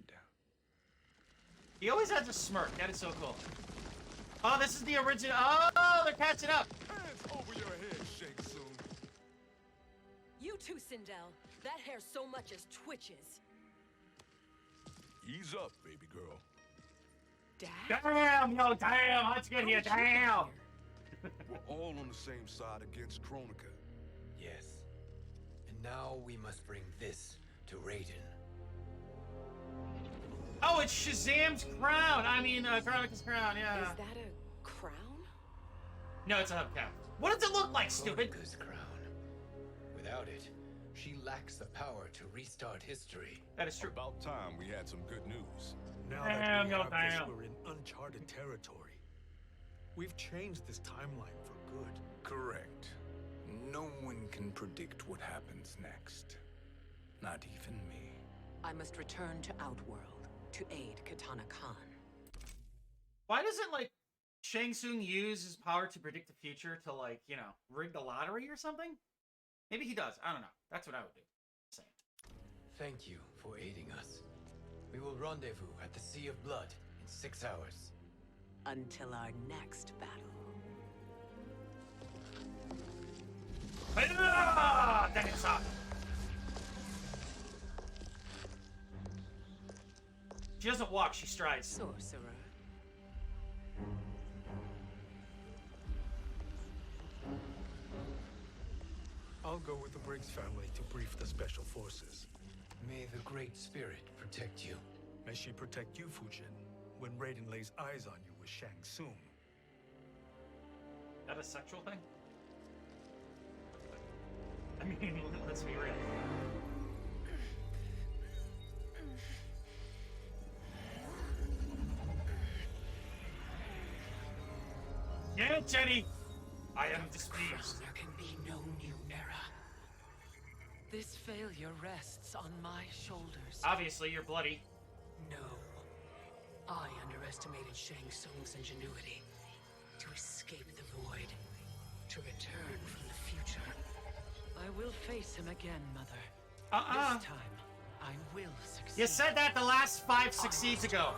He always has a smirk. That is so cool. Oh, this is the original. Oh, they're catching up. Hands over your head, Shang Tsung. You too, Sindel. That hair so much as twitches. Ease up, baby girl. Dad? Damn, yo, damn. How'd you get here? Damn. We're all on the same side against Kronika. Yes. And now we must bring this to Raiden. Oh, it's Shazam's crown. I mean, Kronika's crown, yeah. Is that a crown? No, it's a hubcap. What does it look like, stupid? Kronika's crown. Without it, she lacks the power to restart history. That is true. About time we had some good news. Now that we have this, we're in uncharted territory. We've changed this timeline for good. Correct. No one can predict what happens next. Not even me. I must return to Outworld to aid Katana Khan. Why doesn't, like, Shang Tsung use his power to predict the future to, like, you know, rig the lottery or something? Maybe he does. I don't know. That's what I would do. Same. Thank you for aiding us. We will rendezvous at the Sea of Blood in 6 hours. Until our next battle. She doesn't walk, she strides. Sorcerer. I'll go with the Briggs family to brief the Special Forces. May the Great Spirit protect you. May she protect you, Fujin, when Raiden lays eyes on you with Shang Tsung. Is that a sexual thing? I mean, let's be real. Yeah, Jenny! I am displeased. There can be no new era. This failure rests on my shoulders. Obviously, you're bloody. No. I underestimated Shang Tsung's ingenuity. To escape the void. To return from the future. I will face him again, Mother. This time, I will succeed. You said that the last 5 succeeds ago.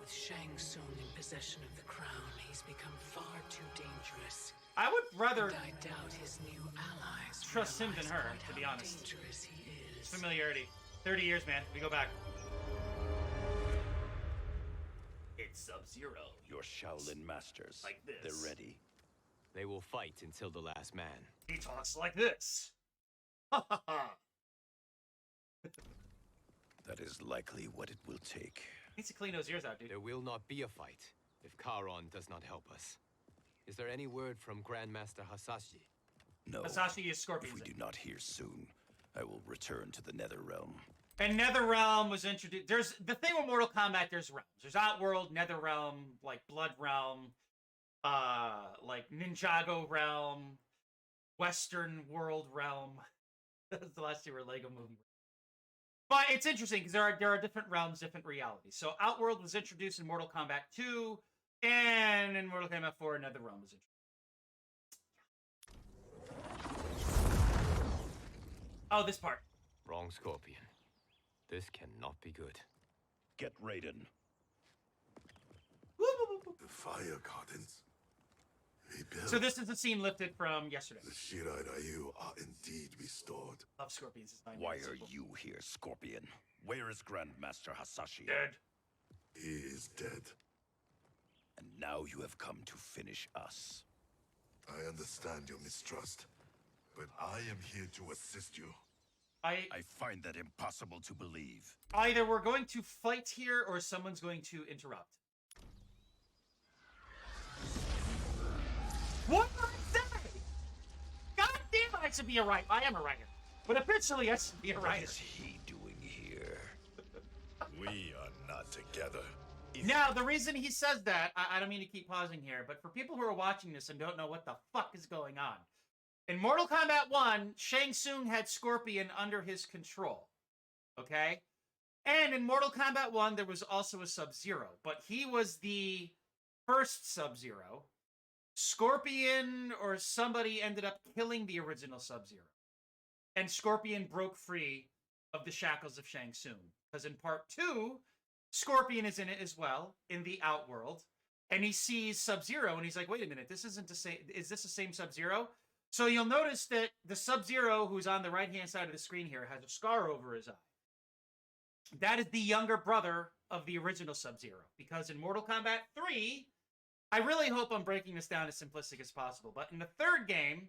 With Shang Tsung in possession of the crown, he's become far too dangerous. I would rather And I doubt his new allies trust him than her, realize to be how honest. dangerous he is. Familiarity. 30 years, man. We go back. It's Sub-Zero. Your Shaolin masters. Like this. They're ready. They will fight until the last man. He talks like this. Ha ha ha. That is likely what it will take. Needs to clean those ears out, dude. There will not be a fight if Charon does not help us. Is there any word from Grandmaster Hasashi? No. Hasashi is Scorpion's If we do not hear soon, I will return to the Netherrealm. And Netherrealm was introduced. There's the thing with Mortal Kombat. There's realms. There's Outworld, Netherrealm, like Blood Realm, like Ninjago Realm, Western World Realm. The last two were Lego Movie. But it's interesting because there are different realms, different realities. So Outworld was introduced in Mortal Kombat 2, and in Mortal Kombat 4, Netherrealm was introduced. Oh, this part. Wrong, Scorpion. This cannot be good. Get Raiden. The fire gardens. Rebuilt. So this is the scene lifted from yesterday. The Shirai Ryu are indeed restored. Love Scorpion's design. Why are you here, Scorpion? Where is Grandmaster Hasashi? Dead. He is dead. And now you have come to finish us. I understand your mistrust, but I am here to assist you. I find that impossible to believe. Either we're going to fight here or someone's going to interrupt. What did I say? God damn, I should be a writer. I am a writer. But officially, I should be a writer. What is he doing here? We are not together. Now, the reason he says that, I don't mean to keep pausing here, but for people who are watching this and don't know what the fuck is going on, in Mortal Kombat 1, Shang Tsung had Scorpion under his control. Okay? And in Mortal Kombat 1, there was also a Sub-Zero, but he was the first Sub-Zero. Scorpion or somebody ended up killing the original Sub-Zero. And Scorpion broke free of the shackles of Shang Tsung. Because in part 2, Scorpion is in it as well, in the Outworld. And he sees Sub-Zero, and he's like, wait a minute, this isn't the same. Is this the same Sub-Zero? So you'll notice that the Sub-Zero, who's on the right-hand side of the screen here, has a scar over his eye. That is the younger brother of the original Sub-Zero. Because in Mortal Kombat 3, I really hope I'm breaking this down as simplistic as possible, but in the third game,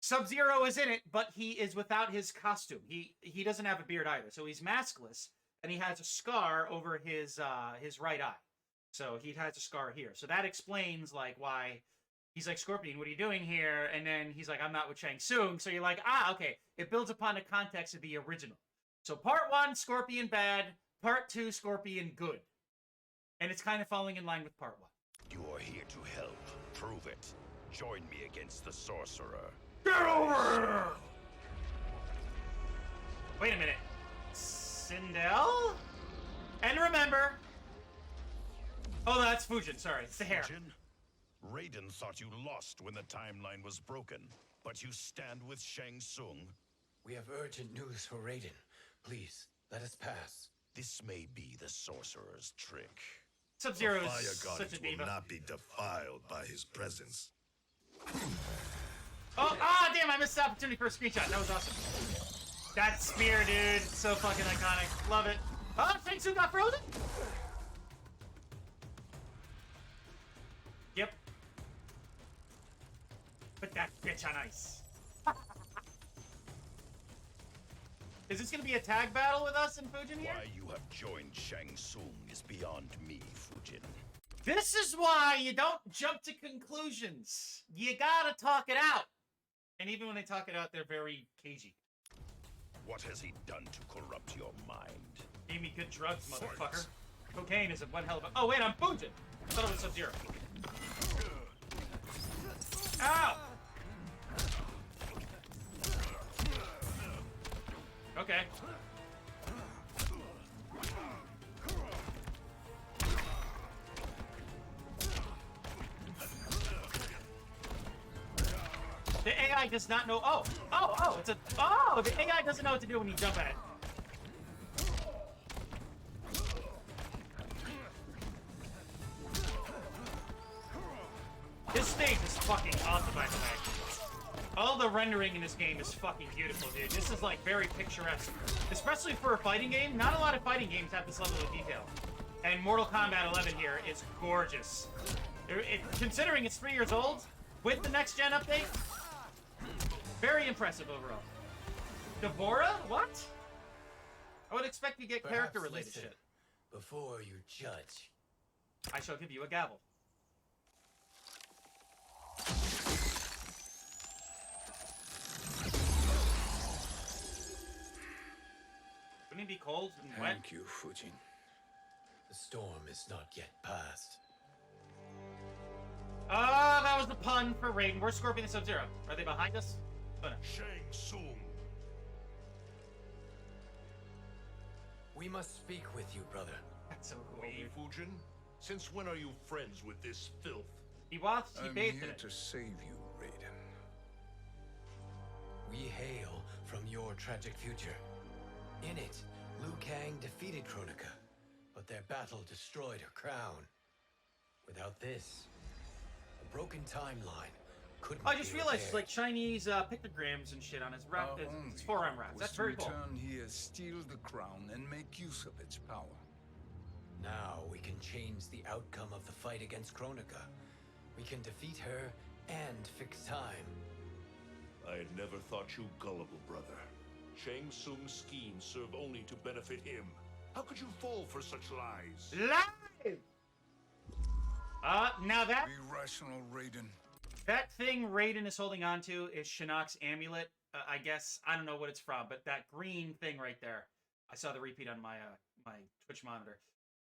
Sub-Zero is in it, but he is without his costume. He doesn't have a beard either, so he's maskless, and he has a scar over his right eye. So he has a scar here. So that explains, like, why he's like, Scorpion, what are you doing here? And then he's like, I'm not with Shang Tsung. So you're like, okay. It builds upon the context of the original. So part 1, Scorpion bad. Part 2 Scorpion good. And it's kind of falling in line with Part 1. You are here to help. Prove it. Join me against the sorcerer. Get over here! Wait a minute. Sindel? And remember... Oh, that's Fujin. Sorry, it's the hair. Fujin? Raiden thought you lost when the timeline was broken, but you stand with Shang Tsung. We have urgent news for Raiden. Please, let us pass. This may be the sorcerer's trick. Sub-Zero The is fire such a gods diva. will not be defiled by his presence. Oh, damn, I missed the opportunity for a screenshot. That was awesome. That spear, dude. So fucking iconic. Love it. Oh, Shang Tsung got frozen? Yep. Put that bitch on ice. Is this gonna be a tag battle with us and Fujin here? Why you have joined Shang Tsung is beyond me, Fujin. This is why you don't jump to conclusions. You gotta talk it out. And even when they talk it out, they're very cagey. What has he done to corrupt your mind? Gave me good drugs, motherfucker. Cocaine is one hell of a... Oh, wait, I'm Fujin. I thought it was Sub-Zero. Ow! Okay. The AI does not know... Oh, it's a... Oh, the AI doesn't know what to do when you jump at it. This stage is fucking awesome, by the way. All the rendering in this game is fucking beautiful, dude. This is, like, very picturesque. Especially for a fighting game. Not a lot of fighting games have this level of detail. And Mortal Kombat 11 here is gorgeous. Considering it's 3 years old, with the next-gen update, very impressive overall. Devora? What? I would expect you to get character-related shit. Before you judge. I shall give you a gavel. Wouldn't it be cold and wet? Thank you, Fujin. The storm is not yet past. Ah, that was the pun for Raiden. Where's Scorpion and Sub-Zero? Are they behind us? Oh, no. Shang Tsung. We must speak with you, brother. That's so Okay, Fujin, since when are you friends with this filth? He I'm bathed in here it. to save you, Raiden. We hail from your tragic future. In it, Liu Kang defeated Kronika, but their battle destroyed her crown. Without this, a broken timeline couldn't I just be realized it's repaired. like Chinese pictograms and shit on his wrap, his forearm wraps. That's very cool. Return here, steal the crown, and make use of its power. Now we can change the outcome of the fight against Kronika. We can defeat her and fix time. I had never thought you gullible, brother. Shang Tsung's schemes serve only to benefit him. How could you fall for such lies? Live! Now that... Be rational, Raiden. That thing Raiden is holding on to is Shinnok's amulet. I guess, I don't know what it's from, but that green thing right there. I saw the repeat on my my Twitch monitor.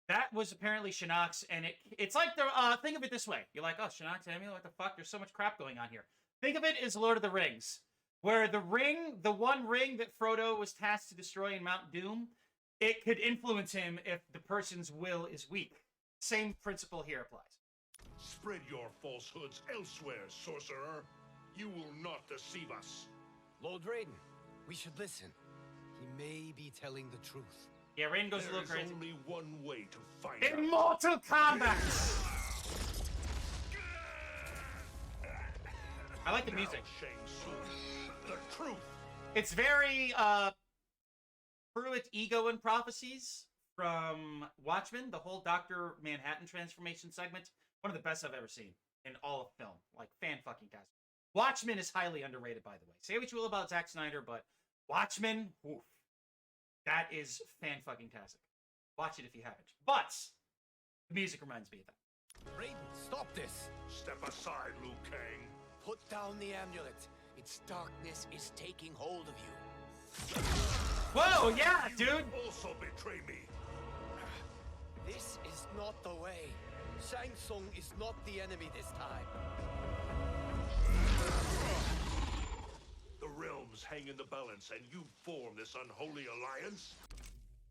That was apparently Shinnok's, and it's like the, think of it this way. You're like, oh, Shinnok's amulet, what the fuck? There's so much crap going on here. Think of it as Lord of the Rings, where the one ring that Frodo was tasked to destroy in Mount Doom, it could influence him if the person's will is weak. Same principle here applies. Spread your falsehoods elsewhere, sorcerer. You will not deceive us. Lord Raiden, we should listen. He may be telling the truth. Yeah, Raiden goes a little crazy. There's only one way to find out. In Mortal Kombat! I like the music. Shang Tsung, the truth. It's very, Pruitt Ego and Prophecies from Watchmen, the whole Dr. Manhattan transformation segment. One of the best I've ever seen in all of film. Like, fan-fucking-tastic. Watchmen is highly underrated, by the way. Say what you will about Zack Snyder, but Watchmen, oof. That is fan-fucking-tastic. Watch it if you haven't. But, the music reminds me of that. Raiden, stop this! Step aside, Liu Kang. Put down the amulet. Its darkness is taking hold of you. Whoa, yeah, dude! Also betray me. This is not the way. Shang Tsung is not the enemy this time. The realms hang in the balance, and you form this unholy alliance?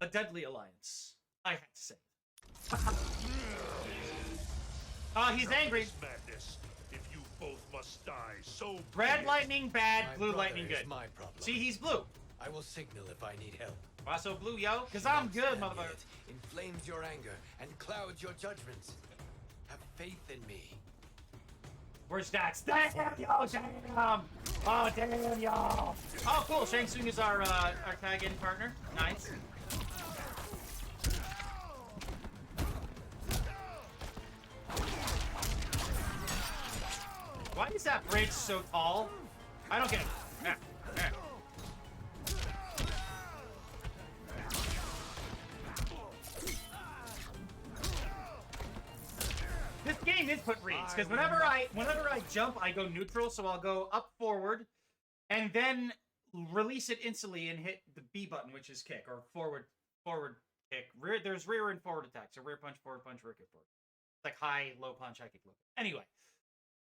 A deadly alliance, I had to say. He's angry. This madness. If you both must die, so Red lightning bad, My blue brother lightning is good. my problem. See, he's blue. I will signal if I need help. Why so blue, yo? Because I'm good, motherfucker. It inflames your anger and clouds your judgments. Have faith in me. Where's Dax? Damn, yo, damn! Oh, damn, yo! Oh, cool. Shang Tsung is our tag-in partner. Nice. Why is that bridge so tall? I don't get it. Yeah, yeah. This game input reads, because whenever I jump, I go neutral, so I'll go up forward, and then release it instantly and hit the B button, which is kick, or forward kick. There's rear and forward attacks, so rear punch, forward punch, rear kick, forward. It's like high, low punch, high kick, low kick. Anyway,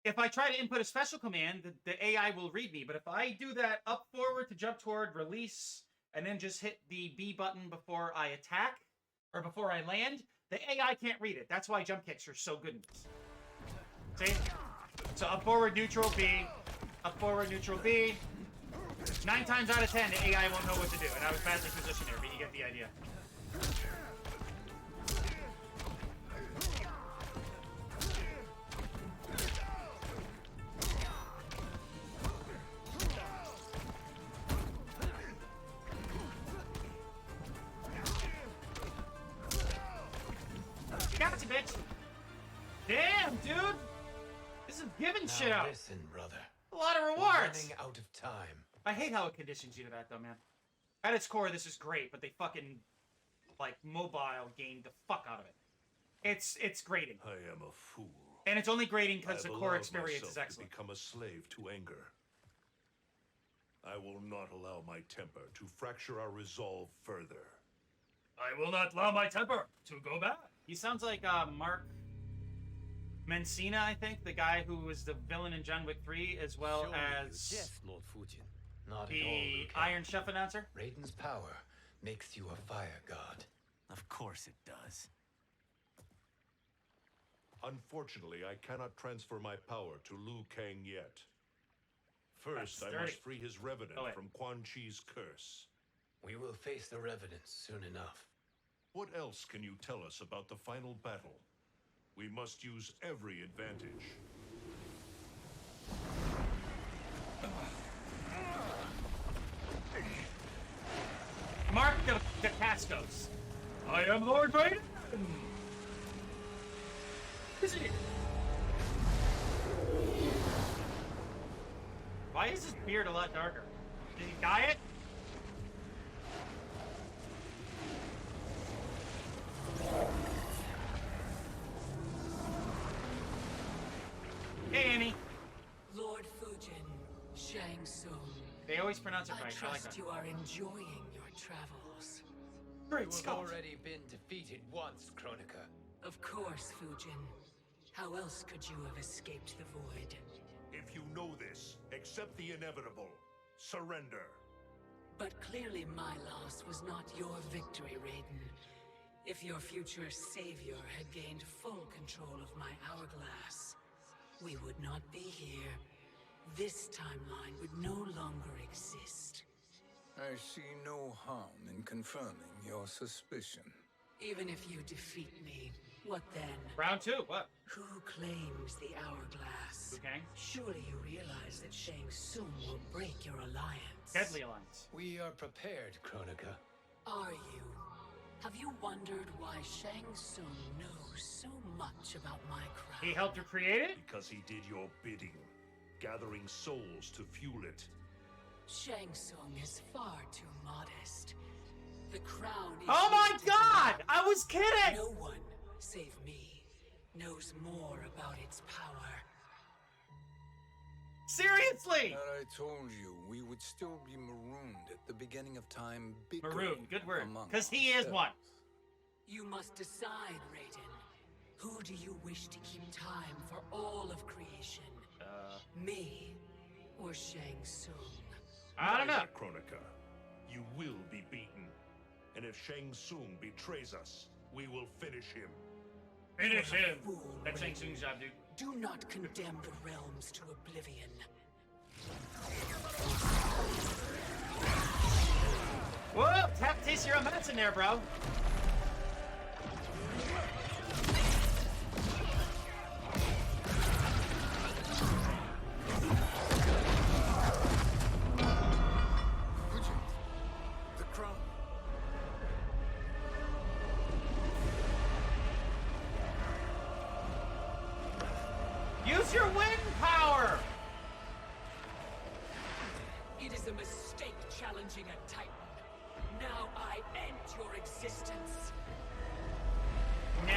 if I try to input a special command, the AI will read me, but if I do that up forward to jump toward, release, and then just hit the B button before I attack, or before I land, the AI can't read it. That's why jump kicks are so good in this. See? So up forward, neutral, B. Up forward, neutral, B. 9 times out of 10, the AI won't know what to do. And I was badly positioned there, but you get the idea. Gotcha, bitch. Damn, dude. This is giving shit out. Listen, brother. A lot of We're rewards. running out of time. I hate how it conditions you to that, though, man. At its core, this is great, but they fucking, like, mobile gamed the fuck out of it. It's grating. I am a fool. And it's only grating because the I've core allowed experience myself is excellent. To become a slave to anger. I will not allow my temper to fracture our resolve further. I will not allow my temper to go back. He sounds like Mark Mencina, I think, the guy who was the villain in John Wick 3, as well as Yes, Lord Fujin. Not the at all, Liu Kang. Iron Chef announcer. Raiden's power makes you a fire god. Of course it does. Unfortunately, I cannot transfer my power to Liu Kang yet. First, That's I must dirty. free his revenant Oh, wait. from Quan Chi's curse. We will face the Revenants soon enough. What else can you tell us about the final battle? We must use every advantage. Mark the Cascos. I am Lord Raiden. Is he? Why is his beard a lot darker? Did he dye it? Hey, Annie. Lord Fujin, Shang Tsung. They always pronounce it I right. I like trust that. you are enjoying your travels. Great You Scott. have already been defeated once, Kronika. Of course, Fujin. How else could you have escaped the void? If you know this, accept the inevitable. Surrender. But clearly my loss was not your victory, Raiden. If your future savior had gained full control of my hourglass, we would not be here. This timeline would no longer exist. I see no harm in confirming your suspicion. Even if you defeat me, what then? Round 2, what? Who claims the hourglass? Okay. Surely you realize that Shang Tsung will break your alliance. Deadly Alliance. We are prepared, Kronika. Are you? Have you wondered why Shang Tsung knows so much about my crown? He helped her create it? Because he did your bidding, gathering souls to fuel it. Shang Tsung is far too modest. The crown is... Oh my here to god! guide. I was kidding! No one, save me, knows more about its power. Seriously! Had I told you, we would still be marooned at the beginning of time. Maroon, good word. among Because he is ourselves. one. You must decide, Raiden. Who do you wish to keep time for all of creation? Me or Shang Tsung? I don't know. Neither, Kronika. You will be beaten. And if Shang Tsung betrays us, we will finish him. Finish him. Fool, That's Shang Raiden. Tsung's job, dude. Do not condemn the realms to oblivion. Whoa! Tap taste your own medicine there, bro. The crown. Use your wind power! It is a mistake challenging a Titan. Now I end your existence. Nah.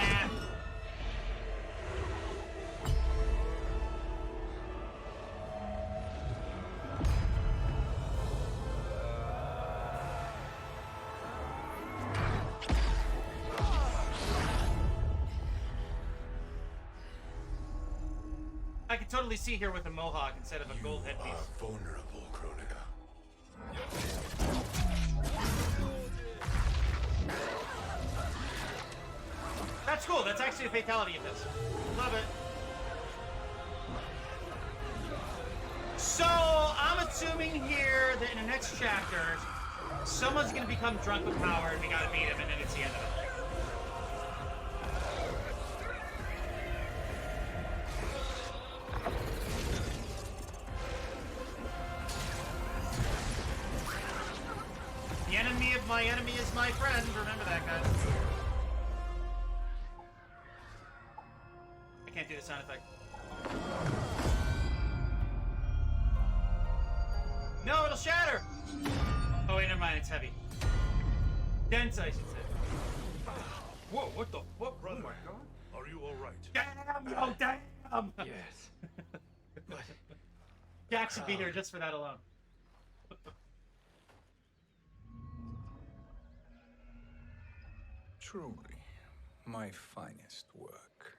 I can totally see here with a mohawk instead of a gold headpiece. Vulnerable, Kronika. That's cool. That's actually a fatality of this. Love it. So, I'm assuming here that in the next chapter, someone's going to become drunk with power and we got to beat him, and then it's the end of it. The enemy of my enemy is my friend. Remember that, guys. I can't do the sound effect. No, it'll shatter! Oh wait, never mind, it's heavy. Dense, I should say. Whoa, what the fuck, brother? Oh my god. Are you alright? Damn, yo, damn! Yes. Jack should be here just for that alone. Truly, my finest work.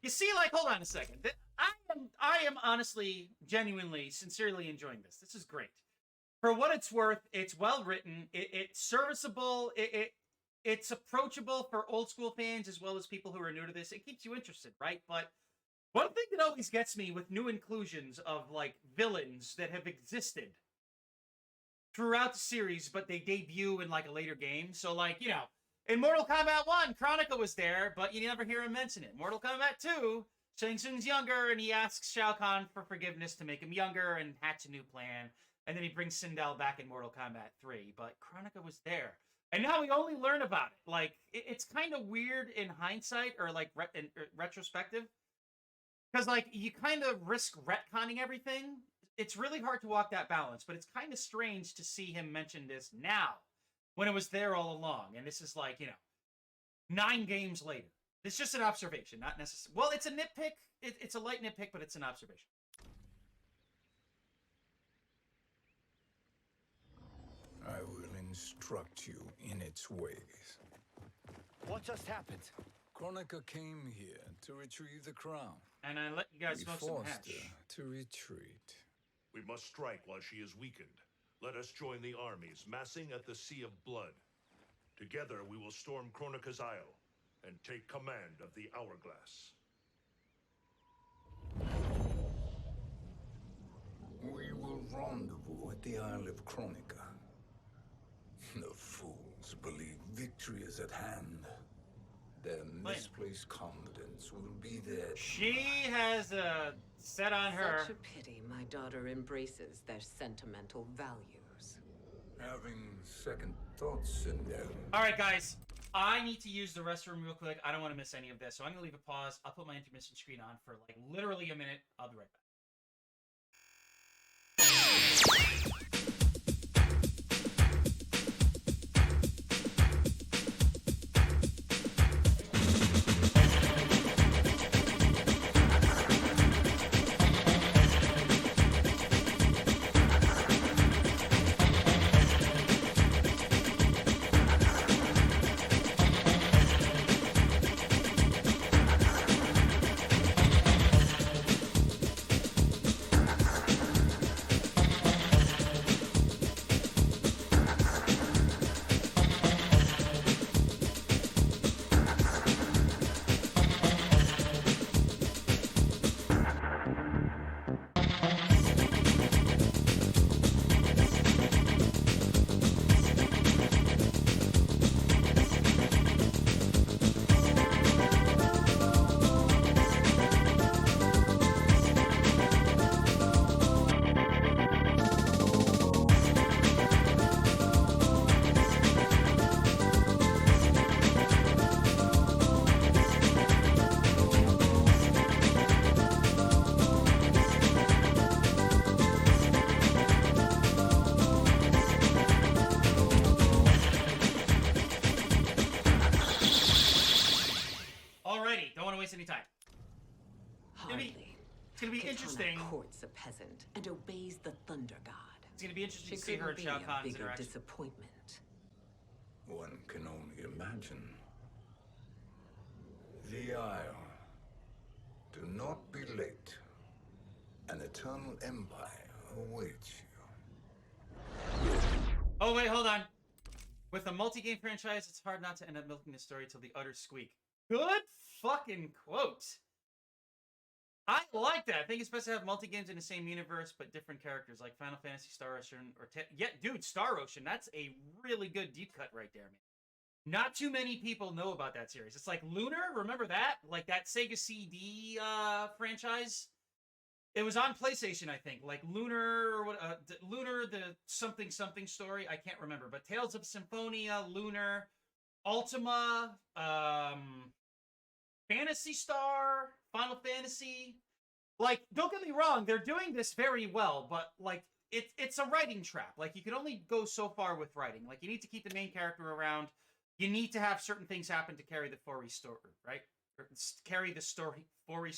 You see, like, hold on a second. I am honestly, genuinely, sincerely enjoying this. This is great. For what it's worth, it's well written. It's serviceable. It's approachable for old school fans as well as people who are new to this. It keeps you interested, right? But one thing that always gets me with new inclusions of, like, villains that have existed throughout the series, but they debut in, like, a later game. So, like, you know, in Mortal Kombat 1, Kronika was there, but you never hear him mention it. Mortal Kombat 2, Shang Tsung's younger, and he asks Shao Kahn for forgiveness to make him younger and hatch a new plan. And then he brings Sindel back in Mortal Kombat 3. But Kronika was there. And now we only learn about it. Like, it's kind of weird in hindsight, or, like, in retrospective. Because, like, you kind of risk retconning everything. It's really hard to walk that balance, but it's kind of strange to see him mention this now, when it was there all along. And this is like, you know, 9 games later. It's just an observation, not necessarily. Well, it's a nitpick. It's a light nitpick, but it's an observation. I will instruct you in its ways. What just happened? Kronika came here to retrieve the crown. And I let you guys We smoke some forced hash. her to retreat. We must strike while she is weakened. Let us join the armies, massing at the Sea of Blood. Together we will storm Kronika's Isle and take command of the Hourglass. We will rendezvous at the Isle of Kronika. The fools believe victory is at hand. Their misplaced confidence will be there. She has a set on her. Such a pity my daughter embraces their sentimental values. Having second thoughts in them. All right, guys. I need to use the restroom real quick. I don't want to miss any of this. So I'm going to leave a pause. I'll put my intermission screen on for like literally a minute. I'll be right back. It's gonna be interesting. Courts a peasant and obeys the Thunder God. It's gonna be interesting to see couldn't her and be Shao a Kahn's bigger interaction. disappointment. One can only imagine. The Isle. Do not be late. An eternal empire awaits you. Oh wait, hold on. With a multi-game franchise, it's hard not to end up milking the story till the utter squeak. Good fucking quote. I like that. I think it's best to have multi-games in the same universe, but different characters, like Final Fantasy, Star Ocean, or... Yeah, dude, Star Ocean, that's a really good deep cut right there, man. Not too many people know about that series. It's like Lunar, remember that? Like that Sega CD franchise? It was on PlayStation, I think. Like Lunar, Lunar, the something story. I can't remember. But Tales of Symphonia, Lunar, Ultima, Phantasy Star, Final Fantasy. Like, don't get me wrong, they're doing this very well, but like it's a writing trap. Like you can only go so far with writing. Like you need to keep the main character around. You need to have certain things happen to carry the story, right? Or carry the story forward.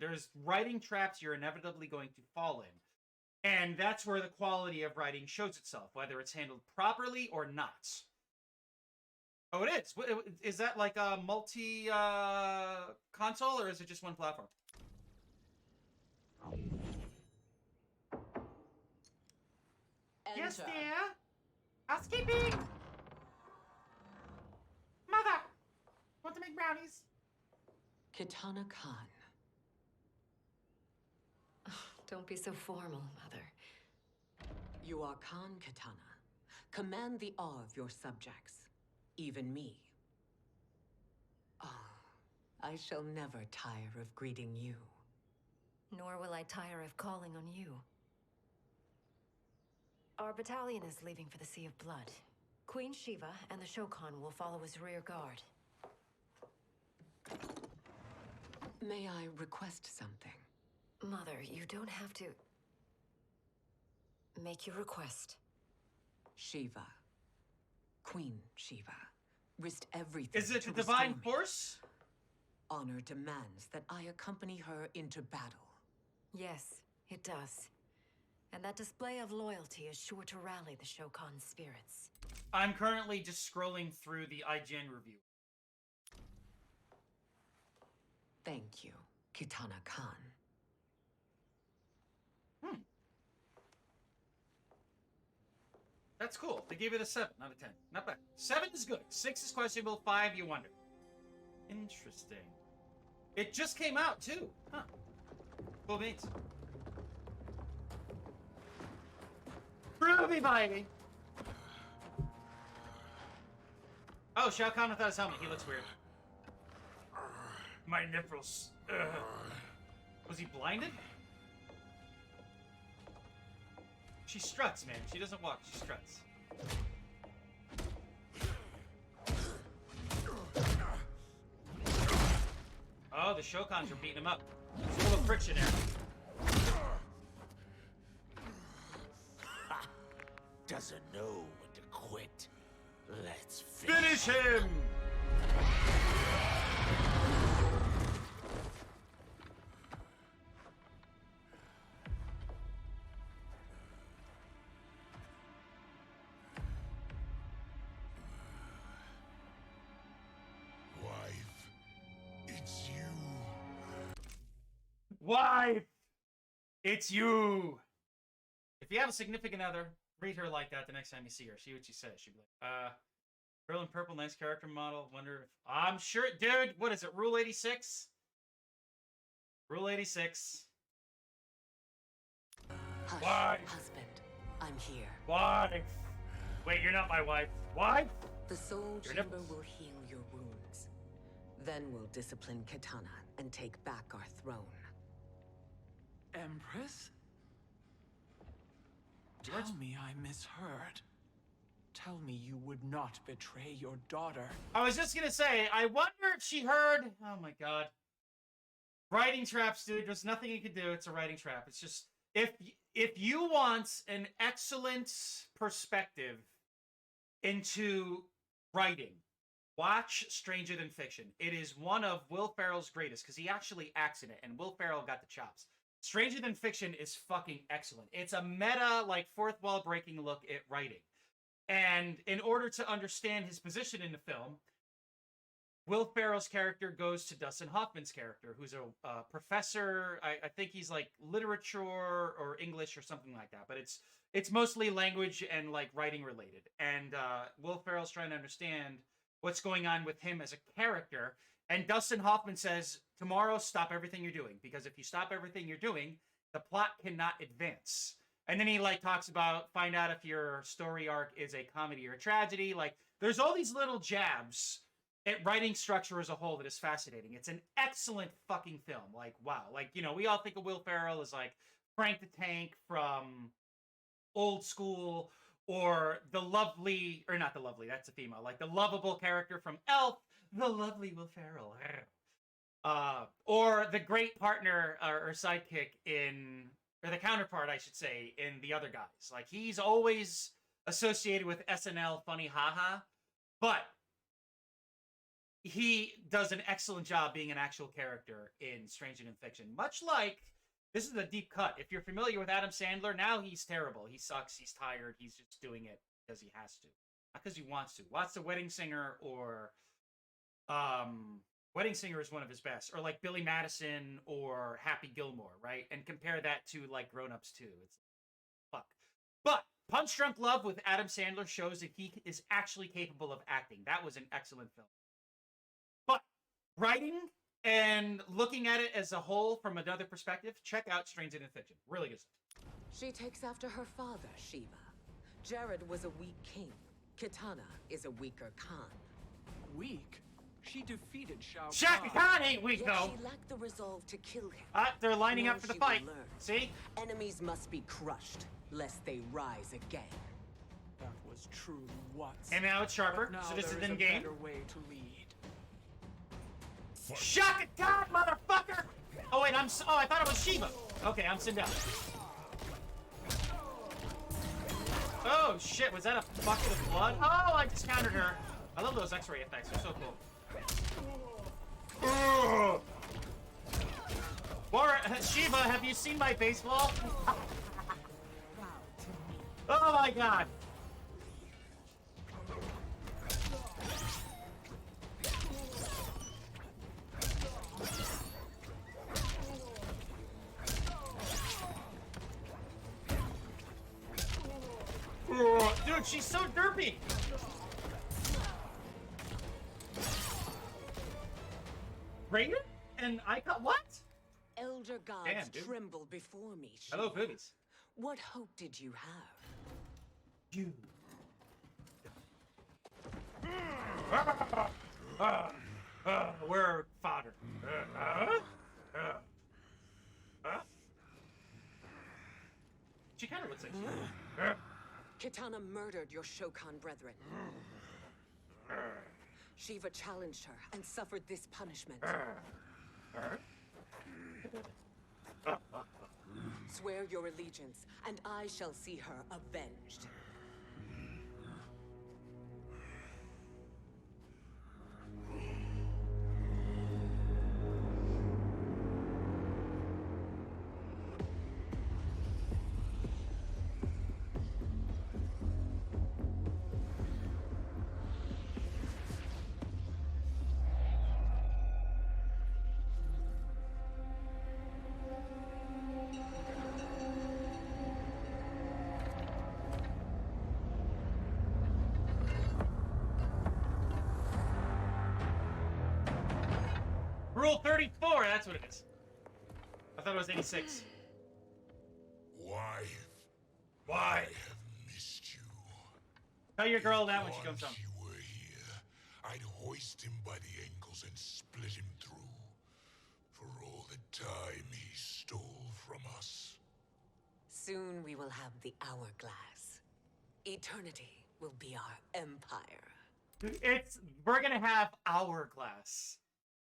There's writing traps you're inevitably going to fall in. And that's where the quality of writing shows itself, whether it's handled properly or not. Oh, it is. Is that like a multi console, or is it just one platform? Enter. Yes, dear. Housekeeping. Mother, want to make brownies? Kitana Khan. Don't be so formal, Mother. You are Khan Kitana. Command the awe of your subjects, even me. Oh, I shall never tire of greeting you. Nor will I tire of calling on you. Our battalion is leaving for the Sea of Blood. Queen Shiva and the Shokan will follow as rear guard. May I request something? Mother, you don't have to... make your request. Shiva. Queen Shiva. Risked everything. Is it to the divine restore me. force? Honor demands that I accompany her into battle. Yes, it does. And that display of loyalty is sure to rally the Shokan's spirits. I'm currently just scrolling through the IGN review. Thank you, Kitana Khan. That's cool. They gave it a 7, not a 10. Not bad. 7 is good. 6 is questionable. 5, you wonder. Interesting. It just came out, too. Huh. Cool beans. Ruby, baby! Oh, Shao Kahn without his helmet. He looks weird. My nipples. Ugh. Was he blinded? She struts, man. She doesn't walk. She struts. Oh, the Shokans are beating him up. There's a little friction there. Doesn't know when to quit. Let's Finish him! Wife, it's you. Wife! It's you! If you have a significant other, read her like that the next time you see her. See what she says. She'll be like, girl in purple, nice character model. Wonder if... I'm sure... Dude, what is it? Rule 86? Rule 86. Hush, Wife! husband. I'm here. Wife! Wait, you're not my wife. Wife? The soul Your chamber nipples. will heal your wounds. Then we'll discipline Kitana and take back our throne. Empress? Tell me I misheard. Tell me you would not betray your daughter. I was just gonna say, I wonder if she heard... Oh my god. Writing traps, dude. There's nothing you can do. It's a writing trap. It's just... If you want an excellent perspective into writing, watch Stranger Than Fiction. It is one of Will Ferrell's greatest, because he actually acts in it, and Will Ferrell got the chops. Stranger Than Fiction is fucking excellent. It's a meta, like, fourth wall breaking look at writing. And in order to understand his position in the film, Will Ferrell's character goes to Dustin Hoffman's character, who's a professor. I think he's like literature or English or something like that. But it's mostly language and like writing related. And Will Ferrell's trying to understand what's going on with him as a character. And Dustin Hoffman says, tomorrow, stop everything you're doing. Because if you stop everything you're doing, the plot cannot advance. And then he like talks about, find out if your story arc is a comedy or a tragedy. Like, there's all these little jabs at writing structure as a whole that is fascinating. It's an excellent fucking film. Like, wow. Like, you know, we all think of Will Ferrell as like Frank the Tank from Old School, or the lovely, or not the lovely, that's a female, like the lovable character from Elf, the lovely Will Ferrell. Or the great partner or sidekick in, or the counterpart, I should say, in The Other Guys. Like, he's always associated with SNL funny haha, but he does an excellent job being an actual character in Stranger Than Fiction. Much like, this is a deep cut. If you're familiar with Adam Sandler, now he's terrible. He sucks, he's tired, he's just doing it because he has to. Not because he wants to. Watch The Wedding Singer, or Wedding Singer is one of his best. Or like Billy Madison or Happy Gilmore, right? And compare that to like Grown Ups 2. It's fuck. But Punch Drunk Love with Adam Sandler shows that he is actually capable of acting. That was an excellent film. But writing and looking at it as a whole from another perspective, check out Stranger Than Fiction. Really good stuff. She takes after her father, Shiva. Jared was a weak king. Kitana is a weaker Khan. Weak? She defeated Shao Shaka Khan ain't weak, though. She lacked the resolve to kill him. They're lining up for the fight. See? Enemies must be crushed, lest they rise again. That was truly once. And now it's sharper, Now so this is there in-game. a better way to lead. Shaka Khan, motherfucker! Oh wait, I thought it was Shiva. Okay, I'm Sindel. Oh shit, was that a bucket of blood? Oh, I just countered her. I love those X-ray effects. They're so cool. Shiva, have you seen my baseball? Oh my god. Dude, she's so derpy. Raiden? And I got what? Elder gods tremble before me. Shiva. Hello, boobies. What hope did you have? You. We're fodder. She kind of looks like she. Kitana murdered your Shokan brethren. Shiva challenged her and suffered this punishment. Swear your allegiance, and I shall see her avenged. Rule 34, that's what it is. I thought it was 86. I have missed you. Tell your girl that when she comes home. Once you were here, I'd hoist him by the ankles and split him through. For all the time he stole from us. Soon we will have the hourglass. Eternity will be our empire. We're gonna have hourglass.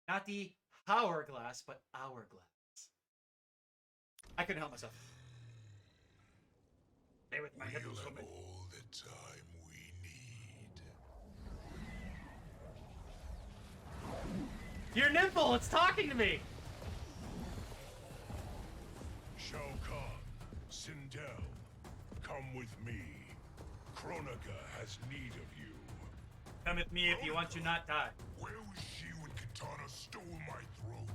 Not the hourglass, but hourglass. I couldn't help myself. Stay with my head. We'll have all the time we need. Your nipple, it's talking to me. Shao Kahn, Sindel, come with me. Kronika has need of you. Come with me if you want to not die. Where was she when Katana stole my throne?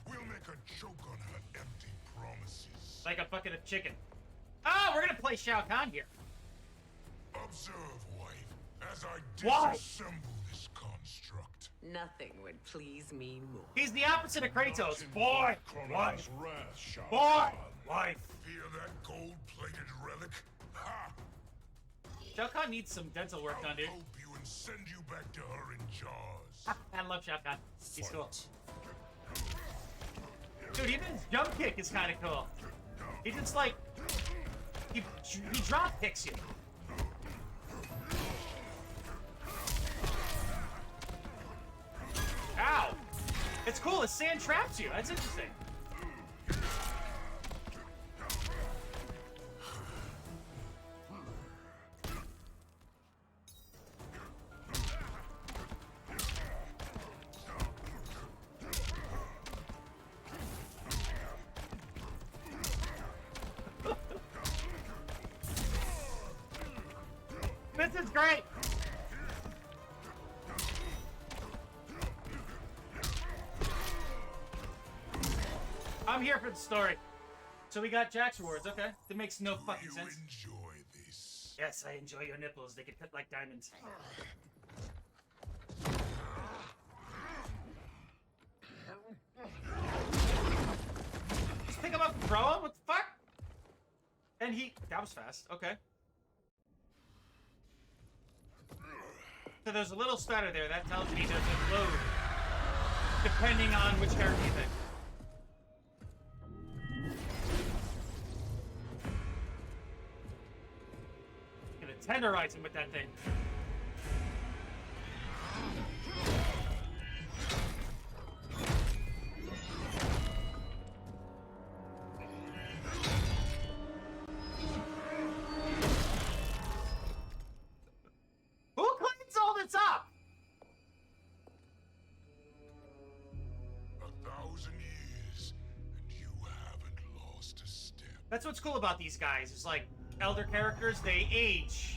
We'll make her choke on her empty promises. Like a bucket of chicken. Oh, we're gonna play Shao Kahn here. Observe, wife, as I Why? disassemble this construct. Nothing would please me more. He's the opposite of Kratos. Boy, wife, Wrath, Shao boy, Kahn. wife. Fear that gold-plated relic? Ha! Shao Kahn needs some dental work done, dude. I'll help you and send you back to her in jars. I love Shao Kahn. He's cool. Dude, even his jump kick is kind of cool. He just like he drop kicks you. Ow! It's cool. The sand traps you. That's interesting. This is great. I'm here for the story. So we got Jack's rewards, okay. That makes no fucking sense. Enjoy this. Yes, I enjoy your nipples. They can cut like diamonds. Just pick him up and throw him? What the fuck? And that was fast. Okay. So there's a little stutter there. That tells me there's a load. Depending on which character you pick. Tenderize him with that thing. Who cleans all this up? 1,000 years, and you haven't lost a step. That's what's cool about these guys. Is like elder characters, they age.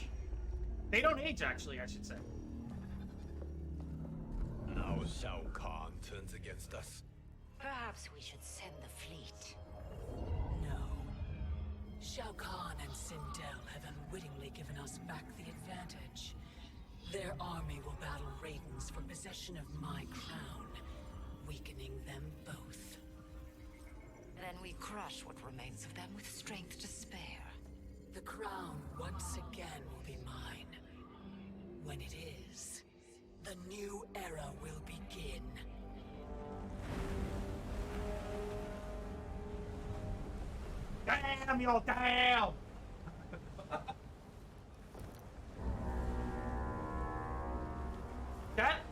They don't age, actually, I should say. Now Shao Kahn turns against us. Perhaps we should send the fleet. No. Shao Kahn and Sindel have unwittingly given us back the advantage. Their army will battle Raidens for possession of my crown, weakening them both. Then we crush what remains of them with strength to spare. The crown once again will be mine. When it is, the new era will begin. Damn, y'all, damn!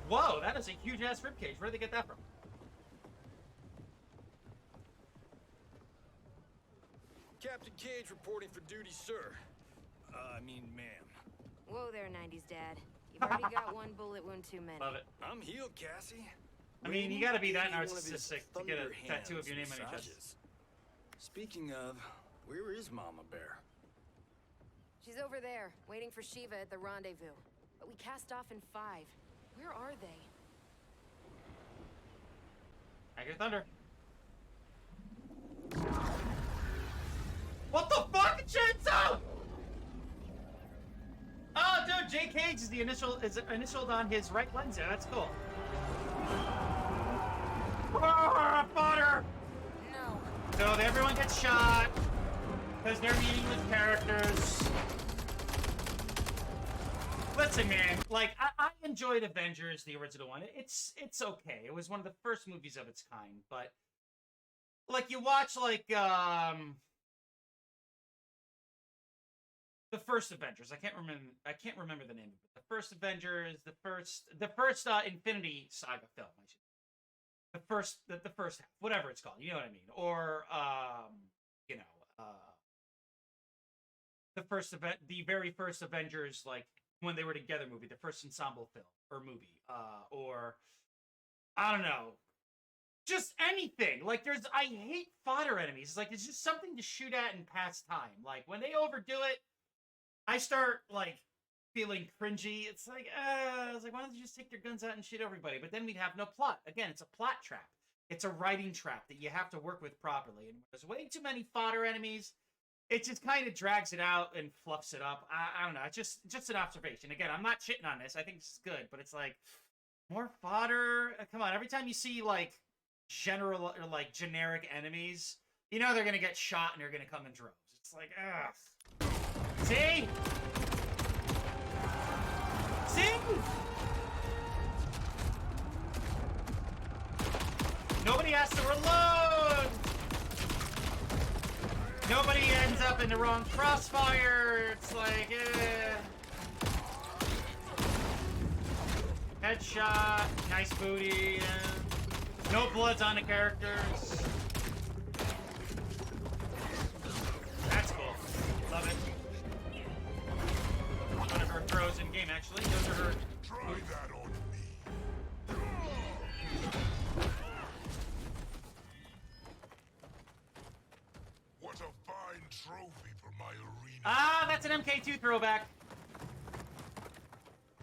Whoa, that is a huge-ass ribcage. Where'd they get that from? Captain Cage reporting for duty, sir. I mean, ma'am. Whoa there, 90s dad. You've already got one bullet wound too many. Love it. I'm healed, Cassie. I mean, you gotta be that One of his narcissistic to get a thunder tattoo of your name hands on your chest. massages. Speaking of, where is Mama Bear? She's over there, waiting for Shiva at the rendezvous. But we cast off in 5. Where are they? I hear thunder. What the fuck, chainsaw? Oh, dude, J. Cage is the initialed on his right lens there. That's cool. Oh, fodder! No. So everyone gets shot because they're meeting with characters. Listen, man, like I enjoyed Avengers, the original one. It's okay. It was one of the first movies of its kind, but like you watch like the first Avengers. I can't remember the name of it. The first Avengers, the first Infinity Saga film. I should. The first half, whatever it's called. You know what I mean? Or the very first Avengers, like when they were together movie, the first ensemble film or movie, or I don't know, just anything. Like, I hate fodder enemies. It's like, it's just something to shoot at and pass time. Like, when they overdo it, I start, like, feeling cringy. It's like, I was like, why don't you just take their guns out and shoot everybody? But then we'd have no plot. Again, it's a plot trap. It's a writing trap that you have to work with properly. And there's way too many fodder enemies. It just kind of drags it out and fluffs it up. I don't know. It's just an observation. Again, I'm not shitting on this. I think this is good. But it's like, more fodder? Come on. Every time you see, like, general or, like, generic enemies, you know they're going to get shot and they're going to come in droves. It's like, ugh. See? See? Nobody has to reload! Nobody ends up in the wrong crossfire! It's like, Headshot, nice booty, no bloods on the characters. That's cool. Love it. One of her throws in game, actually. Those are her. Try that on me. What a fine trophy for my arena. Ah, that's an MK2 throwback.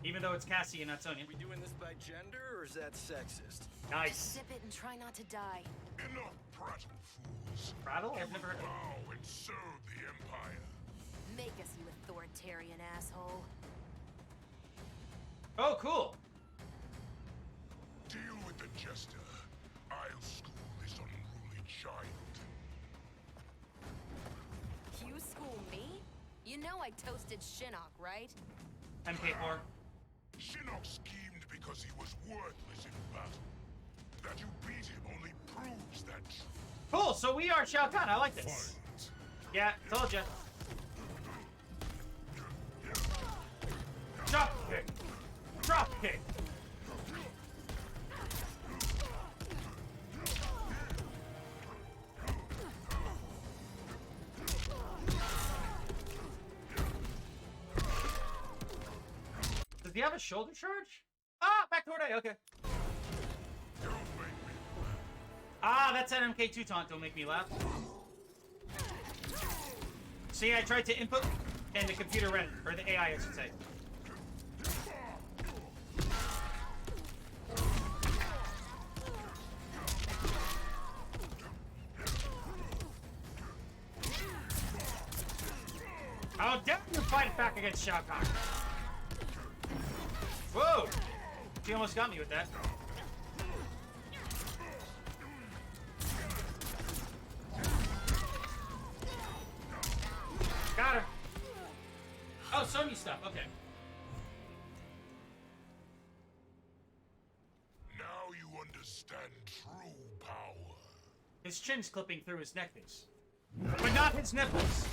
Even though it's Cassie and not Sonya. We doing this by gender, or is that sexist? Nice. Sip it and try not to die. Enough prattle, fools. Prattle? I've never heard of it. Bow and serve the Empire. Make us, you authoritarian asshole. Oh, cool. Deal with the jester. I'll school this unruly child. You school me? You know I toasted Shinnok, right? MK4. Shinnok schemed because he was worthless in battle. That you beat him only proves that truth. Cool, so we are Shao Kahn. I like this. Yeah, told ya. Drop kick. Drop kick. Does he have a shoulder charge? Ah, back toward A, okay. Ah, that's an MK2 taunt, don't make me laugh. See, I tried to input, and the computer ran, or the AI, I should say. How dare you fight back against Shao Kahn? Whoa! She almost got me with that. Got her. Oh, Sonya stuff. Okay. Now you understand true power. His chin's clipping through his necklace, but not his nipples.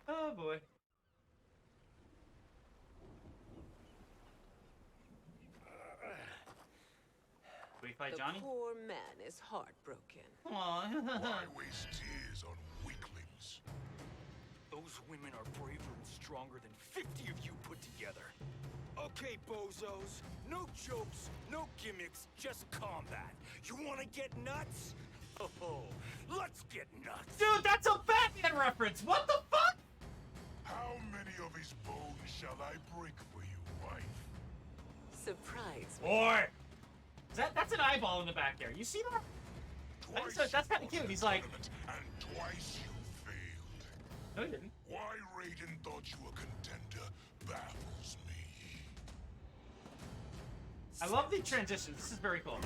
Oh boy. We fight Johnny? The poor man is heartbroken. Aww. Why waste tears on weaklings? Those women are braver and stronger than 50 of you put together. Okay, bozos. No jokes, no gimmicks, just combat. You want to get nuts? Oh, let's get nuts. Dude, that's a Batman reference. What the fuck? How many of his bones shall I break for you, wife? Surprise me. Boy. That's an eyeball in the back there. You see that? That's kind of cute. He's like... And twice you failed. No, he didn't. Why Raiden thought you a contender baffles me. I love the transitions. This is very cool.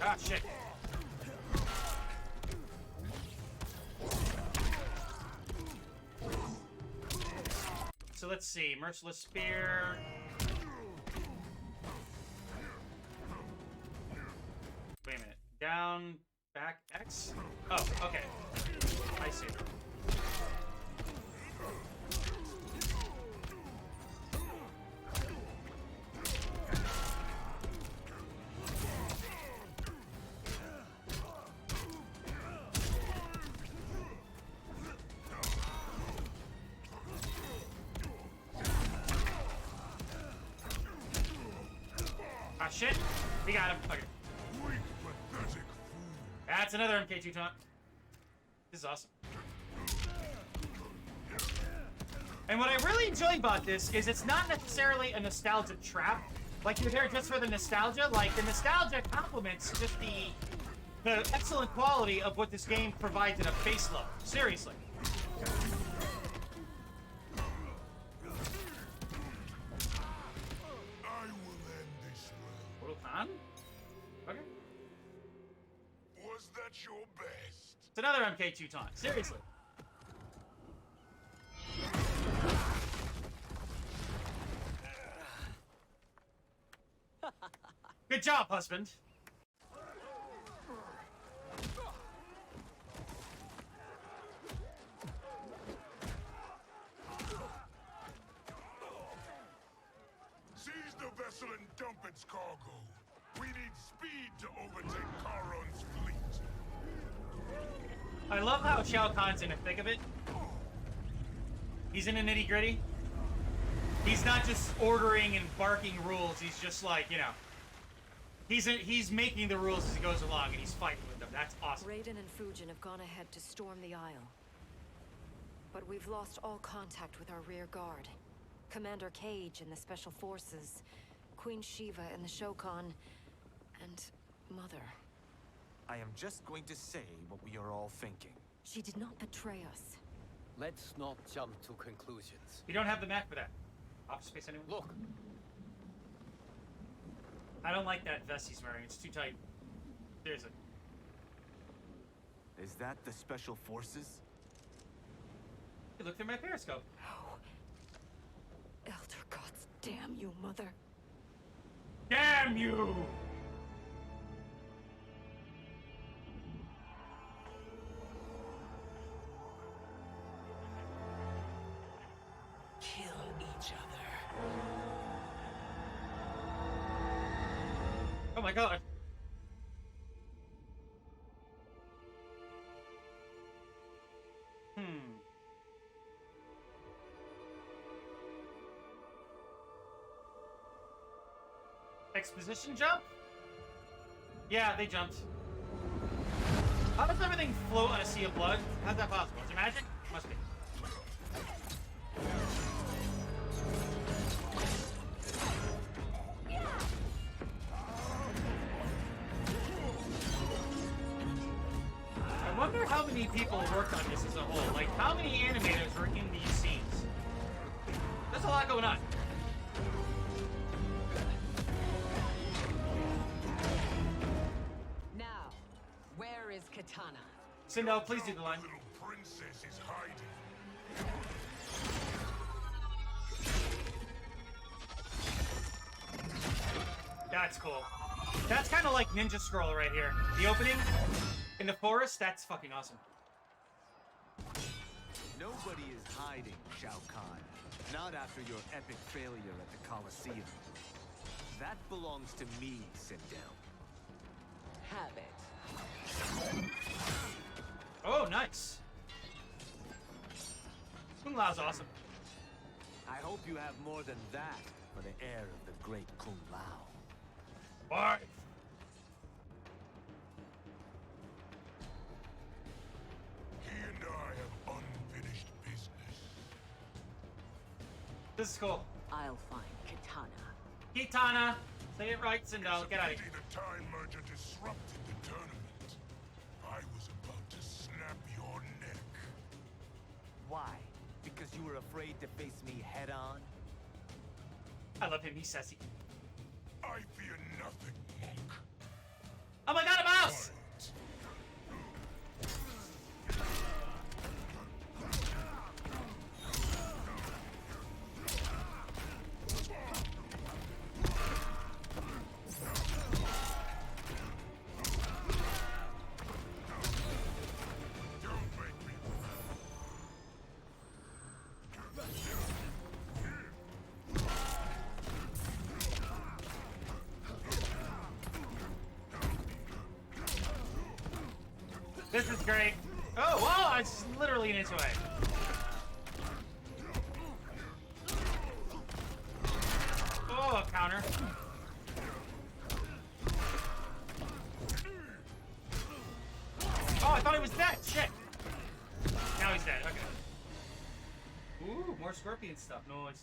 Ah, shit. So let's see. Merciless Spear. Wait a minute. Down, back, X? Oh, okay. I see. shit. We got him. Okay. Weak, pathetic fool. That's another MK2 taunt. This is awesome. And what I really enjoy about this is it's not necessarily a nostalgia trap. Like, you're there just for the nostalgia. Like, the nostalgia complements just the excellent quality of what this game provides in a face level. Seriously. I will end this round. Mortal Kombat? Okay. Was that your best? It's another MK2 taunt. Seriously. Good job, husband. Seize the vessel and dump its cargo. We need speed to overtake Charon's fleet. I love how Shao Kahn's in the thick of it. He's in the nitty-gritty. He's not just ordering and barking rules. He's just like, you know, he's making the rules as he goes along, and he's fighting with them. That's awesome. Raiden and Fujin have gone ahead to storm the Isle. But we've lost all contact with our rear guard. Commander Cage and the Special Forces, Queen Shiva and the Shokan, and Mother. I am just going to say what we are all thinking. She did not betray us. Let's not jump to conclusions. You don't have the map for that. Office space, anyone? Look. I don't like that vest he's wearing. It's too tight. Seriously. Is that the Special Forces? Hey, look through my periscope. Oh. Elder gods, damn you, Mother. Damn you! Kill each other. Oh my god. Exposition jump? Yeah, they jumped. How does everything float on a sea of blood? How's that possible? Is it magic? Must be. I wonder how many people worked on this as a whole. Like, how many animators were in these scenes? There's a lot going on. Now, where is Katana? Sindel, please do the line. Little princess is hiding. That's cool. That's kind of like Ninja Scroll right here. The opening in the forest, that's fucking awesome. Nobody is hiding, Shao Kahn. Not after your epic failure at the Colosseum. That belongs to me, Sindel. Have it. Oh, nice. Kung Lao's awesome. I hope you have more than that for the heir of the great Kung Lao. Bye. He and I have unfinished business. This is cool. I'll find Katana. Kitana. Say it right, Sindel. Get out of here. The Time Merger disrupted the tournament. I was about to snap your neck. Why? Because you were afraid to face me head on? I love him. He's sassy. I fear nothing, monk. Oh my god, a mouse! This is great. Oh, wow, it's literally an inch away. Oh, a counter. he was dead. Shit. Now he's dead. Okay. Ooh, more scorpion stuff. Nice.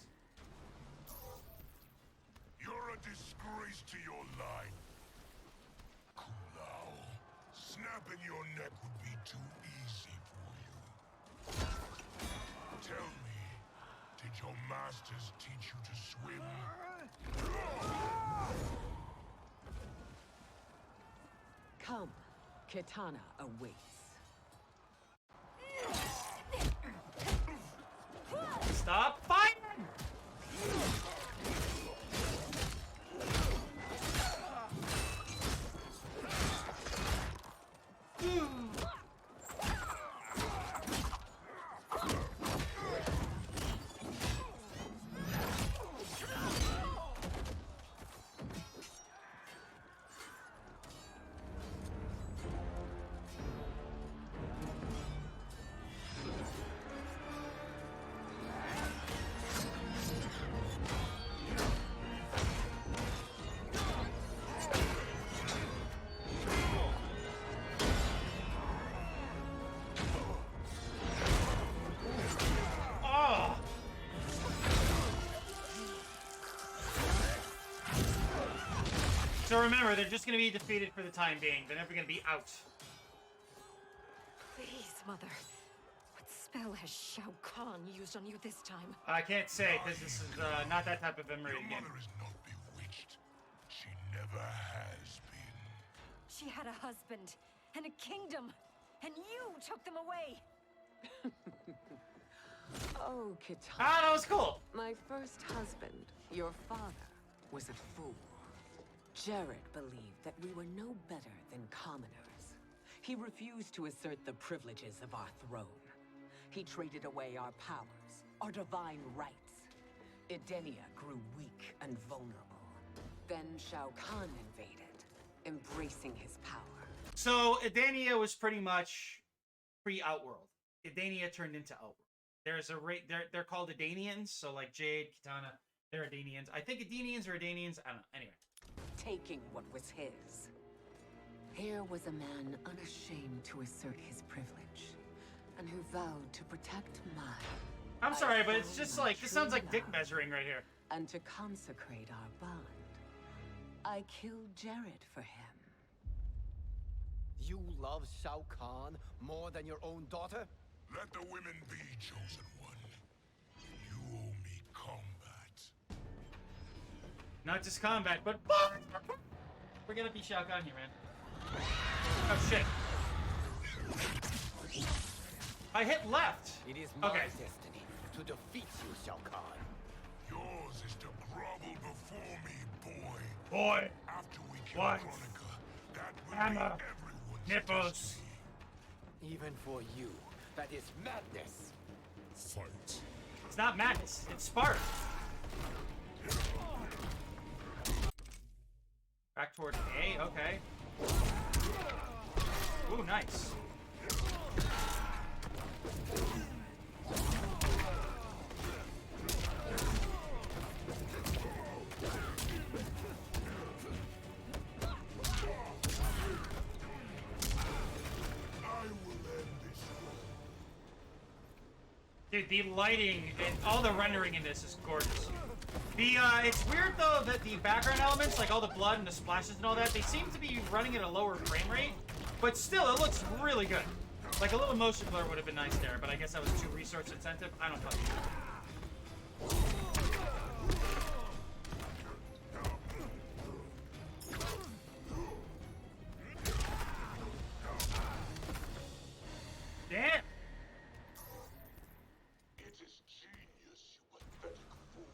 You're a disgrace to your line. Kulao, snapping your neck would be too easy for you. Tell me, did your masters teach you to swim? Come, Kitana awaits. Stop fighting! So remember, they're just going to be defeated for the time being. They're never going to be out. Please, Mother. What spell has Shao Kahn used on you this time? I can't say, because this is not that type of memory Your game. mother is not bewitched. She never has been. She had a husband and a kingdom, and you took them away. Oh, Kitana. Ah, that was cool. My first husband, your father, was a fool. Jared believed that we were no better than commoners. He refused to assert the privileges of our throne. He traded away our powers, our divine rights. Edenia grew weak and vulnerable. Then Shao Kahn invaded, embracing his power. So Edenia was pretty much pre-Outworld. Edenia turned into Outworld. There's a they're called Edenians, so like Jade, Kitana, they're Edenians. I think Edenians or Edenians, I don't know. Anyway. Taking what was his. Here was a man unashamed to assert his privilege, and who vowed to protect mine. I'm sorry, but it's just like, this sounds like dick measuring right here. And to consecrate our bond, I killed Jared for him. You love Shao Kahn more than your own daughter? Let the women be, chosen one. You owe me combat. Not just combat, but we're gonna be Shao Kahn here, man. Oh shit! I hit left. It is my okay. destiny to defeat you, Shao Kahn. Yours is to grovel before me, boy. Boy. After we kill What? Kronika, that will Hammer. be everyone's Nipples. destiny. Even for you, that is madness. Fight. It's not madness. It's Sparta. Back towards A. Okay. Ooh, nice. Dude, the lighting and all the rendering in this is gorgeous. It's weird though that the background elements, like all the blood and the splashes and all that, they seem to be running at a lower frame rate, but still, it looks really good. Like a little motion blur would have been nice there, but I guess that was too resource intensive. I don't fucking know. Damn! It is genius, you pathetic fool.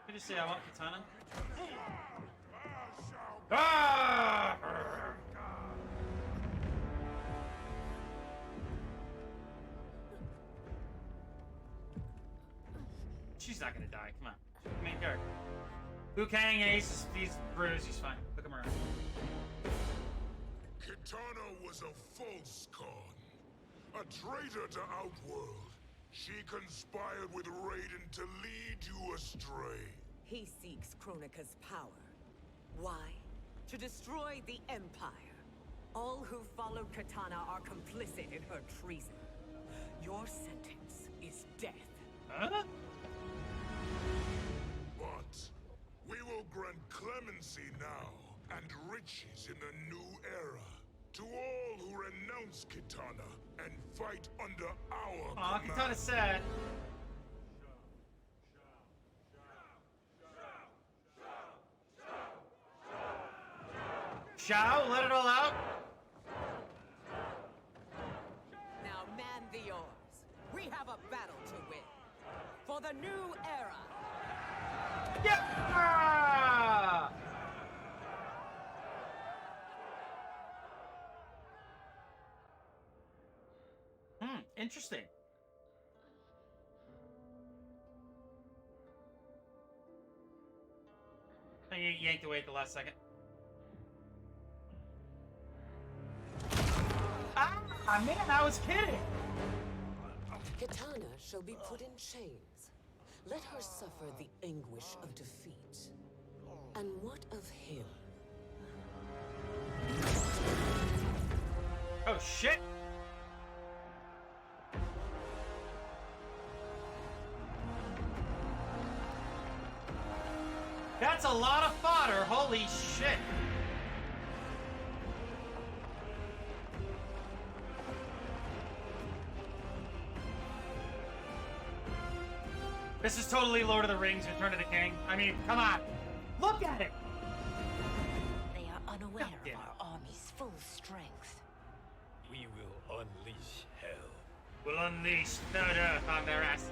Did you say I want Katana? Ah! She's not gonna die. Come on. Main character. Liu Kang, Ace, he's bruised. He's fine. Look him around. Kitana was a false Khan. A traitor to Outworld. She conspired with Raiden to lead you astray. He seeks Kronika's power. Why? To destroy the Empire. All who followed Katana are complicit in her treason. Your sentence is death. Huh? But we will grant clemency now and riches in the new era to all who renounce Kitana and fight under our Aw, command. Kitana's sad. Shao, let it all out. Now man the oars. We have a battle to win. For the new era. Yeah! Interesting. You yanked away at the last second. Ah, man, I was kidding. Katana shall be put in chains. Let her suffer the anguish of defeat. And what of him? Oh, shit. That's a lot of fodder. Holy shit. This is totally Lord of the Rings, Return of the King. I mean, come on. Look at it. They are unaware of our army's full strength. We will unleash hell. We'll unleash third earth on their asses.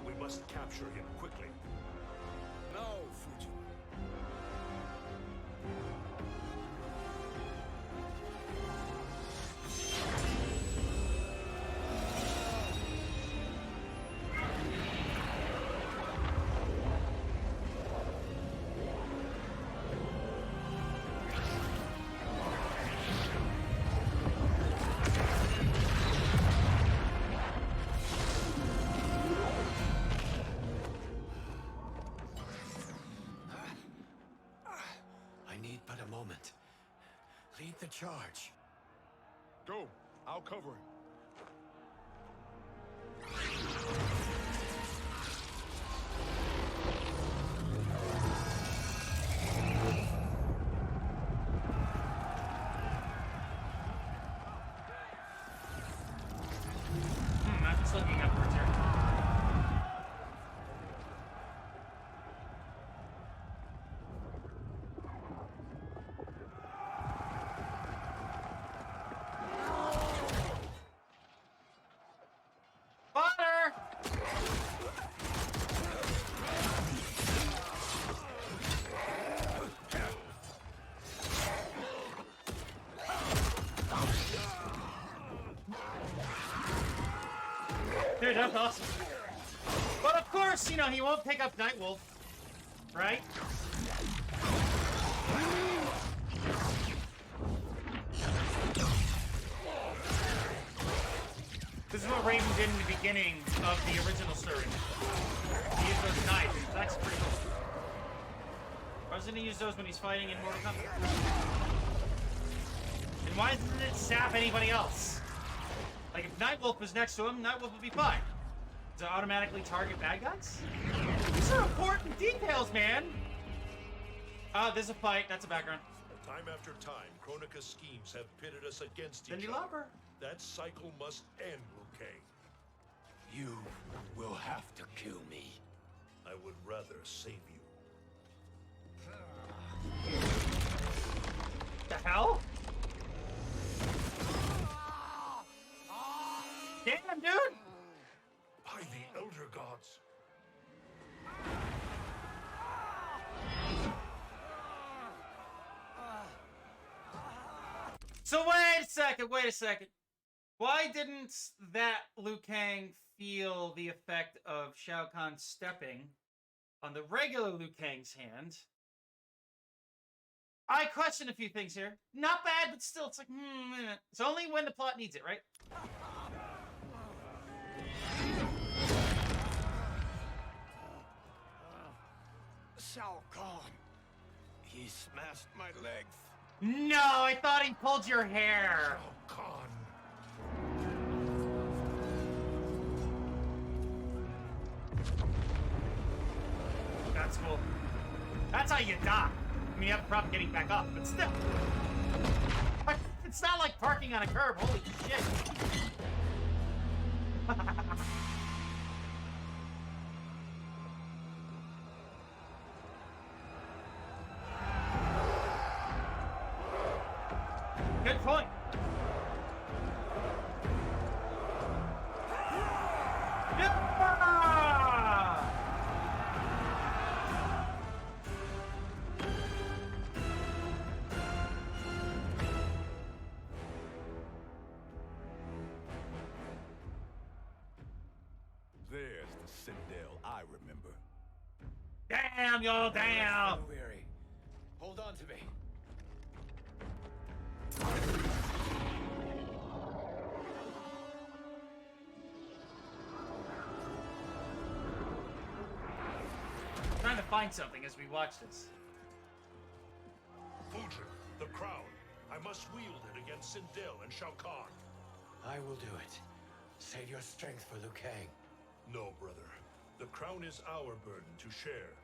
We must capture him quickly. No, Fuji. I need but a moment. Lead the charge. Go. I'll cover him. I'm just looking upwards here. Fodder! Dude, that's awesome. But of course, you know, he won't pick up Nightwolf, right? This is what Raiden did in the beginning of the original story. He used those knives. That's pretty cool. Why doesn't he use those when he's fighting in Mortal Kombat? And why doesn't it sap anybody else? Like, if Nightwolf was next to him, Nightwolf would be fine. Does it automatically target bad guys? These are important details, man! There's a fight. That's a background. Time after time, Kronika's schemes have pitted us against Then each you other. love her. That cycle must end, Liu Kang. You will have to kill me. I would rather save you. The hell? Damn, dude! By the Elder Gods. So wait a second. Why didn't that Liu Kang feel the effect of Shao Kahn stepping on the regular Liu Kang's hand? I question a few things here. Not bad, but still, it's like, It's only when the plot needs it, right? Shao Kahn. He smashed my legs. No, I thought he pulled your hair. Shao Kahn. That's cool. That's how you die. I mean, you have a problem getting back up, but still. It's not like parking on a curb. Holy shit. Good point. There's the Sindel I remember. Damn, y'all, damn. Weary. Hold on to me. Trying to find something as we watch this. Fulgrim, the crown. I must wield it against Sindel and Shao Kahn. I will do it. Save your strength for Liu Kang. No, brother. The crown is our burden to share.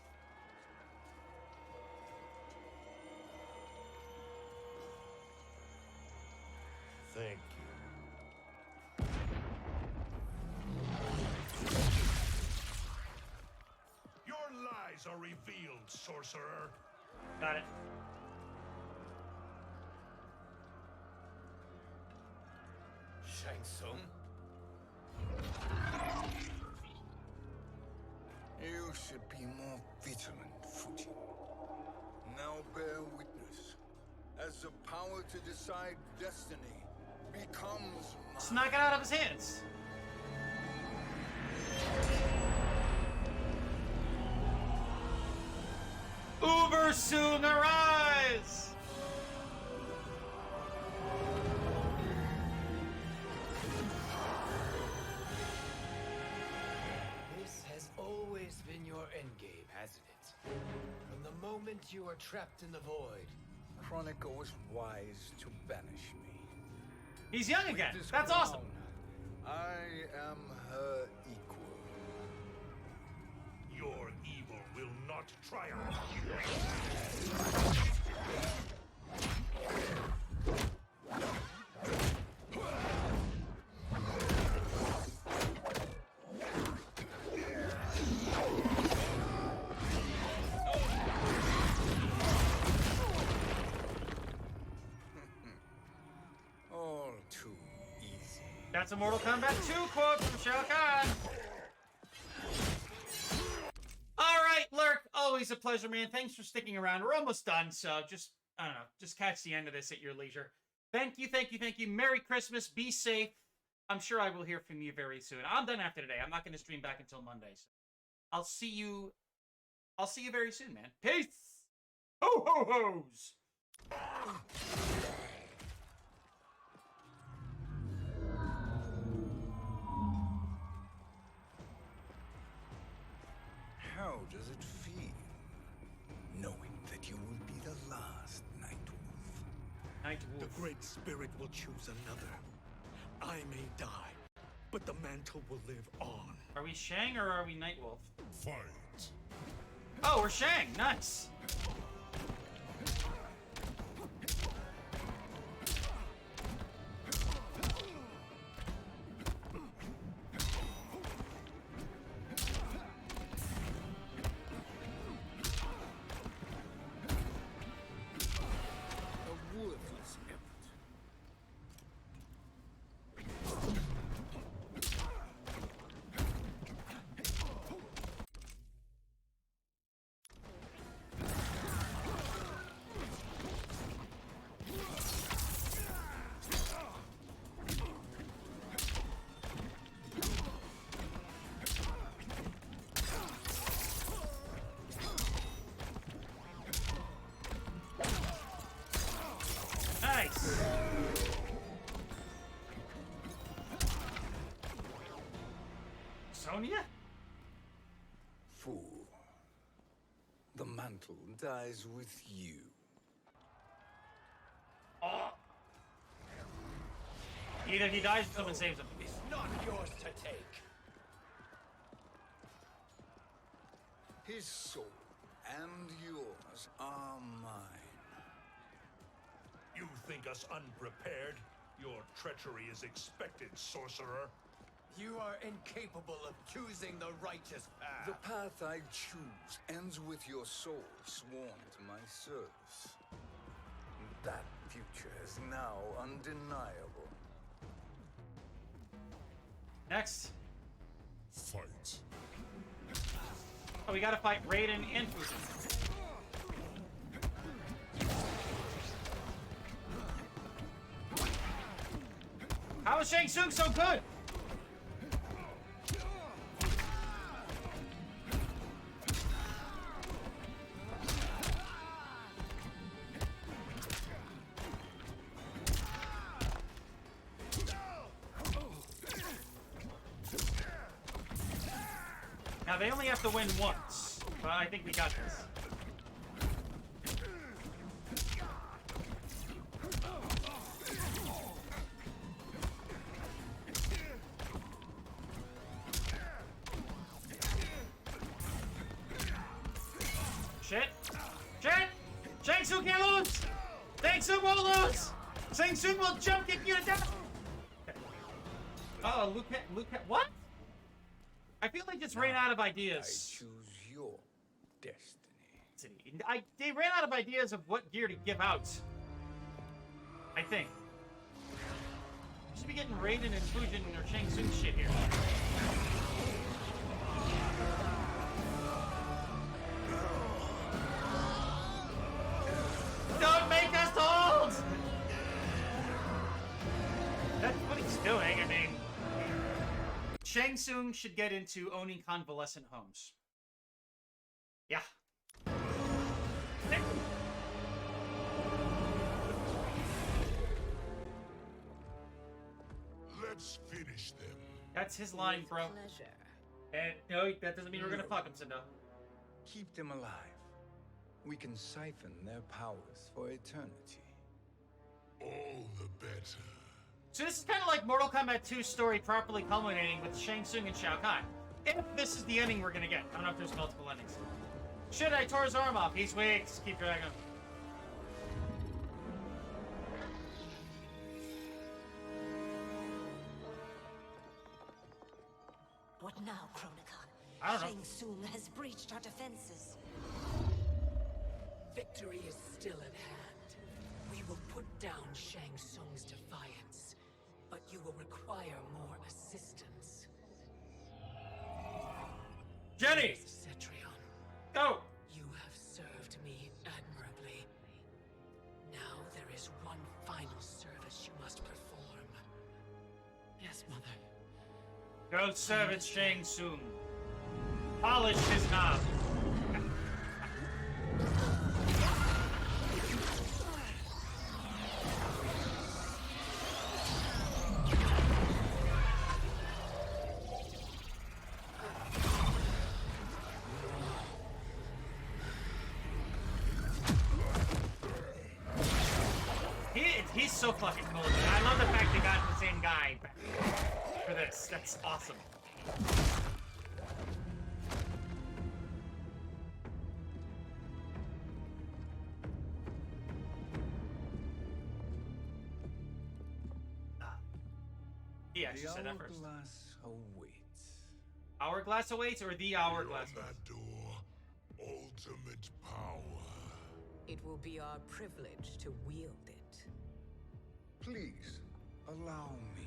Thank you. Your lies are revealed, sorcerer. Got it. Shang Tsung? You should be more vigilant, Fujin. Now bear witness. As the power to decide destiny becomes mine. Snuck it out of his hands. Uber soon arise! This has always been your endgame, hasn't it? From the moment you were trapped in the void. Kronika was wise to banish me. He's young again. With this That's crown, awesome. I am her equal. Your evil will not triumph. All too easy. That's a Mortal Kombat 2 quote from Shao Kahn. Alright, Lurk, always a pleasure, man. Thanks for sticking around. We're almost done, so just, I don't know, just catch the end of this at your leisure. Thank you, thank you, thank you. Merry Christmas. Be safe. I'm sure I will hear from you very soon. I'm done after today. I'm not going to stream back until Monday. So I'll see you very soon, man. Peace! Ho, ho, ho's! How does it feel, knowing that you will be the last Nightwolf? Nightwolf. The Great Spirit will choose another. I may die, but the mantle will live on. Are we Shang or are we Nightwolf? Fight. Oh, we're Shang. Nice. A worthless effort. Sonya? Fool. The mantle dies with you. Oh. Either he dies or someone saves him. It's not yours to take. His soul and yours are mine. You think us unprepared? Your treachery is expected, sorcerer. You are incapable of choosing the righteous path. The path I choose ends with your soul sworn to my service. That future is now undeniable. Next. Fight. Oh, we gotta fight Raiden and Fujin. How is Shang Tsung so good? Now they only have to win once, but I think we got this. Shit! Shit! Shang Tsung can't lose! Shang Tsung won't lose! Shang Tsung will jump kick you to death! Uh-oh, Luke, what? I feel like just ran out of ideas. I choose your destiny. They ran out of ideas of what gear to give out. I think. We should be getting Raiden and Fujin or Shang Tsung shit here. Don't make us hold! That's what he's doing, I mean. Shang Tsung should get into owning convalescent homes. Yeah. Let's finish them. That's his line, bro. And no, that doesn't mean we're gonna fuck him, Cindo. Keep them alive. We can siphon their powers for eternity. All the better. So this is kind of like Mortal Kombat 2's story properly culminating with Shang Tsung and Shao Kahn. If this is the ending we're gonna get. I don't know if there's multiple endings. Shit, I tore his arm off. He's weak. Just keep dragging him. What now, Chronicon? I don't know. Shang Tsung has breached our defenses. Victory is still at hand. We will put down Shang Tsung's defiance, but you will require more assistance. Jenny! Cetrion. Go! You have served me admirably. Now there is one final service you must perform. Yes, Mother. Go service Shang Tsung. Polish his knob. He's so fucking cool. I love the fact they got the same guy back for this. That's awesome. He actually said that first. Hourglass awaits. Hourglass awaits, or the hourglass? Beyond that door, ultimate power. It will be our privilege to wield it. Please, allow me.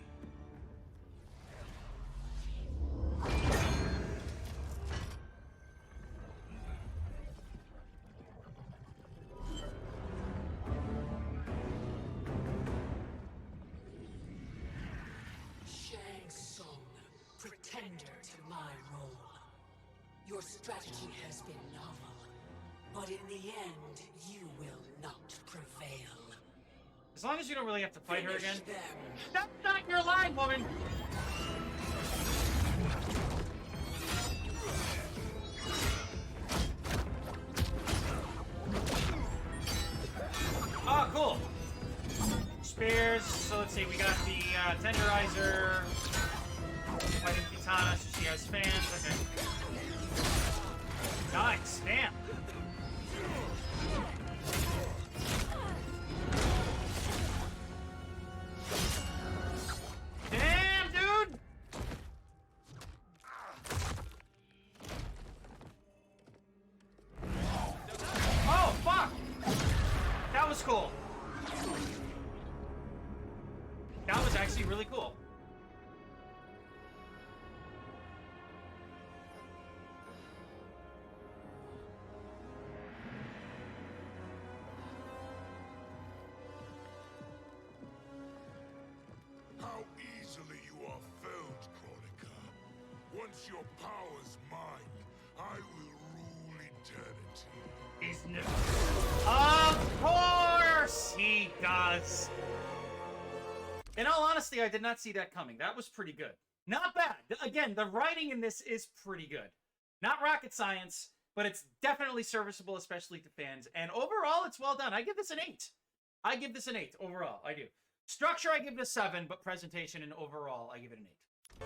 Shang Tsung, pretender to my role. Your strategy has been novel, but in the end, you will not prevail. As long as you don't really have to fight her again. Them. That's not your line, woman! characters. So let's see, we got the Tenderizer fighting Kitana, so she has fans. Okay. Nice, damn. Damn, dude! Oh, fuck! That was cool. That was actually really cool. How easily you are felled, Kronika. Once your power's mine, I will rule eternity. He's new. Of course he does. In all honesty, I did not see that coming. That was pretty good. Not bad. Again, the writing in this is pretty good. Not rocket science, but it's definitely serviceable, especially to fans. And overall, it's well done. I give this an 8. I give this an 8 overall. I do. Structure, I give it a 7, but presentation and overall, I give it an 8.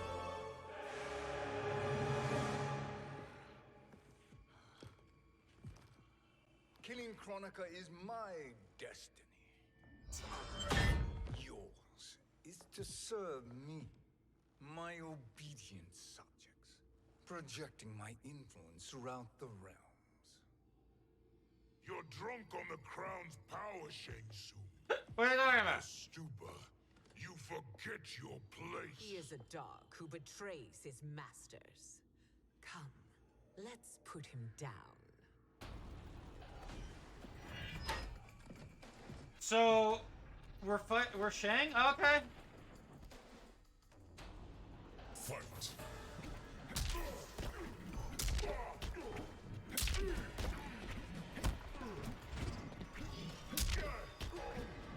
Killing Kronika is my destiny. Yours is to serve me, my obedient subjects, projecting my influence throughout the realms. You're drunk on the crown's power, Shang Tsung. What are you talking about? Stupa, you forget your place. He is a dog who betrays his masters. Come, let's put him down. So, we're Shang? Okay. Fight.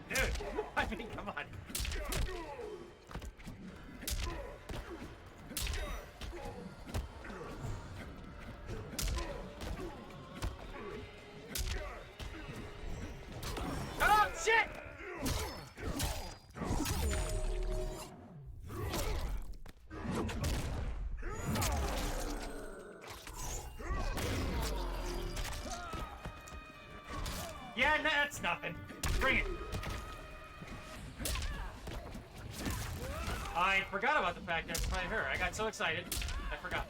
Dude, I mean, come on. Oh, shit! Yeah, no, that's nothing. Bring it. I forgot about the fact that it's probably her. I got so excited, I forgot.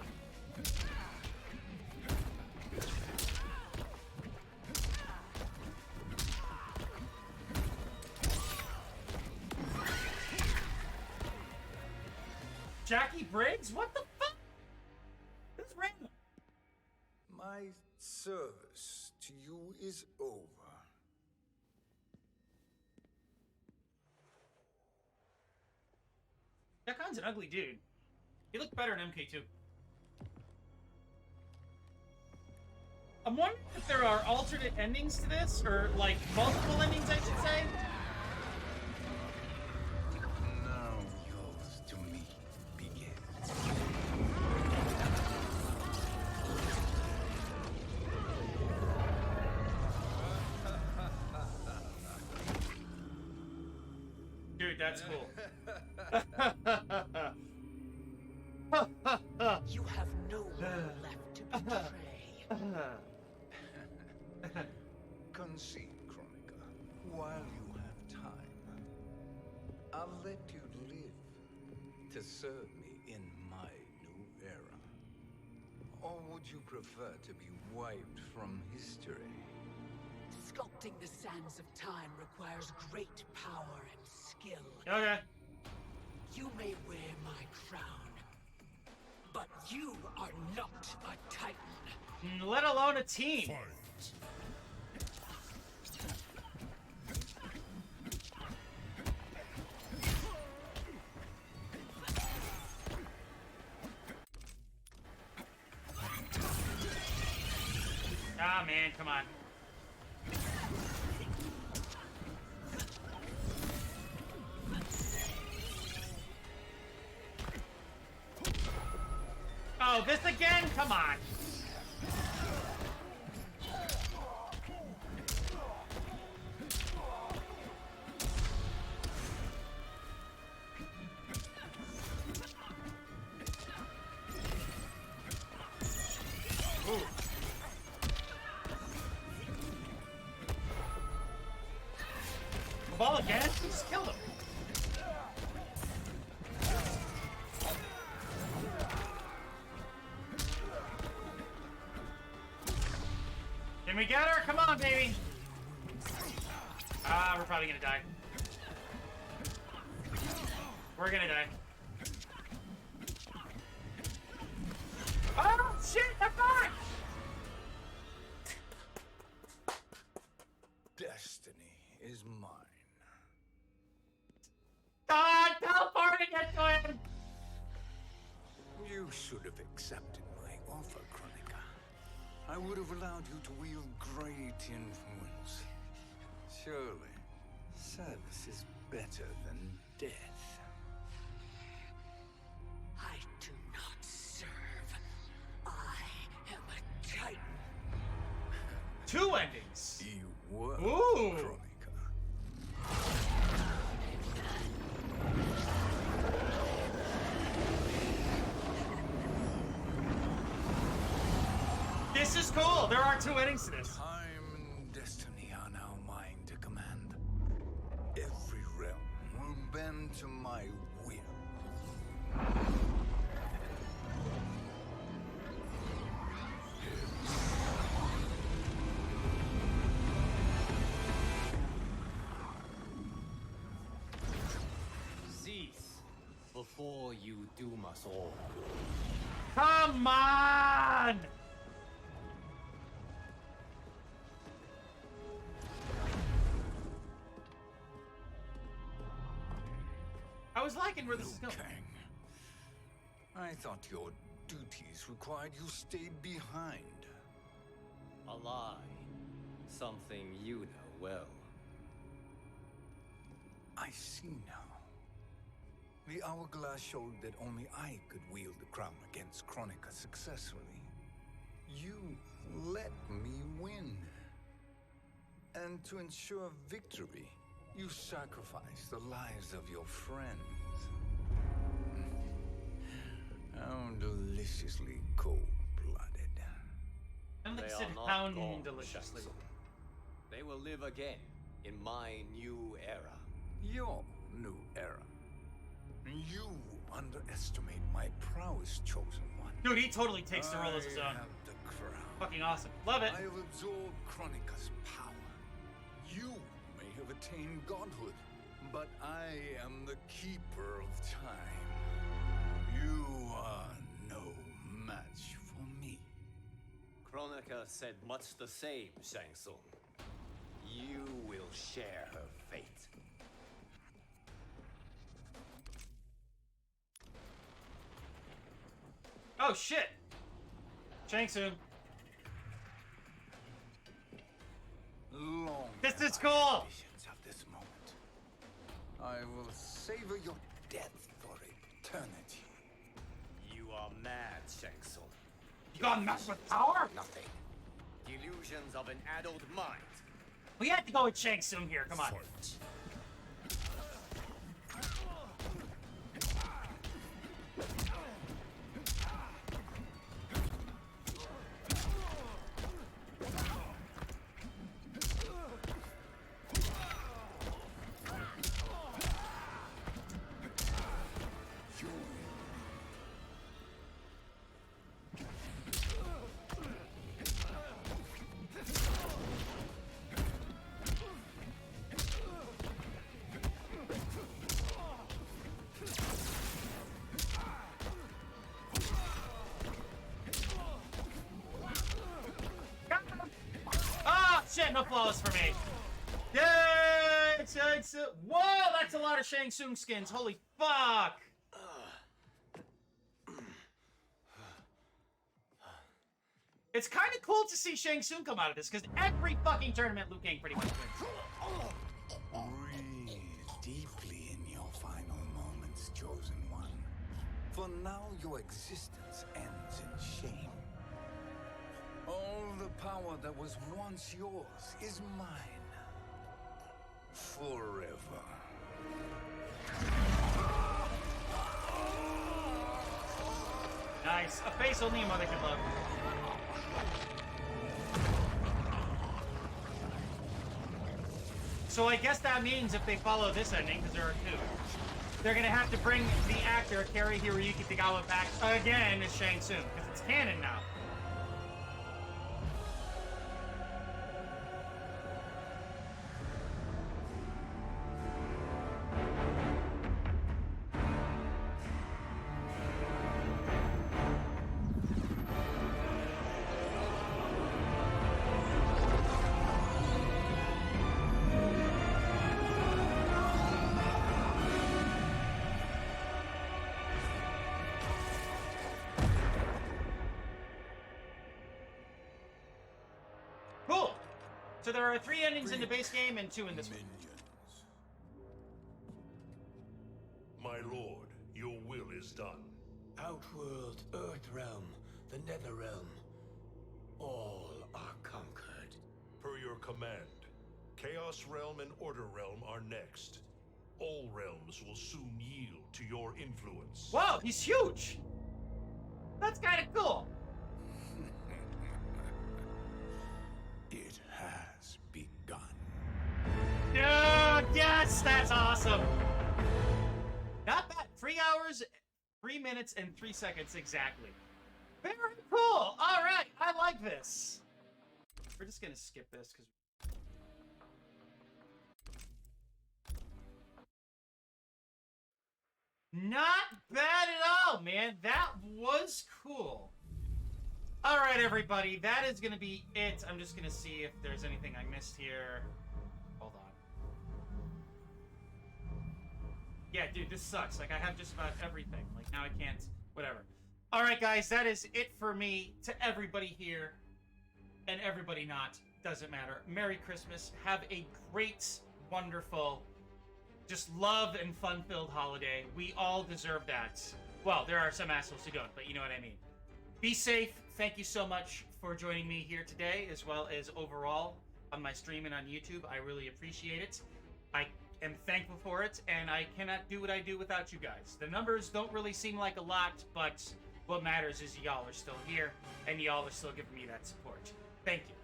Jackie Briggs? What the fuck? This is random. My service to you is over. That Khan's an ugly dude. He looked better in MK2. I'm wondering if there are alternate endings to this, or like multiple endings, I should say. Now yours to me begins. Dude, that's cool. You have no one left to betray. Concede, Kronika, while you have time. I'll let you live to serve me in my new era. Or would you prefer to be wiped from history? Sculpting the sands of time requires great power and skill. Okay. You may wear my crown, but you are not a Titan. Let alone a team. Ah, man, come on. Oh, this again? Come on. ball again? We just killed him. Can we get her? Come on, baby. Ah, we're probably gonna die. We're gonna die. Oh, shit! I'm back! Destiny is mine. Ah, teleporting into him! You should have accepted my offer, Kronika. I would have allowed you to wield great influence. Surely, service is better than death. I do not serve. I am a titan. Two endings. You were, Ooh. Kronika. This is cool. There are two endings to this. Time and destiny are now mine to command. Every realm will bend to my will. Cease before you doom us all. Come on! I was liking where this is going. I thought your duties required you stayed behind. A lie. Something you know well. I see now. The hourglass showed that only I could wield the crown against Kronika successfully. You let me win. And to ensure victory, you sacrificed the lives of your friends. How deliciously cold-blooded. And like They I said, are not pound gone, deliciously. Shaxx. They will live again in my new era. Your new era. You underestimate my prowess, Chosen One. Dude, he totally takes the role as his own. I have the crown. Fucking awesome. Love it. I have absorbed Kronika's power. You may have attained godhood, but I am the keeper of time. You are no match for me. Kronika said much the same, Shang Tsung. You will share her fate. Oh shit! Shang Tsung. Long This is have I cool! visions of this moment. I will savor your death for eternity. You are mad, Shang Tsung. You got messed with power? Nothing. Delusions of an adult mind. We had to go with Shang Tsung here, come on. Shit, no flawless for me. Yay! Shang Tsung. Whoa, that's a lot of Shang Tsung skins. Holy fuck! It's kind of cool to see Shang Tsung come out of this, because every fucking tournament Liu Kang pretty much wins. Breathe deeply in your final moments, Chosen One. For now, your existence ends in shame. All the power that was once yours is mine. Forever. Nice. A face only a mother could love. So I guess that means if they follow this ending, because there are two, they're gonna have to bring the actor Cary Hiroyuki Tagawa back again as Shang Tsung, because it's canon now. Cool. So there are 3 endings in the base game and 2 in this one. My lord, your will is done. Outworld, Earthrealm, the Netherrealm. All are conquered. Per your command, Chaos Realm and Order Realm are next. All realms will soon yield to your influence. Wow, he's huge! That's kind of cool. It has begun. Dude, yes, that's awesome. Not bad. 3 hours, 3 minutes, and 3 seconds exactly. Very cool. All right, I like this. We're just gonna skip this because. Not bad at all, man. That was cool. All right, everybody, that is gonna be it. I'm just gonna see if there's anything I missed here. Hold on. Yeah, dude, this sucks. Like, I have just about everything. Like, now I can't. Whatever. All right, guys, that is it for me. To everybody here and everybody not, doesn't matter. Merry Christmas. Have a great, wonderful, just love and fun-filled holiday. We all deserve that. Well, there are some assholes who don't, but you know what I mean. Be safe. Thank you so much for joining me here today, as well as overall on my stream and on YouTube. I really appreciate it. I am thankful for it, and I cannot do what I do without you guys. The numbers don't really seem like a lot, but what matters is y'all are still here, and y'all are still giving me that support. Thank you.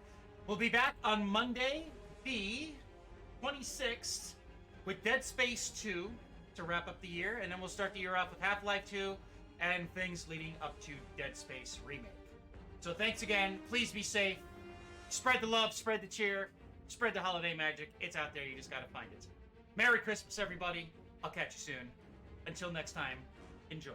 We'll be back on Monday, the 26th, with Dead Space 2 to wrap up the year, and then we'll start the year off with Half-Life 2 and things leading up to Dead Space Remake. So thanks again. Please be safe. Spread the love, spread the cheer, spread the holiday magic. It's out there. You just gotta find it. Merry Christmas, everybody. I'll catch you soon. Until next time, enjoy.